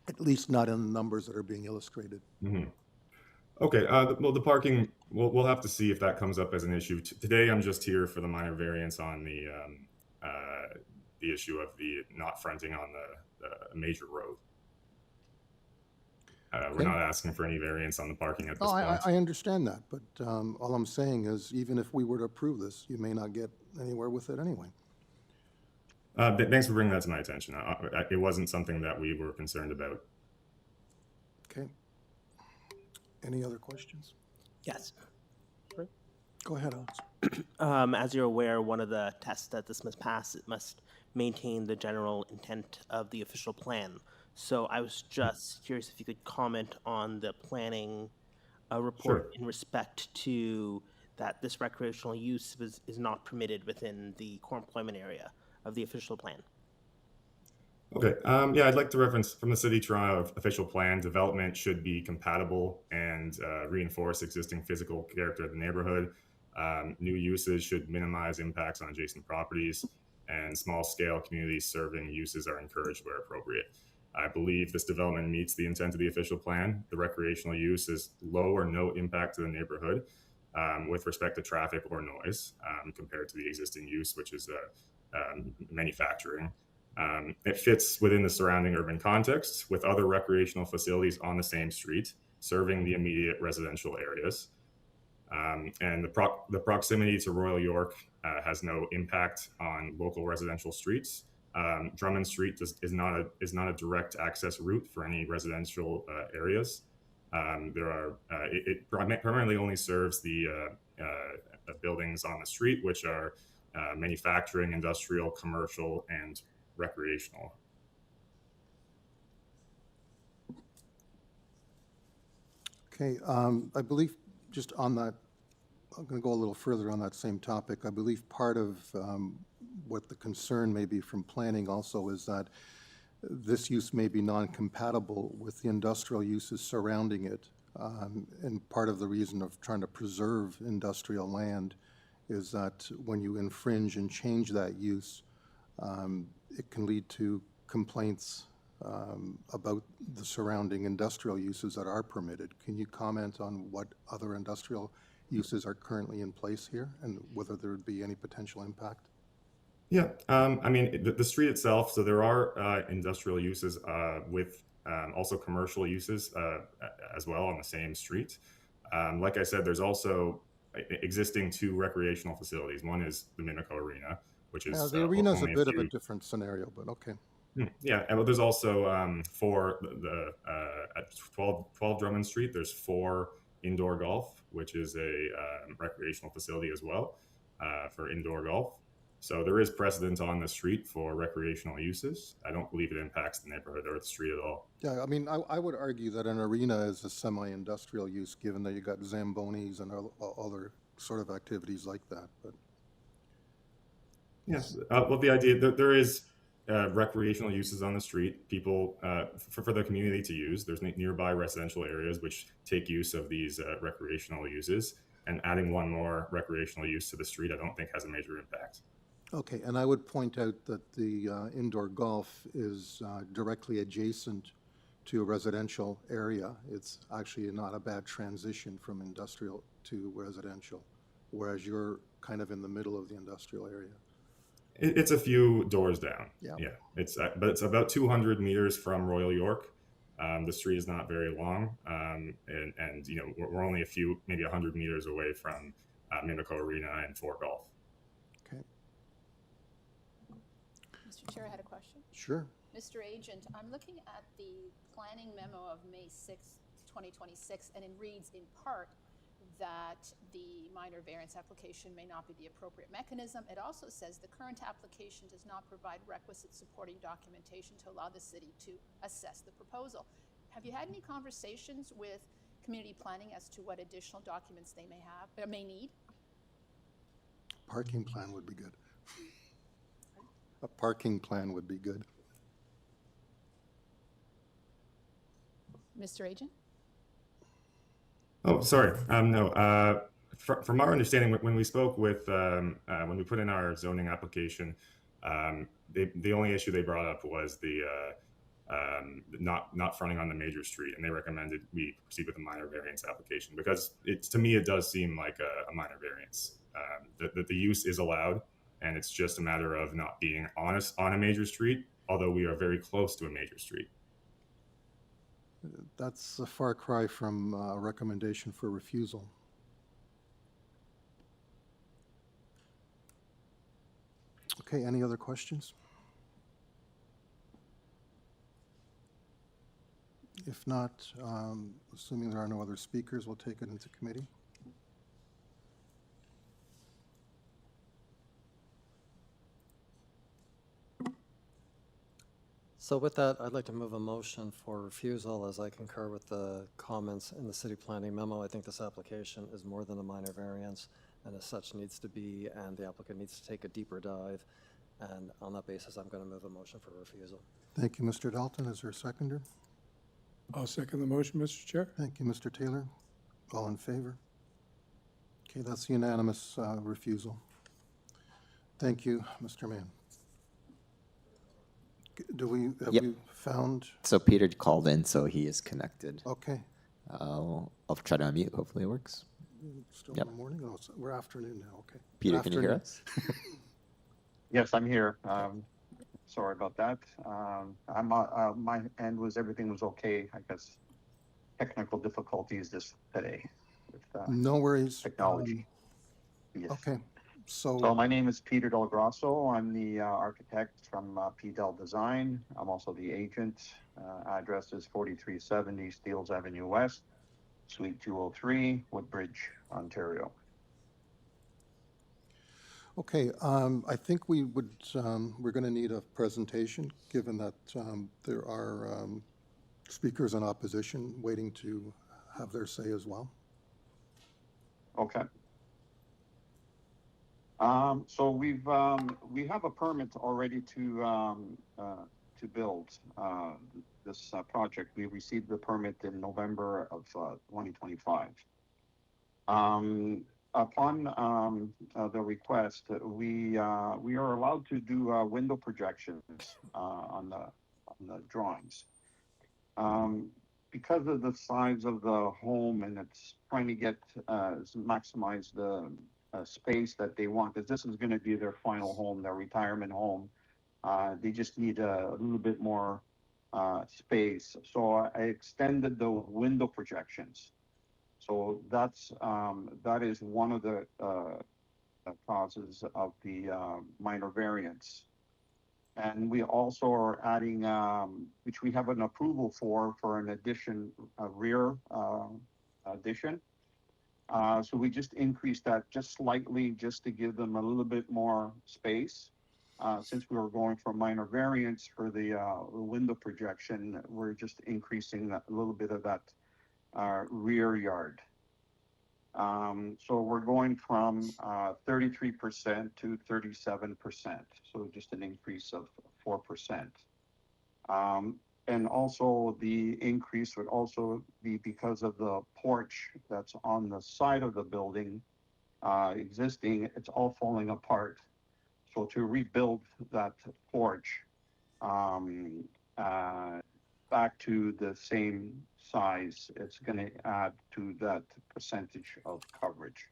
At least not in the numbers that are being illustrated. Mm-hmm. Okay, well, the parking, we'll have to see if that comes up as an issue. Today, I'm just here for the minor variance on the issue of the not fronting on the major road. We're not asking for any variance on the parking at this point. I understand that, but all I'm saying is even if we were to approve this, you may not get anywhere with it anyway. Thanks for bringing that to my attention. It wasn't something that we were concerned about. Okay. Any other questions? Yes. Go ahead, Alex. As you're aware, one of the tests that this must pass, it must maintain the general intent of the official plan. So I was just curious if you could comment on the planning report in respect to that this recreational use is not permitted within the core employment area of the official plan. Okay, yeah, I'd like to reference from the City of Toronto official plan, development should be compatible and reinforce existing physical character of the neighborhood. New uses should minimize impacts on adjacent properties, and small-scale community serving uses are encouraged where appropriate. I believe this development meets the intent of the official plan. The recreational use is low or no impact to the neighborhood with respect to traffic or noise compared to the existing use, which is manufacturing. It fits within the surrounding urban context with other recreational facilities on the same street, serving the immediate residential areas. And the proximity to Royal York has no impact on local residential streets. Drummond Street is not a direct access route for any residential areas. It primarily only serves the buildings on the street, which are manufacturing, industrial, commercial, and recreational. Okay, I believe just on that, I'm going to go a little further on that same topic. I believe part of what the concern may be from planning also is that this use may be non-compatible with the industrial uses surrounding it. And part of the reason of trying to preserve industrial land is that when you infringe and change that use, it can lead to complaints about the surrounding industrial uses that are permitted. Can you comment on what other industrial uses are currently in place here and whether there would be any potential impact? Yeah, I mean, the street itself, so there are industrial uses with also commercial uses as well on the same street. Like I said, there's also existing 2 recreational facilities. One is the Mimico Arena, which is the arena is a bit of a different scenario, but okay. Yeah, and there's also at 12 Drummond Street, there's 4 indoor golf, which is a recreational facility as well for indoor golf. So there is precedent on the street for recreational uses. I don't believe it impacts the neighborhood or the street at all. Yeah, I mean, I would argue that an arena is a semi-industrial use, given that you got Zambonis and other sort of activities like that. But yes, well, the idea that there is recreational uses on the street, people for the community to use. There's nearby residential areas which take use of these recreational uses, and adding one more recreational use to the street, I don't think has a major impact. okay, and I would point out that the indoor golf is directly adjacent to a residential area. It's actually not a bad transition from industrial to residential, whereas you're kind of in the middle of the industrial area. It's a few doors down. Yeah. Yeah. But it's about 200 meters from Royal York. The street is not very long, and you know we're only a few, maybe 100 meters away from Mimico Arena and Fort Golf. Okay. Mr. Chair, I had a question. Sure. Mr. Agent, I'm looking at the planning memo of May 6, 2026, and it reads in part that the minor variance application may not be the appropriate mechanism. It also says the current application does not provide requisite supporting documentation to allow the city to assess the proposal. Have you had any conversations with community planning as to what additional documents they may have or may need? Parking plan would be good. A parking plan would be good. Mr. Agent? Oh, sorry. No. From our understanding, when we spoke with, when we put in our zoning application, the only issue they brought up was the not fronting on the major street, and they recommended we proceed with a minor variance application because to me it does seem like a minor variance. That the use is allowed, and it's just a matter of not being honest on a major street, although we are very close to a major street. That's a far cry from a recommendation for refusal. Okay, any other questions? If not, assuming there are no other speakers, we'll take it into committee. So with that, I'd like to move a motion for refusal as I concur with the comments in the city planning memo. I think this application is more than a minor variance and as such needs to be, and the applicant needs to take a deeper dive. And on that basis, I'm going to move a motion for refusal. Thank you, Mr. Dalton. Is there a seconder? I'll second the motion, Mr. Chair. Thank you, Mr. Taylor. All in favor? Okay, that's unanimous refusal. Thank you, Mr. Mann. Have we found? So Peter called in, so he is connected. Okay. I'll try to unmute. Hopefully it works. Still Yep. in the morning? Oh, we're afternoon now. Okay. Peter, Good can you hear afternoon. us? Yes, I'm here. Sorry about that. My end was everything was okay. I guess technical difficulties today with No worries. technology. Yes. Okay. So my name is Peter Del Grosso. I'm the architect from PDEL Design. I'm also the agent. Address is 4370 Steeles Avenue West, Suite 203, Woodbridge, Ontario. okay, I think we're going to need a presentation, given that there are speakers in opposition waiting to have their say as well. Okay. So we have a permit already to build this project. We received the permit in November of 2025. Upon the request, we are allowed to do window projections on the drawings. Because of the size of the home and it's trying to get maximize the space that they want, because this is going to be their final home, their retirement home. They just need a little bit more space. So I extended the window projections. So that is one of the causes of the minor variance. And we also are adding, which we have an approval for an addition, a rear addition. So we just increased that just slightly, just to give them a little bit more space. Since we were going for minor variance for the window projection, we're just increasing a little bit of that rear yard. So we're going from 33% to 37%. So just an increase of 4%. And also the increase would also be because of the porch that's on the side of the building existing, it's all falling apart. So to rebuild that porch back to the same size, it's going to add to that percentage of coverage.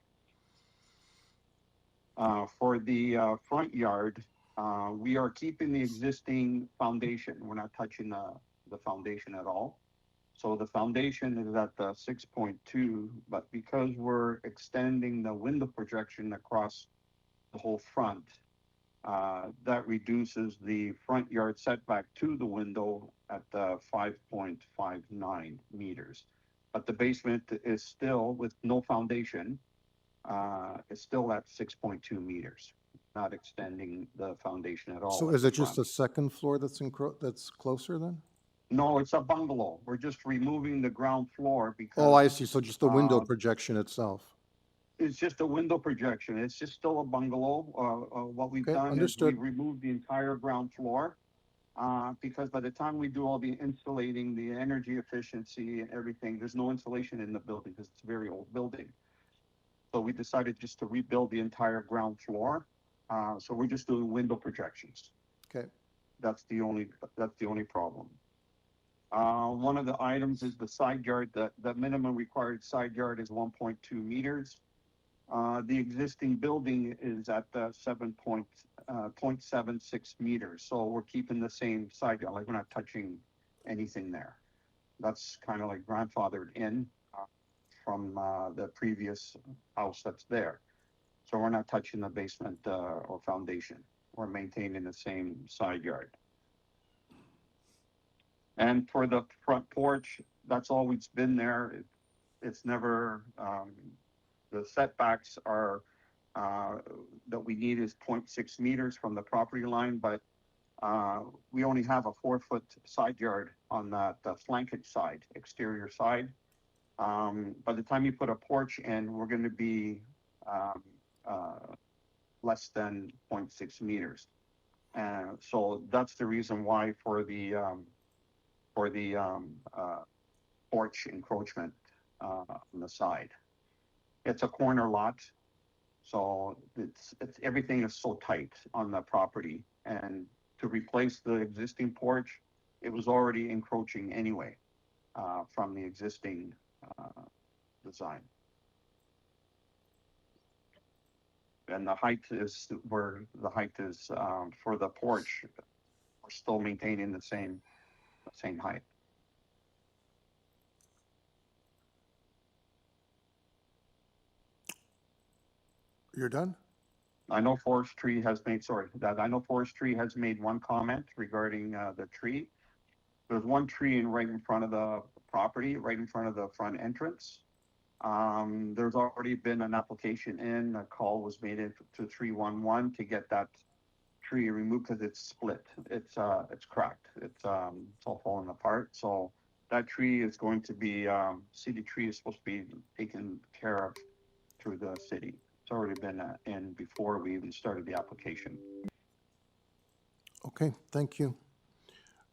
For the front yard, We are keeping the existing foundation. We're not touching the foundation at all. So the foundation is at the 6.2, but because we're extending the window projection across the whole front, that reduces the front yard setback to the window at 5.59 meters. But the basement is still, with no foundation, is still at 6.2 meters, not extending the foundation at all. So at is the it just front. the second floor that's closer then? No, it's a bungalow. We're just removing the ground floor because. Oh, I see. So just the window uh, projection itself. It's just a window projection. It's just still a bungalow. What we've Okay, done is understood. we've removed the entire ground floor. Because by the time we do all the insulating, the energy efficiency and everything, there's no insulation in the building because it's a very old building. So we decided just to rebuild the entire ground floor. So we're just doing window projections. Okay. That's the only problem. One of the items is the side yard. The minimum required side yard is 1.2 meters. The existing building is at 0.76 meters. So we're keeping the same side yard, like we're not touching anything there. That's kind of like grandfathered in from the previous house that's there. So we're not touching the basement or foundation. We're maintaining the same side yard. And for the front porch, that's always been there. It's never, the setbacks are, that we need is 0.6 meters from the property line, but we only have a 4-foot side yard on that flankage side, exterior side. By the time you put a porch in, we're going to be less than 0.6 meters. So that's the reason why for the porch encroachment on the side. It's a corner lot, so it's everything is so tight on the property, and to replace the existing porch, it was already encroaching anyway from the existing design. And the height is for the porch, we're still maintaining the same height. You're done? I know forestry has made one comment regarding the tree. There's one tree right in front of the property, right in front of the front entrance. There's already been an application in, a call was made in to 311 to get that tree removed because it's split. It's cracked. It's all falling apart. So that tree is going to be, city tree is supposed to be taken care of through the city. It's already been in before we even started the application. Okay, thank you.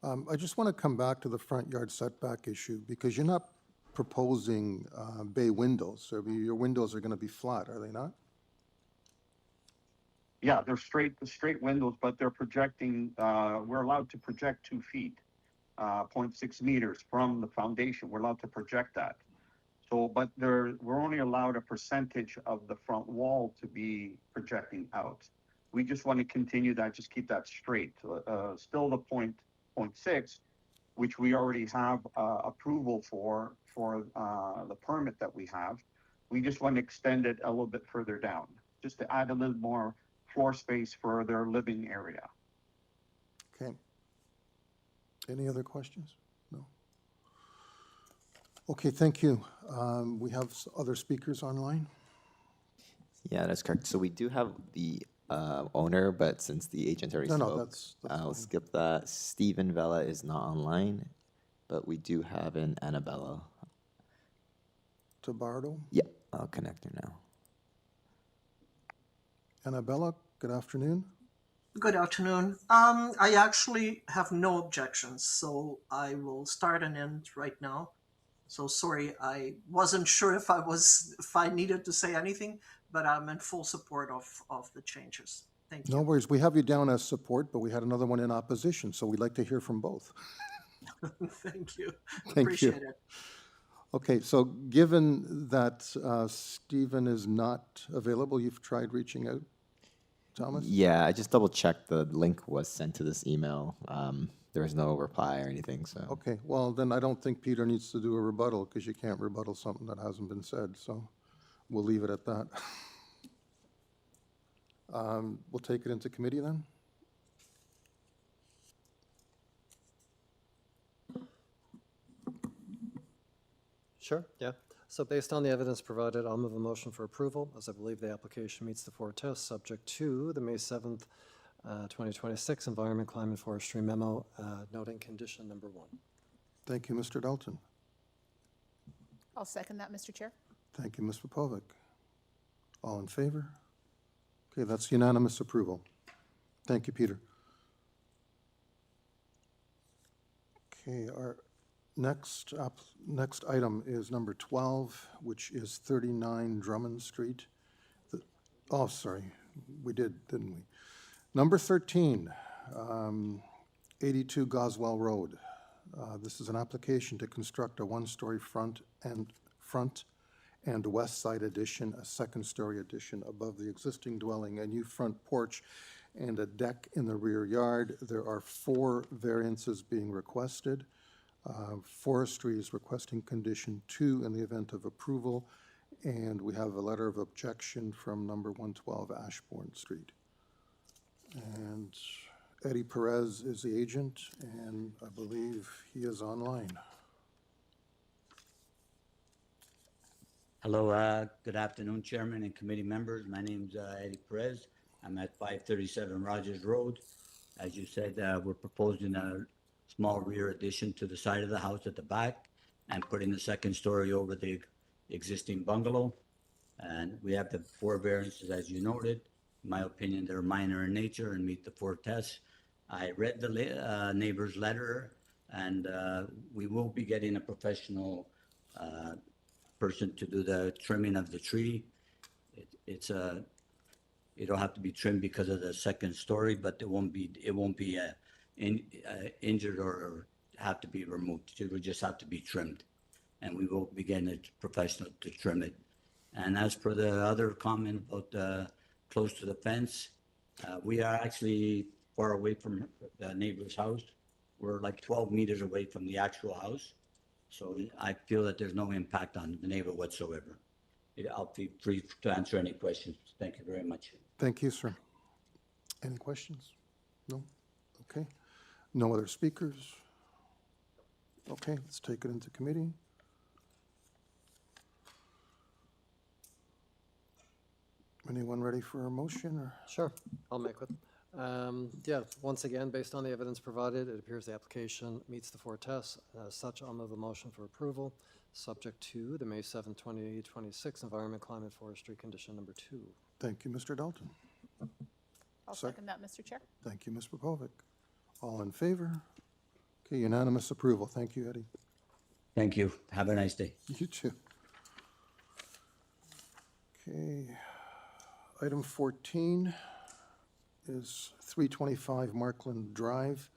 I just want to come back to the front yard setback issue because you're not proposing bay windows. So your windows are going to be flat, are they not? Yeah, they're straight windows, but they're projecting, we're allowed to project 2 feet, 0.6 meters from the foundation. We're allowed to project that. So, but we're only allowed a percentage of the front wall to be projecting out. We just want to continue that, just keep that straight. Still the 0.6, which we already have approval for the permit that we have. We just want to extend it a little bit further down, just to add a little more floor space for their living area. Okay. Any other questions? No. Okay, thank you. We have other speakers online. Yeah, that's correct. So we do have the owner, but since the agent already No, spoke, that's I'll fine. skip that. Stephen Vela is not online, but we do have an Annabella. Tabardo. Yeah, I'll connect her now. Annabella, good afternoon. Good afternoon. I actually have no objections, so I will start and end right now. So sorry, I wasn't sure if I needed to say anything, but I'm in full support of the changes. Thank you. No worries. We have you down as support, but we had another one in opposition, so we'd like to hear from both. Thank you. Thank you. Appreciate it. Okay, so given that Stephen is not available, you've tried reaching out Thomas? Yeah, I just double checked. The link was sent to this email. There was no reply or anything, so. Okay, well, then I don't think Peter needs to do a rebuttal because you can't rebuttal something that hasn't been said, so we'll leave it at that. We'll take it into committee then? Sure, yeah. So based on the evidence provided, I'll move a motion for approval, as I believe the application meets the 4 tests, subject to the May 7th, 2026 Environment, Climate, Forestry Memo, noting condition number 1. Thank you, Mr. Dalton. I'll second that, Mr. Chair. Thank you, Ms. Popovic. All in favor? Okay, that's unanimous approval. Thank you, Peter. Okay, our next item is number 12, which is 39 Drummond Street. Oh, sorry, we did, didn't we? Number 13, 82 Goswell Road. This is an application to construct a one-story front and west side addition, a second-story addition above the existing dwelling, a new front porch, and a deck in the rear yard. There are 4 variances being requested. Forestry is requesting condition 2 in the event of approval, and we have a letter of objection from number 112 Ashbourne Street. And Eddie Perez is the agent, and I believe he is online. Hello, good afternoon, Chairman and committee members. My name's Eddie Perez. I'm at 537 Rogers Road. As you said, we're proposing a small rear addition to the side of the house at the back and putting the second story over the existing bungalow. And we have the 4 variances, as you noted. In my opinion, they're minor in nature and meet the 4 tests. I read the neighbor's letter, and we will be getting a professional person to do the trimming of the tree. It'll have to be trimmed because of the second story, but it won't be injured or have to be removed. It will just have to be trimmed, and we will be getting a professional to trim it. And as for the other comment about close to the fence, we are actually far away from the neighbor's house. We're like 12 meters away from the actual house. So I feel that there's no impact on the neighbor whatsoever. I'll be free to answer any questions. Thank you very much. Thank you, sir. Any questions? No? Okay. No other speakers? Okay, let's take it into committee. Anyone ready for a motion? Or? Sure, I'll make it. Yeah, once again, based on the evidence provided, it appears the application meets the 4 tests. As such, I'll move a motion for approval, subject to the May 7, 2026 Environment, Climate, Forestry condition number 2. Thank you, Mr. Dalton. I'll second that, Mr. Chair. Thank you, Ms. Popovic. All in favor? Okay, unanimous approval. Thank you, Eddie. Thank you. Have a nice day. You too. Okay. Item 14 is 325 Markland Drive.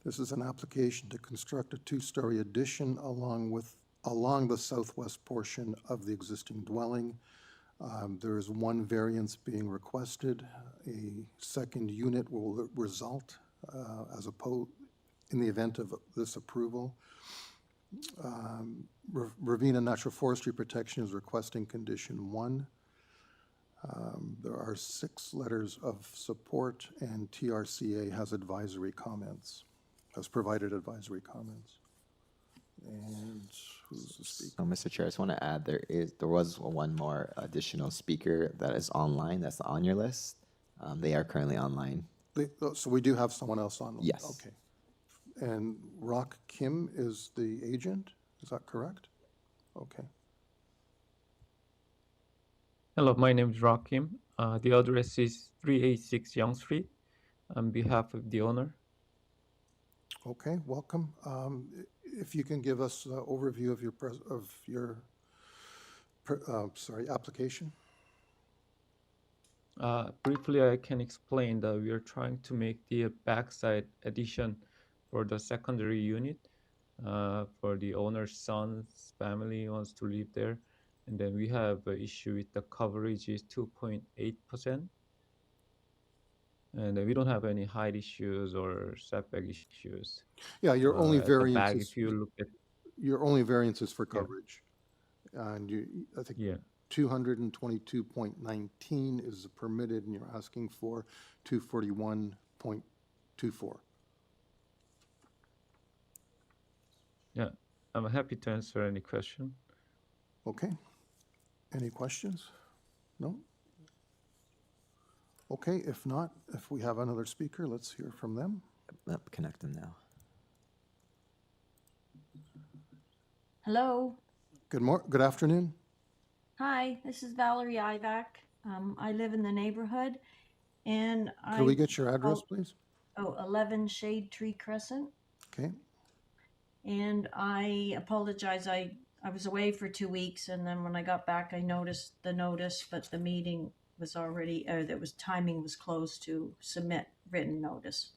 This is an application to construct a 2-story addition along the southwest portion of the existing dwelling. There is 1 variance being requested. A second unit will result in the event of this approval. Ravenna Natural Forestry Protection is requesting condition 1. There are 6 letters of support, and TRCA has provided advisory comments. And who's the speaker? So, Mr. Chair, I just want to add there was 1 more additional speaker that is online that's on your list. They are currently online. So we do have someone else on? Yes. Okay. And Rock Kim is the agent, is that correct? Okay. Hello, my name is Rock Kim. The address is 386 Young Street on behalf of the owner. Okay, welcome. If you can give us an overview of your application. Briefly, I can explain that we are trying to make the backside addition for the secondary unit. For the owner's son's family wants to live there. And then we have an issue with the coverage is 2.8%. and we don't have any height issues or setback issues. Yeah, your only At the back, variance if you look at, is for yeah, coverage. And I think yeah, 222.19 is the permitted, and you're asking for 241.24. yeah. I'm happy to answer any question. Okay. Any questions? No? Okay, if not, if we have another speaker, let's hear from them. Connect them now. Hello. Good afternoon. Hi, this is Valerie Ivac. I live in the neighborhood, and Could we get your address, please? 11 Shade Tree Crescent. Okay. And I apologize. I was away for 2 weeks, and then when I got back, I noticed the notice, but the meeting was already, timing was closed to submit written notice.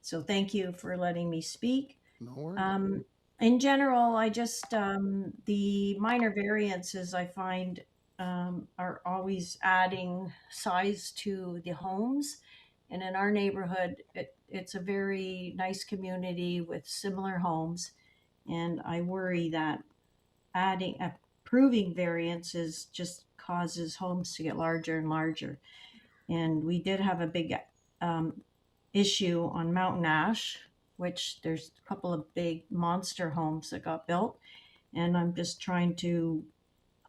So thank you for letting me speak. No worries. In general, I just, the minor variances I find are always adding size to the homes. And in our neighborhood, it's a very nice community with similar homes. And I worry that approving variances just causes homes to get larger and larger. And we did have a big issue on Mountain Ash, which there's a couple of big monster homes that got built. And I'm just trying to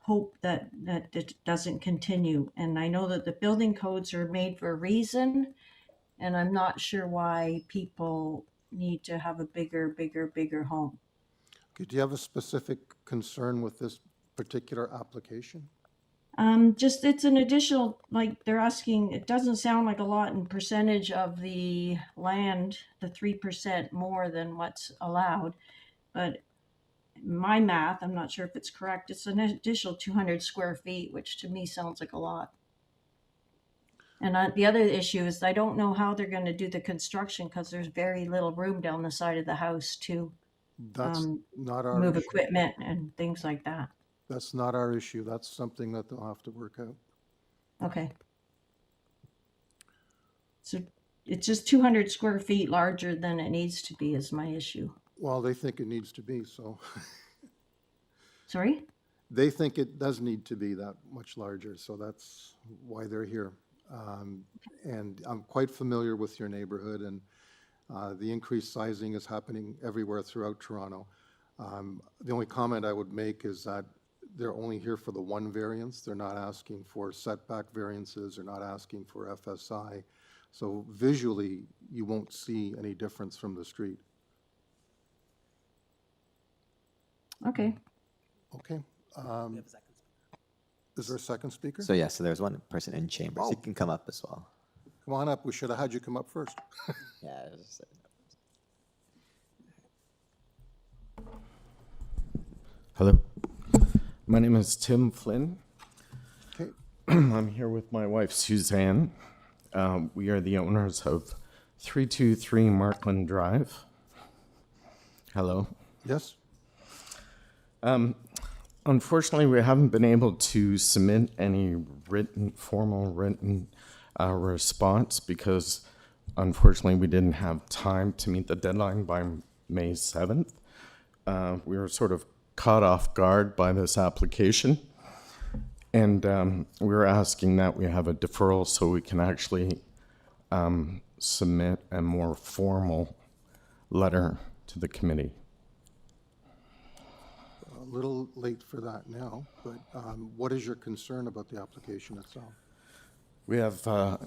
hope that it doesn't continue. And I know that the building codes are made for a reason, and I'm not sure why people need to have a bigger home. Okay, do you have a specific concern with this particular application? Just it's an additional, like they're asking, it doesn't sound like a lot in percentage of the land, the 3% more than what's allowed. But my math, I'm not sure if it's correct, it's an additional 200 square feet, which to me sounds like a lot. And the other issue is I don't know how they're going to do the construction because there's very little room down the side of the house to That's not our move issue. equipment and things like that. That's not our issue. That's something that they'll have to work out. Okay. So it's just 200 square feet larger than it needs to be is my issue. Well, they think it needs to be, so. Sorry? They think it does need to be that much larger, so that's why they're here. And I'm quite familiar with your neighborhood, and the increased sizing is happening everywhere throughout Toronto. The only comment I would make is that they're only here for the one variance. They're not asking for setback variances. They're not asking for FSI. So visually, you won't see any difference from the street. Okay. Okay. Is there a second speaker? So yeah, so there's one person in chambers. Oh. You can come up as well. Come on up. We should have had you come up first. Yeah. Hello. My name is Tim Flynn. Okay. I'm here with my wife, Suzanne. We are the owners of 323 Markland Drive. Hello. Yes. Unfortunately, we haven't been able to submit any formal written response because, unfortunately, we didn't have time to meet the deadline by May 7th. We were sort of caught off guard by this application, and we were asking that we have a deferral so we can actually submit a more formal letter to the committee. A little late for that now, but what is your concern about the application itself? We have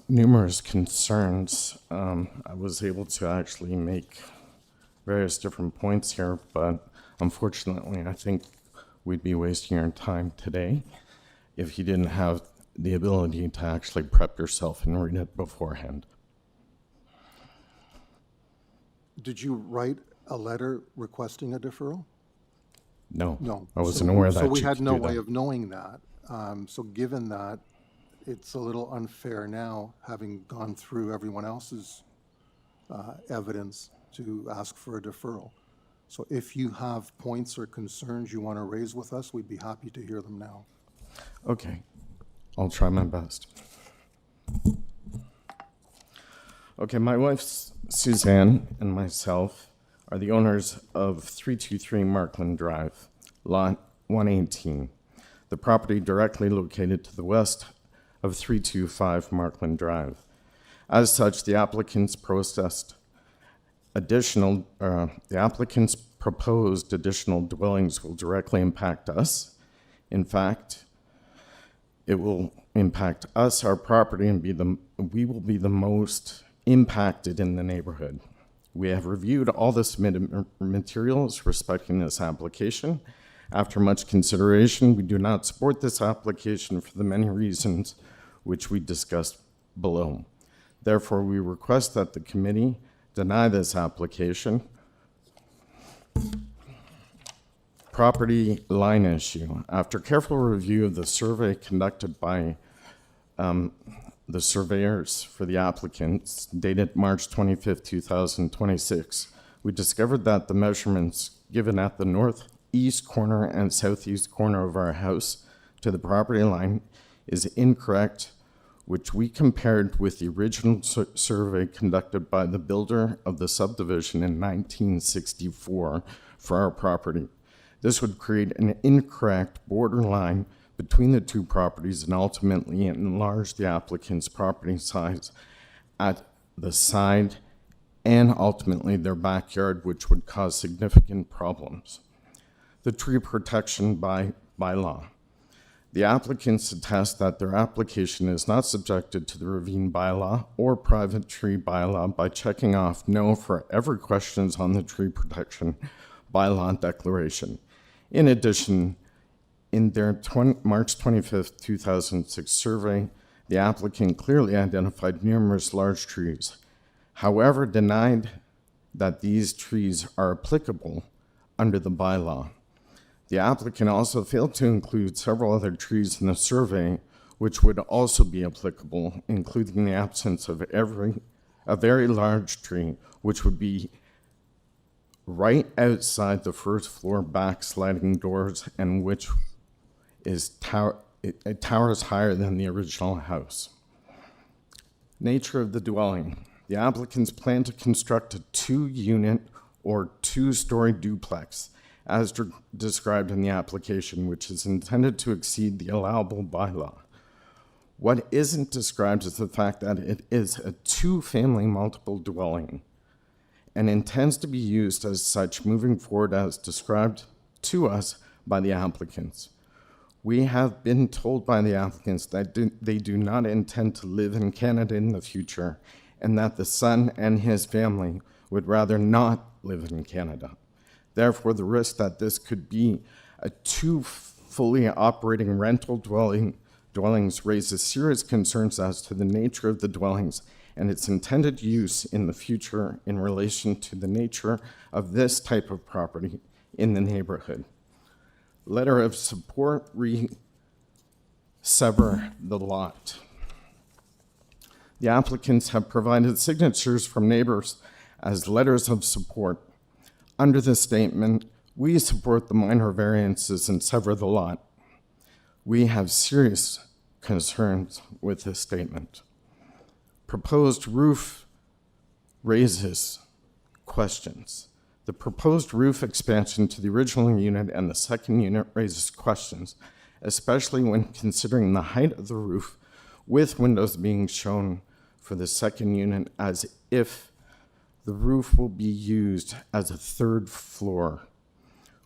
numerous concerns. I was able to actually make various different points here, but unfortunately, I think we'd be wasting your time today if you didn't have the ability to actually prep yourself and read it beforehand. Did you write a letter requesting a deferral? No. No. I wasn't aware that So we you had could no do way that. of knowing that. So given that, it's a little unfair now, having gone through everyone else's evidence, to ask for a deferral. So if you have points or concerns you want to raise with us, we'd be happy to hear them now. Okay. I'll try my best. Okay, my wife Suzanne and myself are the owners of 323 Markland Drive, lot 118, the property directly located to the west of 325 Markland Drive. As such, the applicants proposed additional dwellings will directly impact us. In fact, it will impact us, our property, and we will be the most impacted in the neighborhood. We have reviewed all the submitted materials respecting this application. After much consideration, we do not support this application for the many reasons which we discussed below. Therefore, we request that the committee deny this application. Property line issue. After careful review of the survey conducted by the surveyors for the applicants, dated March 25th, 2026, we discovered that the measurements given at the northeast corner and southeast corner of our house to the property line is incorrect, which we compared with the original survey conducted by the builder of the subdivision in 1964 for our property. This would create an incorrect borderline between the two properties and ultimately enlarge the applicant's property size at the side and ultimately their backyard, which would cause significant problems. The tree protection bylaw. The applicants attest that their application is not subjected to the ravine bylaw or private tree bylaw by checking off no for every questions on the tree protection bylaw declaration. In addition, in their March 25th, 2006 survey, the applicant clearly identified numerous large trees, however denied that these trees are applicable under the bylaw. The applicant also failed to include several other trees in the survey which would also be applicable, including the absence of a very large tree, which would be right outside the first floor back sliding doors and which is it towers higher than the original house. Nature of the dwelling. The applicants plan to construct a 2-unit or 2-story duplex as described in the application, which is intended to exceed the allowable bylaw. What isn't described is the fact that it is a 2-family multiple dwelling and intends to be used as such moving forward as described to us by the applicants. We have been told by the applicants that they do not intend to live in Canada in the future and that the son and his family would rather not live in Canada. Therefore, the risk that this could be a 2 fully operating rental dwellings raises serious concerns as to the nature of the dwellings and its intended use in the future in relation to the nature of this type of property in the neighborhood. Letter of support, sever the lot. The applicants have provided signatures from neighbors as letters of support. Under this statement, we support the minor variances and sever the lot. We have serious concerns with this statement. Proposed roof raises questions. The proposed roof expansion to the original unit and the second unit raises questions, especially when considering the height of the roof with windows being shown for the second unit as if the roof will be used as a 3rd floor.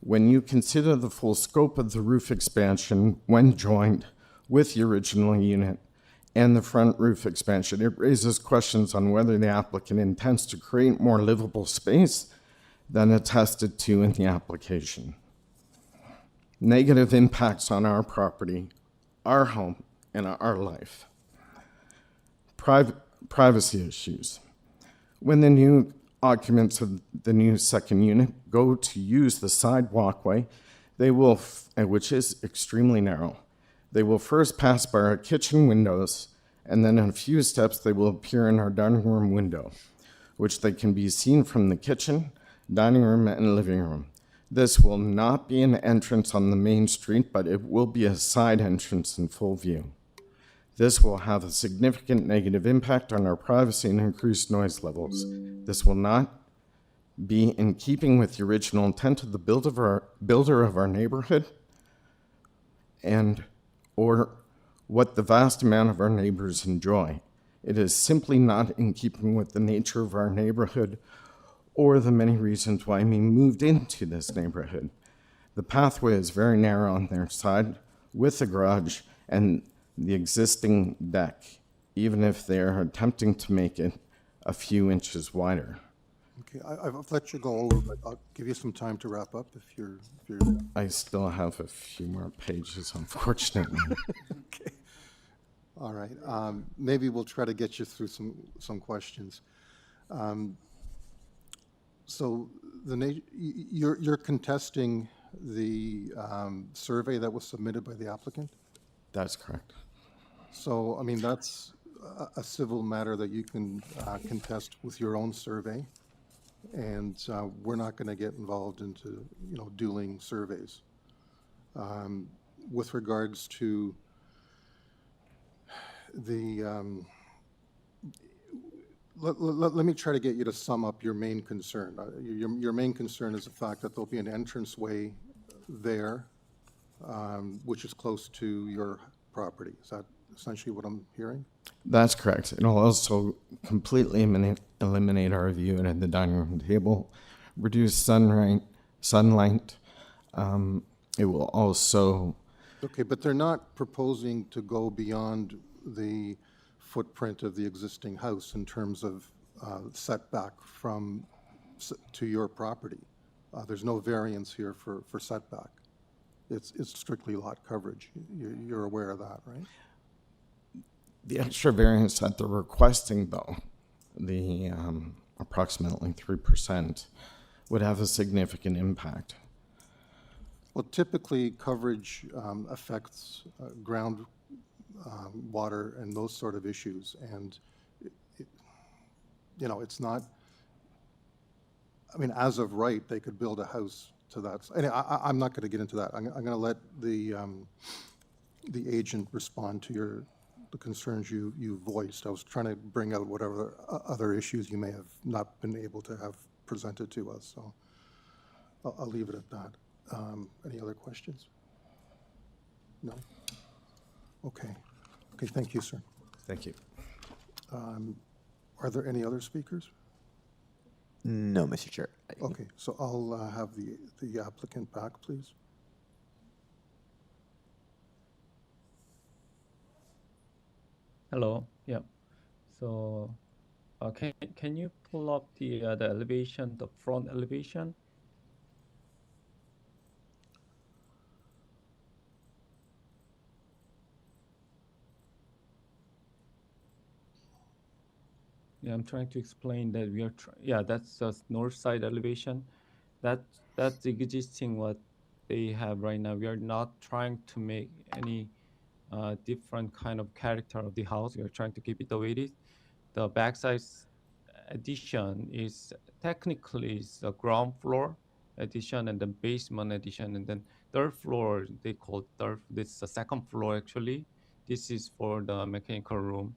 When you consider the full scope of the roof expansion when joined with the original unit and the front roof expansion, it raises questions on whether the applicant intends to create more livable space than attested to in the application. Negative impacts on our property, our home, and our life. Privacy issues. When the new occupants of the new second unit go to use the side walkway, they will, which is extremely narrow, they will first pass by our kitchen windows, and then in a few steps they will appear in our dining room window, which they can be seen from the kitchen, dining room, and living room. This will not be an entrance on the main street, but it will be a side entrance in full view. This will have a significant negative impact on our privacy and increased noise levels. This will not be in keeping with the original intent of the builder of our neighborhood and or what the vast amount of our neighbors enjoy. It is simply not in keeping with the nature of our neighborhood or the many reasons why we moved into this neighborhood. The pathway is very narrow on their side with the garage and the existing deck, even if they are attempting to make it a few inches wider. Okay, I've let you go over, but I'll give you some time to wrap up if you're. I still have a few more pages, unfortunately. Okay. All right. Maybe we'll try to get you through some questions. So you're contesting the survey that was submitted by the applicant? That's correct. So, I mean, that's a civil matter that you can contest with your own survey. And we're not going to get involved into, dueling surveys. With regards to the, let me try to get you to sum up your main concern. Your main concern is the fact that there'll be an entranceway there, which is close to your property. Is that essentially what I'm hearing? That's correct. It'll also completely eliminate our view at the dining room table, reduce sunlight. It will also... Okay, but they're not proposing to go beyond the footprint of the existing house in terms of setback to your property. There's no variance here for setback. It's strictly lot coverage. You're aware of that, right? The extra variance that they're requesting, though, the approximately 3%, would have a significant impact. Well, typically coverage affects ground water and those sort of issues, and it's not. I mean, as of right, they could build a house to that. Anyway, I'm not going to get into that. I'm going to let the agent respond to the concerns you voiced. I was trying to bring out whatever other issues you may have not been able to have presented to us. So I'll leave it at that. Any other questions? No? Okay. Okay, thank you, sir. Thank you. Are there any other speakers? No, Mr. Chair. Okay, so I'll have the applicant back, please. Hello. Yeah. So, can you pull up the elevation, the front elevation? Yeah, I'm trying to explain that we are. Yeah, that's the north side elevation. That's existing what they have right now. We are not trying to make any different kind of character of the house. We are trying to keep it the way it is. The backside addition is technically is the ground floor addition and the basement addition, and then third floor they call third. This is the second floor actually. This is for the mechanical room.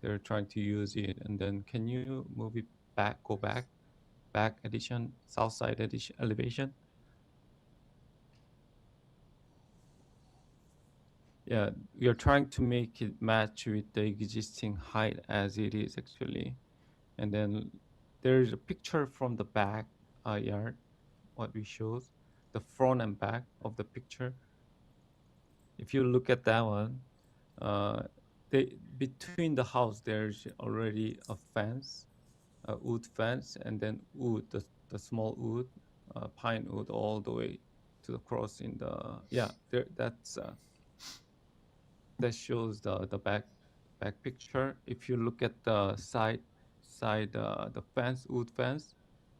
They're trying to use it, and then can you move it back? Go back addition, south side addition elevation. Yeah, we are trying to make it match with the existing height as it is actually. And then there's a picture from the back yard, what we showed, the front and back of the picture. If you look at that one, between the house, there's already a fence, a wood fence, and then wood, the small wood, pine wood all the way to the cross in the, yeah, there, that shows the back picture. If you look at the side, the fence, wood fence,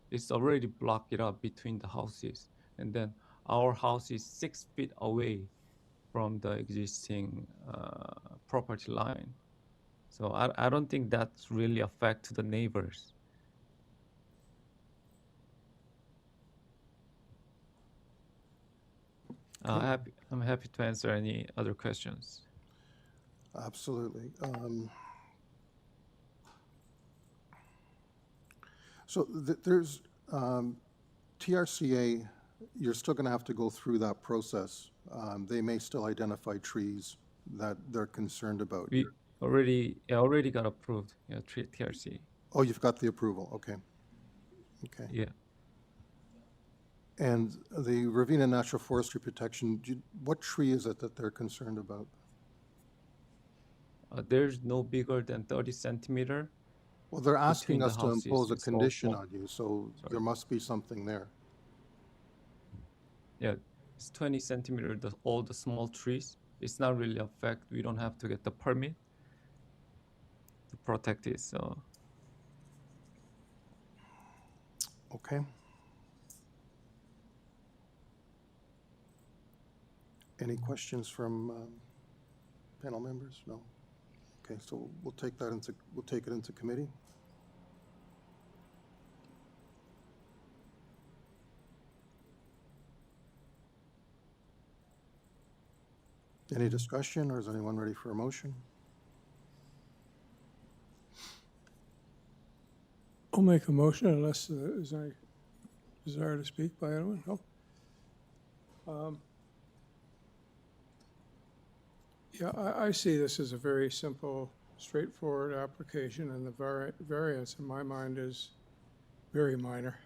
it's already blocked it up between the houses. And then our house is 6 feet away from the existing property line. So I don't think that's really affect the neighbors. I'm happy to answer any other questions. Absolutely. So there's TRCA, you're still going to have to go through that process. They may still identify trees that they're concerned about. We already got approved, yeah, TRC. Oh, you've got the approval, okay. Okay. Yeah. And the Ravina Natural Forestry Protection, what tree is it that they're concerned about? There's no bigger than 30 centimeter. Well, they're asking between us the to houses. impose a It's all condition small. on you, so there must be something there. Yeah, it's 20 centimeter, all the small trees. It's not really affect. We don't have to get the permit to protect it, so. Okay. Any questions from panel members? No? Okay, so we'll take it into committee. Any discussion, or is anyone ready for a motion? I'll make a motion unless is there any desire to speak by anyone? No? Yeah, I see this as a very simple, straightforward application, and the variance in my mind is very minor.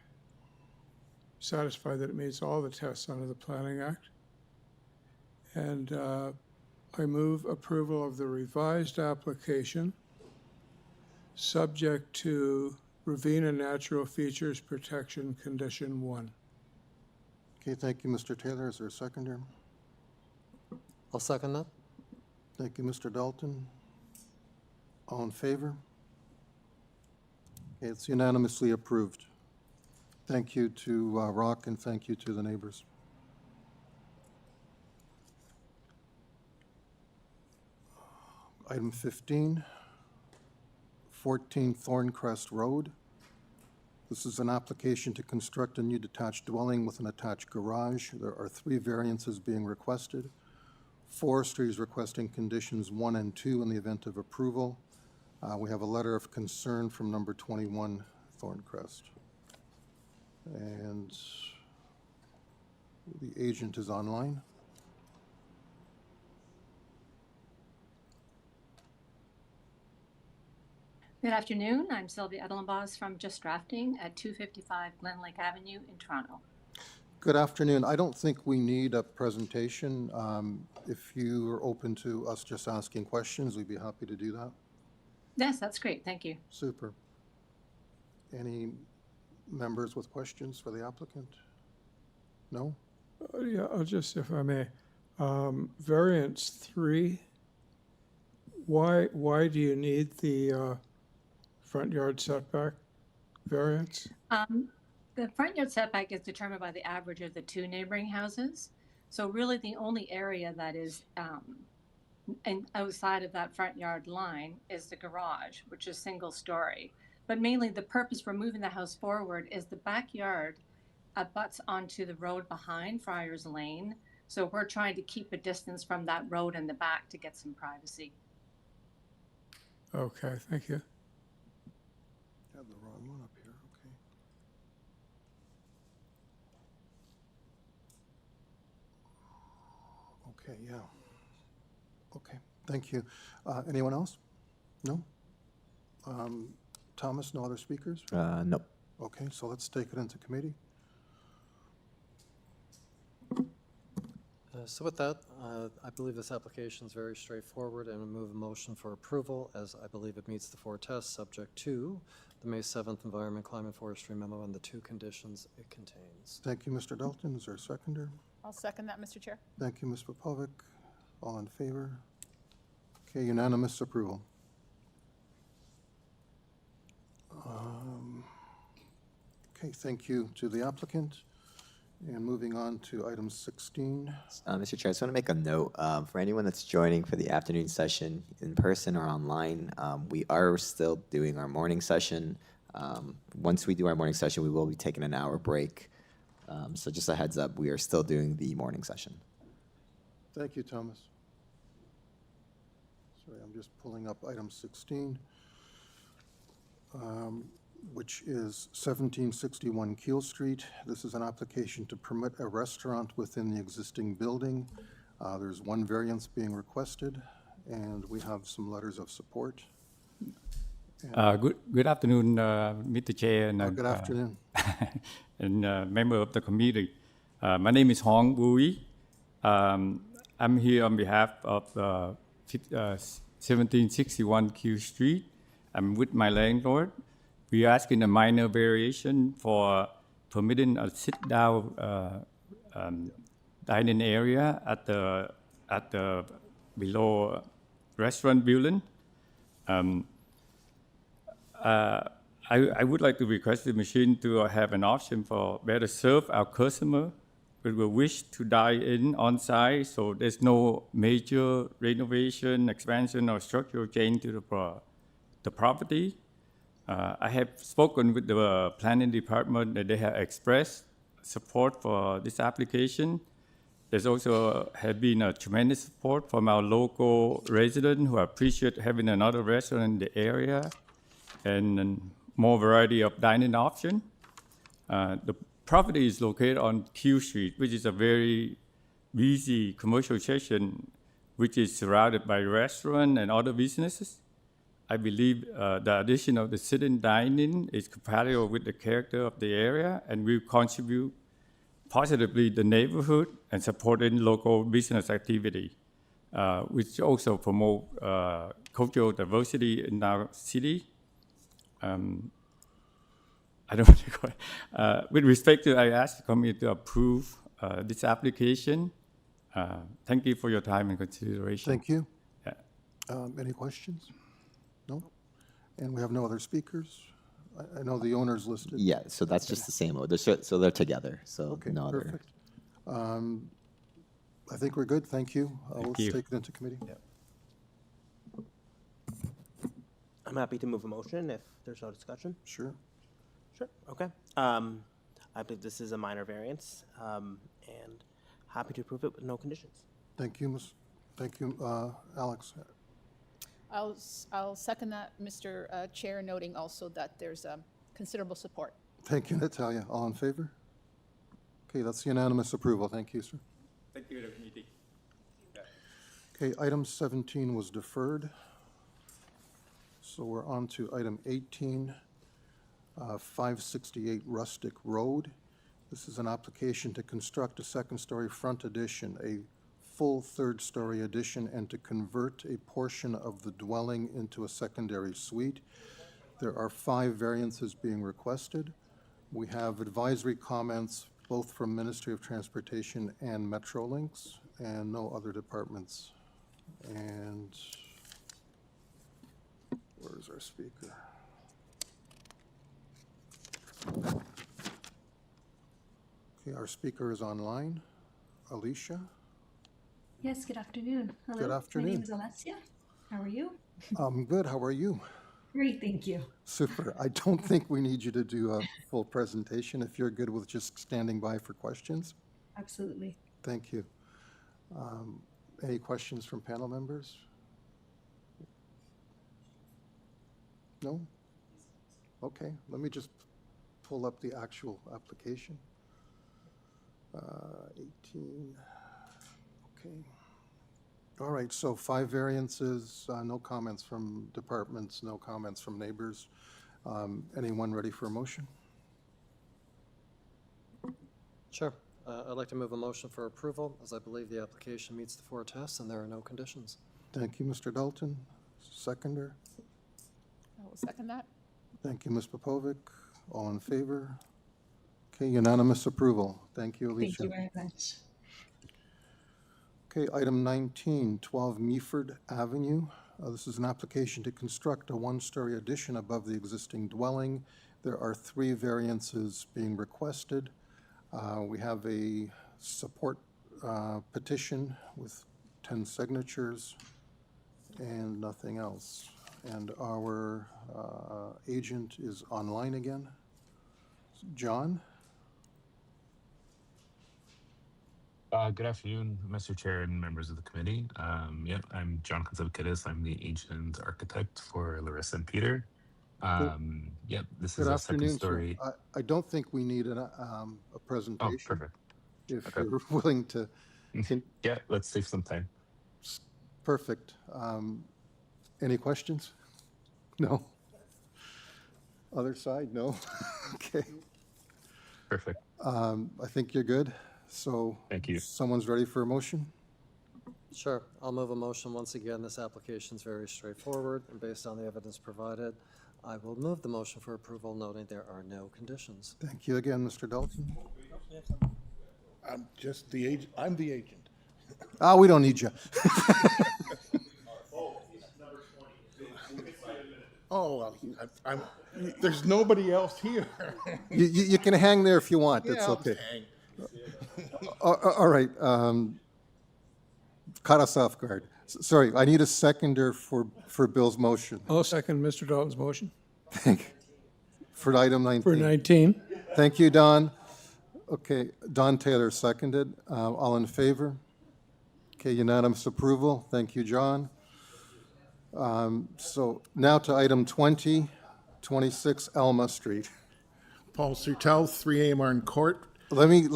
Satisfied that it meets all the tests under the Planning Act. And I move approval of the revised application, subject to Ravina Natural Features Protection Condition 1. Okay, thank you, Mr. Taylor. Is there a seconder? I'll second that. Thank you, Mr. Dalton. All in favor? Okay, it's unanimously approved. Thank you to Rock, and thank you to the neighbors. Item 15, 14 Thorncrest Road. This is an application to construct a new detached dwelling with an attached garage. There are 3 variances being requested. Forestry is requesting conditions 1 and 2 in the event of approval. We have a letter of concern from number 21 Thorncrest. And the agent is online. Good afternoon. I'm Sylvia Edelenbos from Just Drafting at 255 Glen Lake Avenue in Toronto. Good afternoon. I don't think we need a presentation. If you are open to us just asking questions, we'd be happy to do that. Yes, that's great. Thank you. Super. Any members with questions for the applicant? No? Yeah, I'll just, if I may, variance 3. Why do you need the front yard setback variance? The front yard setback is determined by the average of the 2 neighboring houses. So really the only area that is and outside of that front yard line is the garage, which is single story. But mainly the purpose for moving the house forward is the backyard abuts onto the road behind Friars Lane. So we're trying to keep a distance from that road in the back to get some privacy. Okay, thank you. I have the wrong one up here, okay. Okay, yeah. Okay, thank you. Anyone else? No? Thomas, no other speakers? No. Okay, so let's take it into committee. So with that, I believe this application is very straightforward, and we move a motion for approval, as I believe it meets the 4 tests, subject to the May 7th Environment Climate Forestry Memo and the 2 conditions it contains. Thank you, Mr. Dalton. Is there a seconder? I'll second that, Mr. Chair. Thank you, Ms. Popovic. All in favor? Okay, unanimous approval. Okay, thank you to the applicant. And moving on to item 16. Mr. Chair, I just want to make a note for anyone that's joining for the afternoon session in person or online. We are still doing our morning session. Once we do our morning session, we will be taking an hour break. So just a heads up, we are still doing the morning session. Thank you, Thomas. Sorry, I'm just pulling up item 16, which is 1761 Keele Street. This is an application to permit a restaurant within the existing building. There's one variance being requested, and we have some letters of support. Good afternoon, Mr. Chair and Good afternoon. and member of the committee. My name is Hong Bui. I'm here on behalf of 1761 Q Street. I'm with my landlord. We are asking a minor variation for permitting a sit-down dining area at the below restaurant building. I would like to request the machine to have an option for better serve our customer who will wish to dine in on site, so there's no major renovation, expansion, or structural change to the property. I have spoken with the planning department that they have expressed support for this application. There's also have been a tremendous support from our local residents who appreciate having another restaurant in the area and more variety of dining options. The property is located on Q Street, which is a very busy commercial section, which is surrounded by restaurants and other businesses. I believe the addition of the sit-in dining is compatible with the character of the area and will contribute positively the neighborhood and supporting local business activity, which also promote cultural diversity in our city. I don't with respect to, I asked the committee to approve this application. Thank you for your time and consideration. Thank you. Yeah. Any questions? No? And we have no other speakers? I know the owner's listed. Yeah, so that's just the same. So they're together, so Okay, no other. perfect. I think we're good. Thank you. We'll you. take it into committee. I'm happy to move a motion if there's no discussion. Sure. Sure, okay. I believe this is a minor variance, and happy to approve it with no conditions. Thank you, Thank you, Alex. I'll second that, Mr. Chair, noting also that there's considerable support. Thank you, Natalia. All in favor? Okay, that's unanimous approval. Thank you, sir. Thank you, the committee. Okay, item 17 was deferred. So we're on to item 18, 568 Rustic Road. This is an application to construct a second-story front addition, a full third-story addition, and to convert a portion of the dwelling into a secondary suite. There are 5 variances being requested. We have advisory comments both from Ministry of Transportation and Metrolinx, and no other departments. And where's our speaker? Okay, our speaker is online. Alicia? Yes, good afternoon. Hello. Good afternoon. My name is Alessia. How are you? I'm good. How are you? Great, thank you. Super. I don't think we need you to do a full presentation if you're good with just standing by for questions. Absolutely. Thank you. Any questions from panel members? No? Okay, let me just pull up the actual application. 18. Okay. All right, so 5 variances, no comments from departments, no comments from neighbors. Anyone ready for a motion? Sure. I'd like to move a motion for approval, as I believe the application meets the 4 tests and there are no conditions. Thank you, Mr. Dalton. Seconder. I will second that. Thank you, Ms. Popovic. All in favor? Okay, unanimous approval. Thank you, Alicia. Thank you very much. Okay, item 19, 12 MEAFORD Avenue. This is an application to construct a 1-story addition above the existing dwelling. There are 3 variances being requested. We have a support petition with 10 signatures and nothing else. And our agent is online again. John? Good afternoon, Mr. Chair and members of the committee. I'm John Katsavakidis. I'm the agent architect for Larissa and Peter. This Good is a second afternoon, sir. story. I don't think we need a Oh, presentation. perfect. If Okay. you're willing to, Yeah, let's save some time. perfect. Any questions? No? Other side, no? Okay. Perfect. I think you're good. So. Thank you. Someone's ready for a motion? Sure, I'll move a motion. Once again, this application is very straightforward, and based on the evidence provided, I will move the motion for approval, noting there are no conditions. Thank you again, Mr. Dalton. I'm just the agent. I'm the agent. We don't need you. Oh, well, there's nobody else here. You can hang there if you want. Yeah, It's I'll okay. hang. All right. Caught us off guard. Sorry, I need a seconder for Bill's motion. I'll second Mr. Dalton's motion. For item 19. For 19. Thank you, Don. Okay, Don Taylor seconded. All in favor? Okay, unanimous approval. Thank you, John. So now to item 20, 26 Elma Street. Paul Sertel, 3A Martin Court. Let me give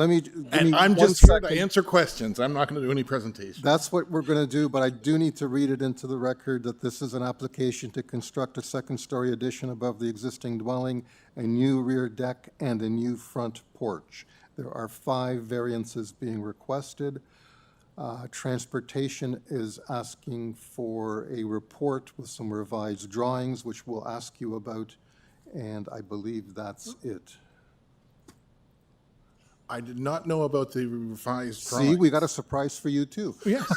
And me I'm one just here to second. answer questions. I'm not going to do any presentation. That's what we're going to do, but I do need to read it into the record that this is an application to construct a second-story addition above the existing dwelling, a new rear deck, and a new front porch. There are 5 variances being requested. Transportation is asking for a report with some revised drawings, which we'll ask you about, and I believe that's it. I did not know about the revised See, drawings. we got a surprise for you, too. Yes.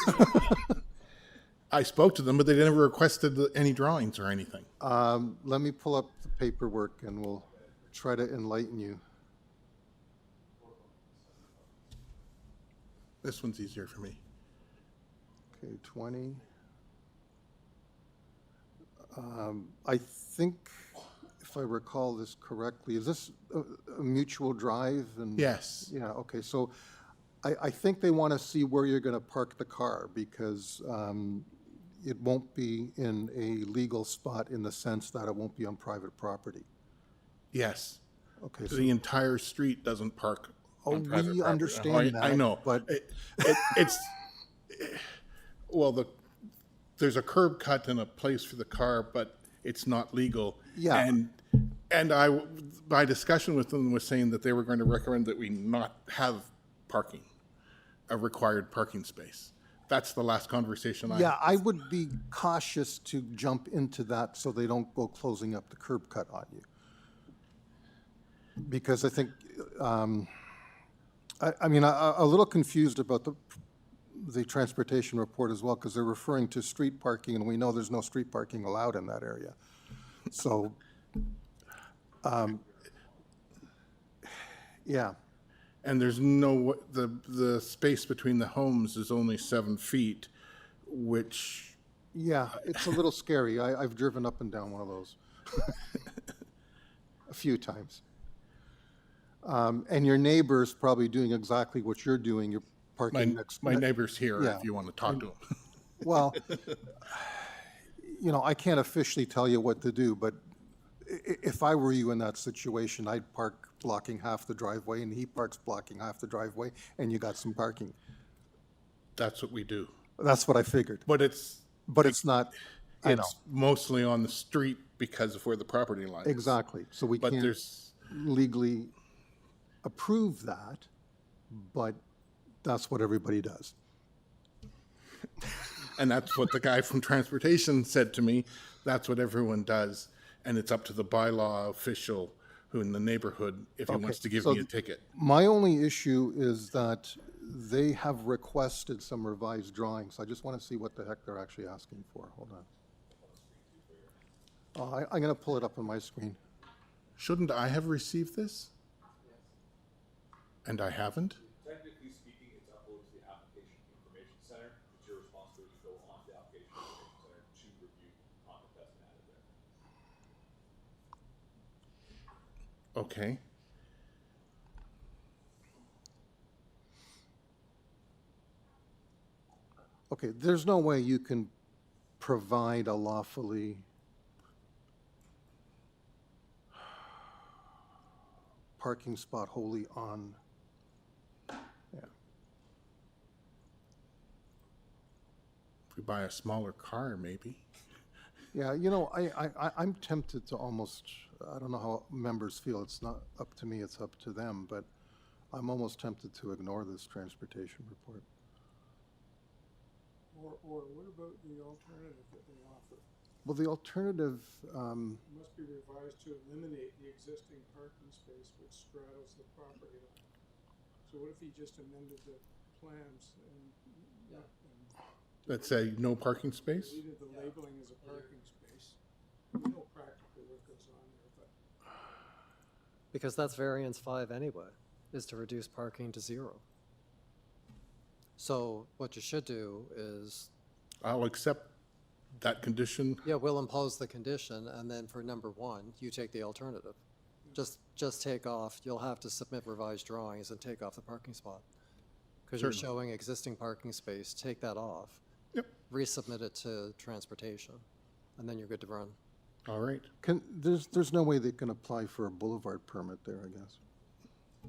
I spoke to them, but they never requested any drawings or anything. Let me pull up the paperwork and we'll try to enlighten you. This one's easier for me. Okay, 20. I think, if I recall this correctly, is this a mutual drive? And Yes. Yeah, okay, so I think they want to see where you're going to park the car because it won't be in a legal spot in the sense that it won't be on private property. Yes. Okay. The entire street doesn't park Oh, on private we property. understand I that, know, but- it's well, there's a curb cut and a place for the car, but it's not legal. Yeah. And my discussion with them was saying that they were going to recommend that we not have parking, a required parking space. That's the last conversation I had. Yeah, I would be cautious to jump into that so they don't go closing up the curb cut on you. Because I think, I mean, a little confused about the transportation report as well, because they're referring to street parking, and we know there's no street parking allowed in that area. So, yeah. And there's no, the space between the homes is only 7 feet, which. Yeah, it's a little scary. I've driven up and down one of those a few times. And your neighbor's probably doing exactly what you're doing. You're parking next. My neighbor's here Yeah. if you want to talk to him. Well, you know, I can't officially tell you what to do, but if I were you in that situation, I'd park blocking half the driveway, and he parks blocking half the driveway, and you got some parking. That's what we do. That's what I figured. But it's not, I know. It's mostly on the street because of where the property line is. Exactly. So we But can't there's legally approve that, but that's what everybody does. And that's what the guy from transportation said to me. That's what everyone does. And it's up to the bylaw official who in the neighborhood if he wants to give me a ticket. My only issue is that they have requested some revised drawings. I just want to see what the heck they're actually asking for. Hold on. I'm going to pull it up on my screen. Shouldn't I have received this? And I haven't? Technically speaking, it's uploaded to the Application Information Center. It's your responsibility to go on to the Application Information Center to review content that's been added there. Okay. Okay, there's no way you can provide a lawfully parking spot wholly on, yeah. If we buy a smaller car, maybe. Yeah, I'm tempted to almost, I don't know how members feel, it's not up to me, it's up to them, but I'm almost tempted to ignore this transportation report. Or what about the alternative that they offer? Well, the alternative, Must be revised to eliminate the existing parking space which straddles the property line. So what if he just amended the plans and Let's say no parking space? deleted the labeling as a parking space? We know practically what goes on there, but Because that's variance 5 anyway, is to reduce parking to 0. So what you should do is, I'll accept that condition. yeah, we'll impose the condition, and then for number 1, you take the alternative. Just take off, you'll have to submit revised drawings and take off the parking spot. Because you're Certainly. showing existing parking space, take that off. Yep. Resubmit it to transportation, and then you're good to run. All right. there's no way they can apply for a boulevard permit there, I guess.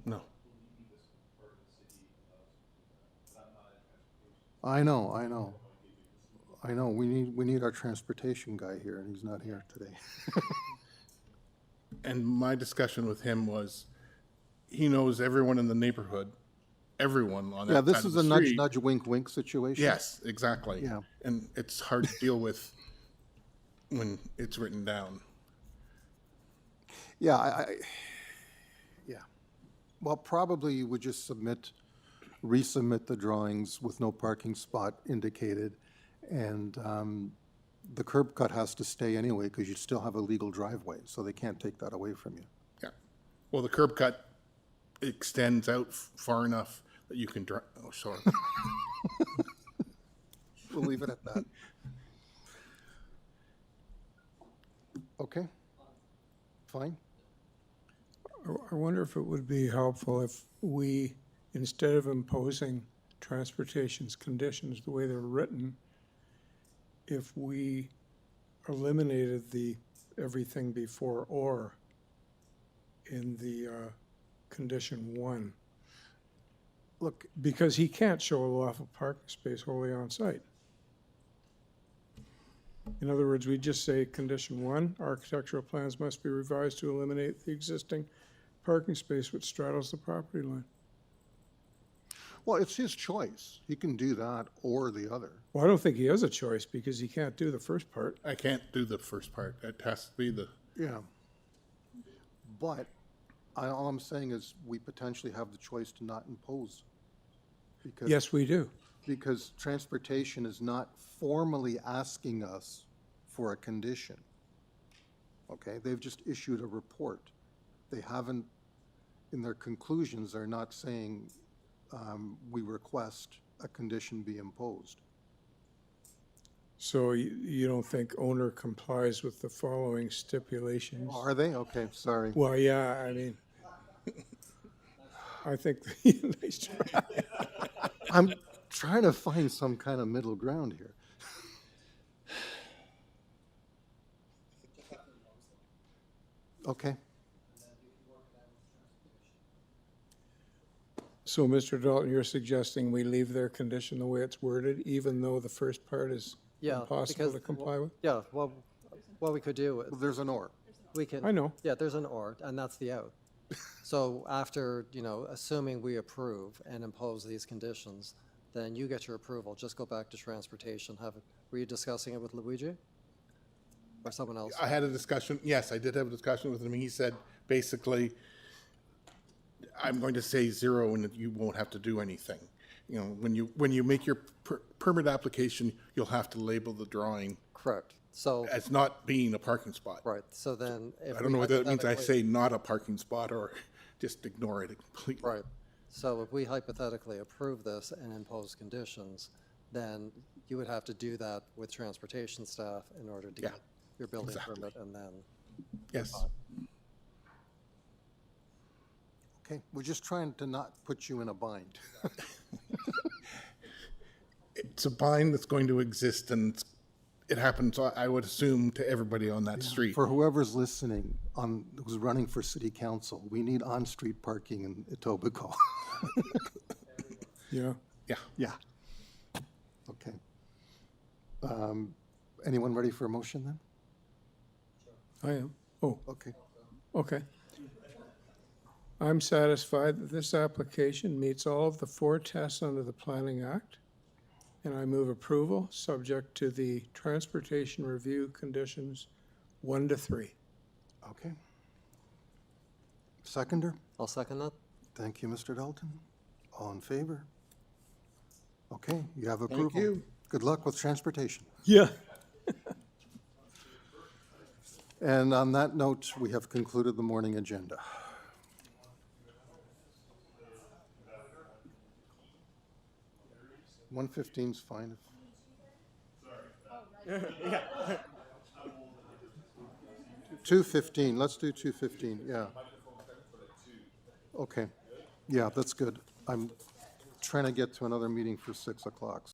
No. I know. We need our transportation guy here, and he's not here today. And my discussion with him was, he knows everyone in the neighborhood, everyone on that Yeah, side this of is the a nudge, street. nudge, wink, wink situation. Yes, exactly. Yeah. And it's hard to deal with when it's written down. Yeah, yeah. Well, probably you would just resubmit the drawings with no parking spot indicated, and the curb cut has to stay anyway, because you still have a legal driveway, so they can't take that away from you. Yeah. Well, the curb cut extends out far enough that you can drive, oh, sorry. We'll leave it at that. Okay, fine. I wonder if it would be helpful if we, instead of imposing transportation's conditions the way they're written, if we eliminated the everything before or in the condition 1. Look, because he can't show a lawful parking space wholly on site. In other words, we just say condition 1, architectural plans must be revised to eliminate the existing parking space which straddles the property line. Well, it's his choice. He can do that or the other. Well, I don't think he has a choice because he can't do the first part. I can't do the first part. It has to be the, Yeah. But all I'm saying is we potentially have the choice to not impose. Because, Yes, we do. because transportation is not formally asking us for a condition. Okay, they've just issued a report. They haven't, in their conclusions, they're not saying we request a condition be imposed. So you don't think owner complies with the following stipulations? Are they? Okay, sorry. Well, yeah, I mean, I think, nice try. I'm trying to find some kind of middle ground here. Okay. So, Mr. Dalton, you're suggesting we leave their condition the way it's worded, even though the first part is Yeah, impossible because, to comply with? yeah, well, what we could do is. Well, there's an or. We can. I know. Yeah, there's an or, and that's the out. So after, assuming we approve and impose these conditions, then you get your approval. Just go back to transportation. Were you discussing it with Luigi? Or someone else? I had a discussion, yes, I did have a discussion with him. He said, basically, I'm going to say 0 and you won't have to do anything. When you make your permit application, you'll have to label the drawing Correct. So, as not being a parking spot. right, so then if I don't we know what that means. I hypothetically- say not a parking spot or just ignore it completely. Right. So if we hypothetically approve this and impose conditions, then you would have to do that with transportation staff in order to Yeah, get your building exactly. permit and then. Yes. Okay, we're just trying to not put you in a bind. it's a bind that's going to exist, and it happens, I would assume, to everybody on that street. For whoever's listening who's running for city council, we need on-street parking in Etobicoke. Yeah. Yeah. Yeah. Okay. Anyone ready for a motion then? I am. Oh, Okay. okay. I'm satisfied that this application meets all of the 4 tests under the Planning Act, and I move approval, subject to the transportation review conditions 1 to 3. Okay. Seconder? I'll second that. Thank you, Mr. Dalton. All in favor? Okay, you have approval. Thank you. Good luck with transportation. Yeah. And on that note, we have concluded the morning agenda. $1:15's fine. 2:15, let's do 2:15, yeah. Okay, yeah, that's good. I'm trying to get to another meeting for 6 o'clock.